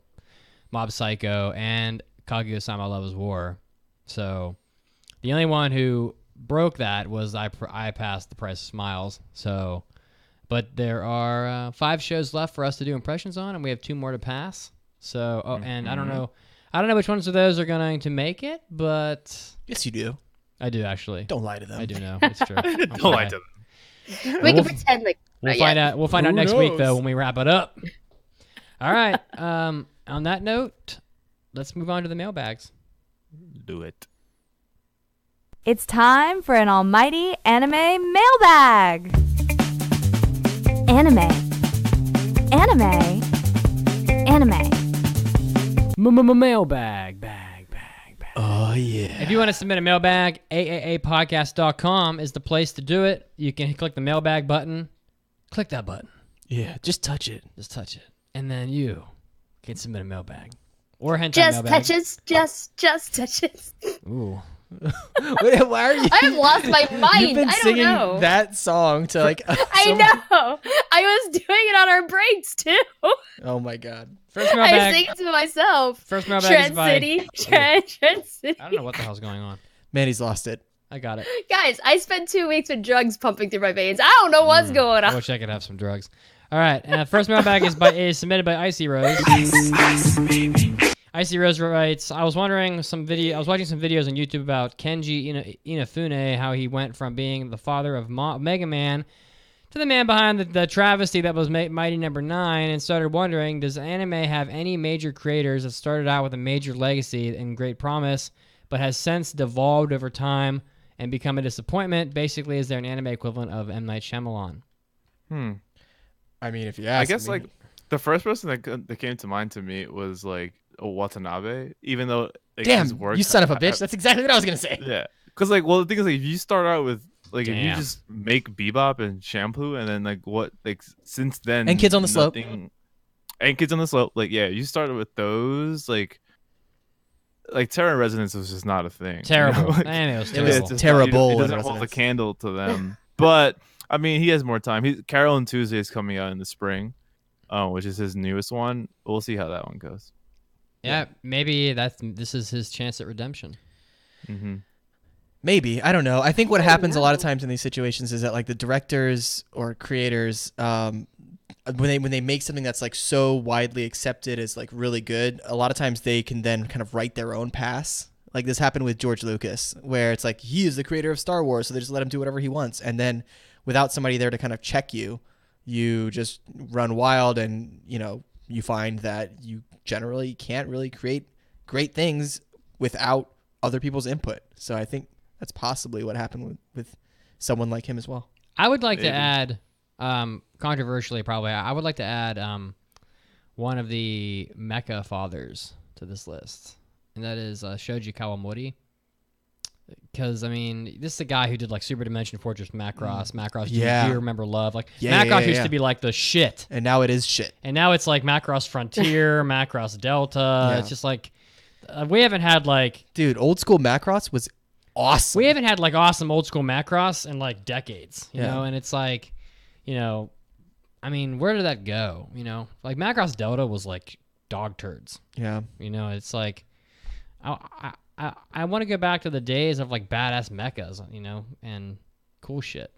S1: Mob Psycho, and Kaguya-sama Love is War. So the only one who broke that was I passed The Price of Smiles. So, but there are 5 shows left for us to do impressions on, and we have 2 more to pass. So, and I don't know which ones of those are going to make it, but
S3: Yes, you do.
S1: I do actually.
S3: Don't lie to them.
S1: I do know. It's true.
S5: Don't lie to them.
S4: We can pretend like
S1: We'll
S4: not
S1: find
S4: yet.
S1: out. We'll find out next week though when we wrap it up. All right. On that note, let's move on to the mailbags.
S5: Do it.
S7: It's time for an almighty anime mailbag. Anime.
S1: Mailbag.
S3: Oh, yeah.
S1: If you want to submit a mailbag, AAAPodcast.com is the place to do it. You can click the mailbag button. Click that button.
S3: Yeah, just touch it.
S1: Just touch it. And then you can submit a mailbag. Or hentai
S4: Just
S1: mailbag.
S4: touches. Just touches.
S1: Ooh.
S3: Wait, why are you?
S4: I have lost my mind.
S3: You've been
S4: I don't
S3: singing
S4: know.
S3: that song to like.
S4: I know. I was doing it on our breaks too.
S3: Oh my god.
S1: First
S4: I
S1: mailbag.
S4: sing it to myself.
S1: First mailbag is
S4: Trend
S1: by...
S4: City. Trend City.
S1: I don't know what the hell's going on.
S3: Mandy's lost it.
S1: I got it.
S4: Guys, I spent 2 weeks with drugs pumping through my veins. I don't know what's going
S1: I
S4: on.
S1: wish I could have some drugs. All right. First mailbag is submitted by Icy Rose. Icy Rose writes, I was watching some videos on YouTube about Kenji Inafune, how he went from being the father of Mega Man to the man behind the travesty that was Mighty Number 9, and started wondering, does anime have any major creators that started out with a major legacy and great promise, but has since devolved over time and become a disappointment? Basically, is there an anime equivalent of M. Night Shyamalan?
S3: I mean, if you ask
S5: I guess
S3: me.
S5: like the first person that came to mind to me was like Watanabe, even though like, his
S3: Damn,
S5: work,
S3: you son of a bitch. That's exactly what I was gonna say.
S5: yeah. Because like, well, the thing is, like, if you start out with like, if you
S1: Damn.
S5: just make Bebop and Shampoo, and then like what, like since then,
S3: And Kids on the Slope.
S5: And Kids on the Slope, like yeah, you started with those, like Terror in Resonance was just not a thing.
S1: Terrible.
S5: You know? Like,
S1: Anime was
S3: It was
S1: terrible.
S5: it's just
S3: terrible
S5: It
S3: in
S5: doesn't hold a
S3: Resonance.
S5: candle to them. But I mean, he has more time. Carol and Tuesday is coming out in the spring, which is his newest one. We'll see how that one goes.
S1: Yeah, maybe this is his chance at redemption.
S5: Mm-hmm.
S3: Maybe, I don't know. I think what happens a lot of times in these situations is that like the directors or creators, when they make something that's like so widely accepted as like really good, a lot of times they can then kind of write their own pass. Like this happened with George Lucas, where it's like he is the creator of Star Wars, so they just let him do whatever he wants, and then without somebody there to kind of check you, you just run wild, and you find that you generally can't really create great things without other people's input. So I think that's possibly what happened with someone like him as well.
S1: I would like to
S5: Maybe.
S1: add, controversially probably, I would like to add one of the mecha fathers to this list, and that is Shoji Kawamori. Because, I mean, this is a guy who did, like, Super Dimension Fortress Macross. Macross, do you remember Love? Like, Macross used to be, like, the shit.
S3: And now it is shit.
S1: And now it's, like, Macross Frontier, Macross Delta.
S3: Yeah.
S1: It's just, like, we haven't had, like...
S3: Dude, old school Macross was awesome.
S1: We haven't had, like, awesome old school Macross in, like, decades, you
S3: Yeah.
S1: know? And it's, like, I mean, where did that go, Like, Macross Delta was, like, dog turds.
S3: Yeah.
S1: It's, like... I want to go back to the days of like badass mechas, and cool shit.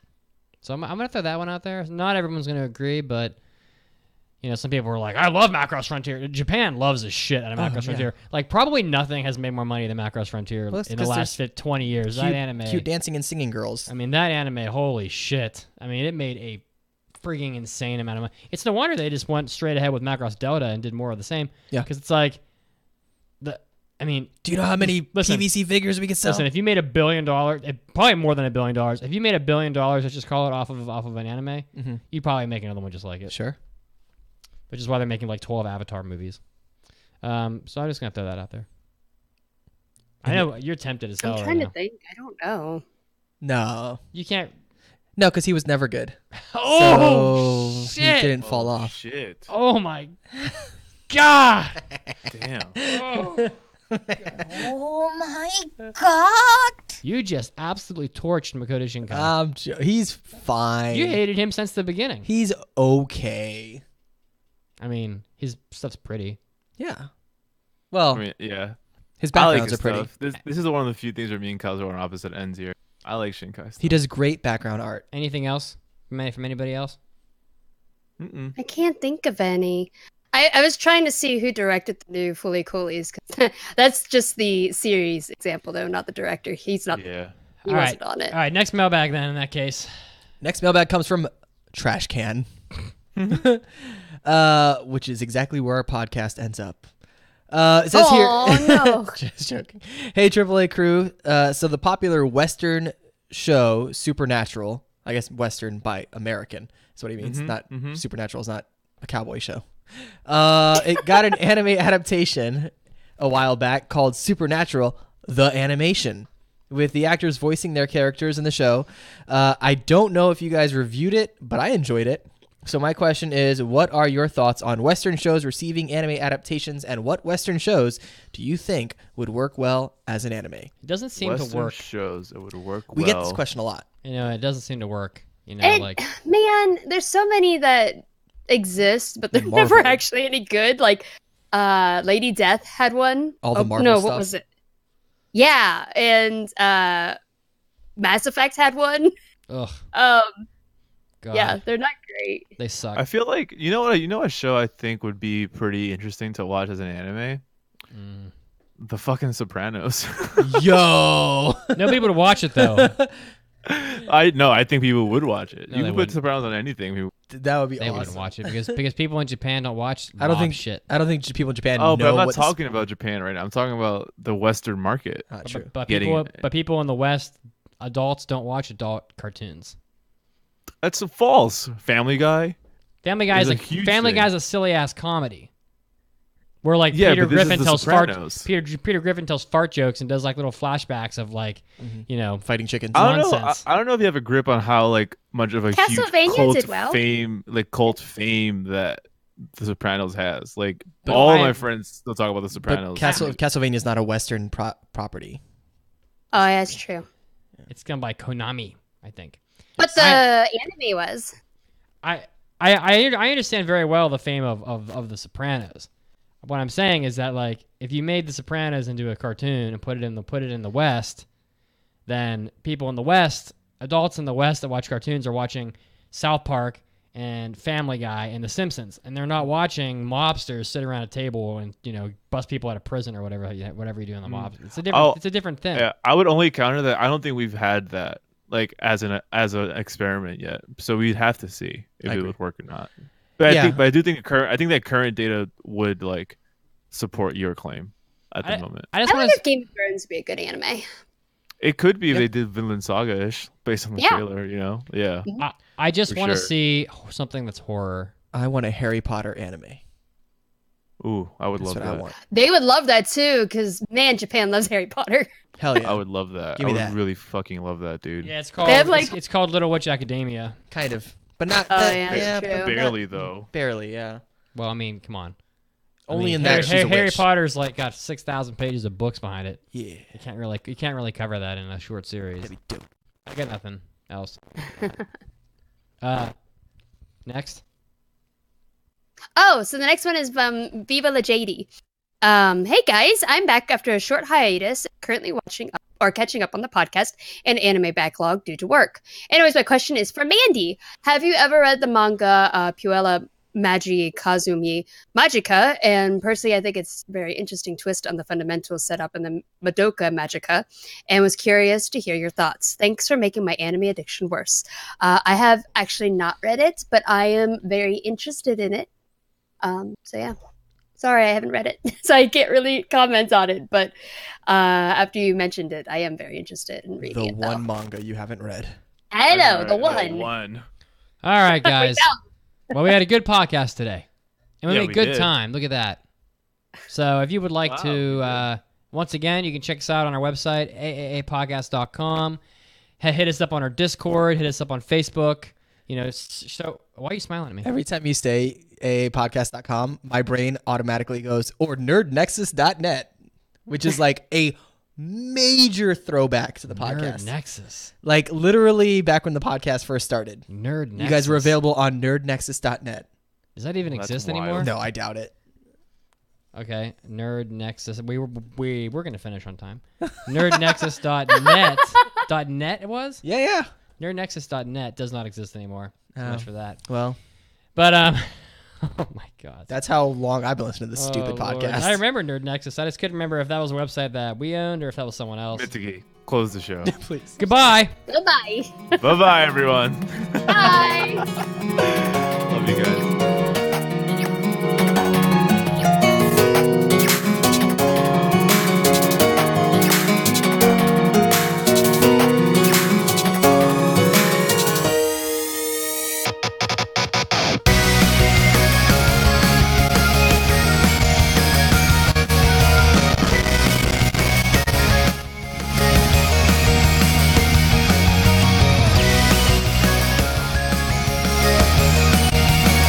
S1: So I'm gonna throw that one out there. Not everyone's gonna agree, but some people were like, "I love Macross Frontier." Japan loves the shit out of Macross Frontier. Like probably nothing has made more money than Macross Frontier
S3: Well, that's
S1: in the
S3: 'cause
S1: last 20 years. That anime,
S3: Cute dancing and singing girls.
S1: I mean, that anime, holy shit! I mean, it made a freaking insane amount of money. It's no wonder they just went straight ahead with Macross Delta and did more of the same.
S3: Yeah,
S1: because it's like
S3: do you know how many PVC figures we can sell?
S1: Listen, if you made $1 billion, probably more than $1 billion. If you made $1 billion, let's just call it off of an anime, you'd probably make another one just like it.
S3: Sure.
S1: Which is why they're making like 12 Avatar movies. So I'm just gonna throw that out there. I know you're tempted as hell.
S4: I'm trying
S1: right
S4: to think. I don't know.
S3: No.
S1: You can't.
S3: No, because he was never good.
S1: Oh,
S3: so
S1: shit.
S3: He didn't fall off.
S5: Shit.
S1: Oh, my God.
S5: Damn.
S2: Oh my god!
S1: You just absolutely torched Makoto Shinkai.
S3: He's fine.
S1: You hated him since the beginning.
S3: He's okay.
S1: I mean, his stuff's pretty.
S3: Yeah. Well,
S5: I mean, yeah.
S3: his
S5: I like
S3: backgrounds
S5: his
S3: are pretty.
S5: stuff. This is one of the few things where me and Kaz are on opposite ends here. I like Shinkai.
S3: He does great background art.
S1: Anything else from anybody else?
S4: I can't think of any. I was trying to see who directed the new Fully Coolies. That's just the series example, though, not the director. He's not.
S5: Yeah.
S4: He wasn't on it.
S1: All right, next mailbag then. In that case,
S3: Next mailbag comes from Trash Can, which is exactly where our podcast ends up. It says
S4: Oh no!
S3: Just joking. Hey, AAA crew. So the popular Western show Supernatural, I guess Western by American is what he means. Not Supernatural is not a cowboy show. It got an anime adaptation a while back called Supernatural: The Animation, with the actors voicing their characters in the show. I don't know if you guys reviewed it, but I enjoyed it. So my question is, what are your thoughts on Western shows receiving anime adaptations, and what Western shows do you think would work well as an anime?
S1: it doesn't seem
S5: Western
S1: to work.
S5: shows, it would work
S3: We
S5: well.
S3: get this question a lot.
S1: It doesn't seem to work.
S4: Man, there's so many that exist, but they're
S3: Marvel.
S4: never actually any good. Like, Lady Death had one.
S3: All the Marvel
S4: No,
S3: stuff.
S4: what was it? Yeah, and Mass Effect had one.
S1: Ugh. God.
S4: Yeah, they're not great.
S1: They suck.
S5: I feel like you know what a show I think would be pretty interesting to watch as an anime. The fucking Sopranos.
S3: Yo.
S1: Nobody would watch it though.
S5: I think people would watch it.
S1: No,
S5: You
S1: they
S5: can put
S1: wouldn't.
S5: Sopranos on anything. People...
S3: That would be
S1: They
S3: awesome.
S1: wouldn't watch it because people in Japan don't watch.
S3: I don't
S1: mob
S3: think
S1: shit.
S3: I don't think people in Japan
S5: Oh,
S3: know
S5: but I'm not
S3: what
S5: talking about Japan right now. I'm talking about the Western market.
S3: Not true.
S1: But
S5: Getting-
S1: people in the West, adults don't watch adult cartoons.
S5: That's false. Family Guy.
S1: Family Guy's
S5: It's a huge
S1: Family
S5: thing.
S1: Guy's a silly ass comedy. Where like
S5: Yeah,
S1: Peter
S5: but this is
S1: Griffin
S5: The
S1: tells
S5: Sopranos.
S1: Peter Griffin tells fart jokes and does like little flashbacks of like
S3: Fighting chickens.
S5: I don't know.
S1: Nonsense.
S5: I don't know if you have a grip on how like much of a huge
S4: Castlevania
S5: cult
S4: did well.
S5: cult fame that The Sopranos has. Like
S1: But
S5: all
S1: I-
S5: my friends still talk about The
S3: But
S5: Sopranos.
S3: Castlevania is not a Western property.
S4: Oh, yeah, that's true.
S1: It's done by Konami, I think.
S4: But the anime was.
S1: I understand very well the fame of The Sopranos. What I'm saying is that like if you made The Sopranos into a cartoon and put it in the West, then people in the West, adults in the West that watch cartoons are watching South Park and Family Guy and The Simpsons, and they're not watching mobsters sit around a table and bust people out of prison or whatever you do in the mob. It's a different thing.
S5: Yeah, I would only counter that. I don't think we've had that like as an experiment yet. So we'd have to see if it would work or not. But I do think that current data would like support your claim at the moment.
S1: I just
S4: I
S1: want
S4: wonder
S1: to.
S4: if Game of Thrones would be a good anime.
S5: It could be if they did Vinland Saga-ish based on the
S4: Yeah.
S5: trailer. Yeah.
S1: I just
S5: For
S1: want to
S5: sure.
S1: see something that's horror.
S3: I want a Harry Potter anime.
S5: Ooh, I would
S3: That's
S5: love
S3: what I
S5: that.
S3: want.
S4: They would love that too, because man, Japan loves Harry Potter.
S3: Hell yeah.
S5: I would love that.
S3: Give
S5: I
S3: me
S5: would
S3: that.
S5: really fucking love that, dude.
S1: Yeah, it's called.
S4: They have, like-
S1: it's called Little Witch Academia.
S3: Kind of. But not
S4: Oh,
S3: that,
S4: yeah, that's
S3: but
S4: true.
S5: Barely though.
S3: barely, yeah.
S1: Well, I mean, come on.
S3: Only in
S1: Harry,
S3: that she's a
S1: Harry
S3: witch.
S1: Potter's like got 6,000 pages of books behind it.
S3: Yeah.
S1: You can't really cover that in a short series.
S3: That'd be dope.
S1: I got nothing else. Next.
S4: Oh, so the next one is Viva La JD. Hey guys, I'm back after a short hiatus, currently catching up on the podcast and anime backlog due to work. Anyways, my question is for Mandy. Have you ever read the manga Puella Magi Kazumi Magica? And personally, I think it's a very interesting twist on the fundamental setup in the Madoka Magica, and was curious to hear your thoughts. Thanks for making my anime addiction worse. I have actually not read it, but I am very interested in it. So yeah. Sorry, I haven't read it, so I can't really comment on it. But after you mentioned it, I am very interested in reading
S3: The
S4: it.
S3: one manga you haven't read.
S4: I know, the
S5: Alright,
S4: one.
S5: one.
S1: All right, guys.
S4: Wait,
S1: Well, we had a good podcast today, and we
S5: Yeah,
S1: made
S5: we
S1: good
S5: did.
S1: time. Look at that. So, if you would like
S5: Wow,
S1: to, once again, you can check us out on our website, AAAPodcast.com. Hit us up on our Discord. Hit us up on Facebook. So why are you smiling at me?
S3: Every time you say aapodcast.com, my brain automatically goes, or nerdnexus.net, which is like a major throwback to the podcast.
S1: Nerd Nexus.
S3: Like literally back when the podcast first started.
S1: Nerd Nexus.
S3: You guys were available on nerdnexus.net.
S1: Does that even
S5: That's
S1: exist
S5: wild.
S1: anymore?
S3: No, I doubt it.
S1: Okay, Nerd Nexus. We're gonna finish on time. Nerdnexus.net. .net it was?
S3: Yeah.
S1: Nerdnexus.net does not exist anymore. So much for that.
S3: Well,
S1: but oh my God.
S3: That's how long I've been listening to this stupid
S1: Lord.
S3: podcast.
S1: I remember Nerd Nexus. I just couldn't remember if that was a website that we owned or if that was someone else.
S5: Mitsuki, close the show.
S3: Please.
S1: Goodbye.
S4: Goodbye.
S5: Bye-bye, everyone.
S4: Bye.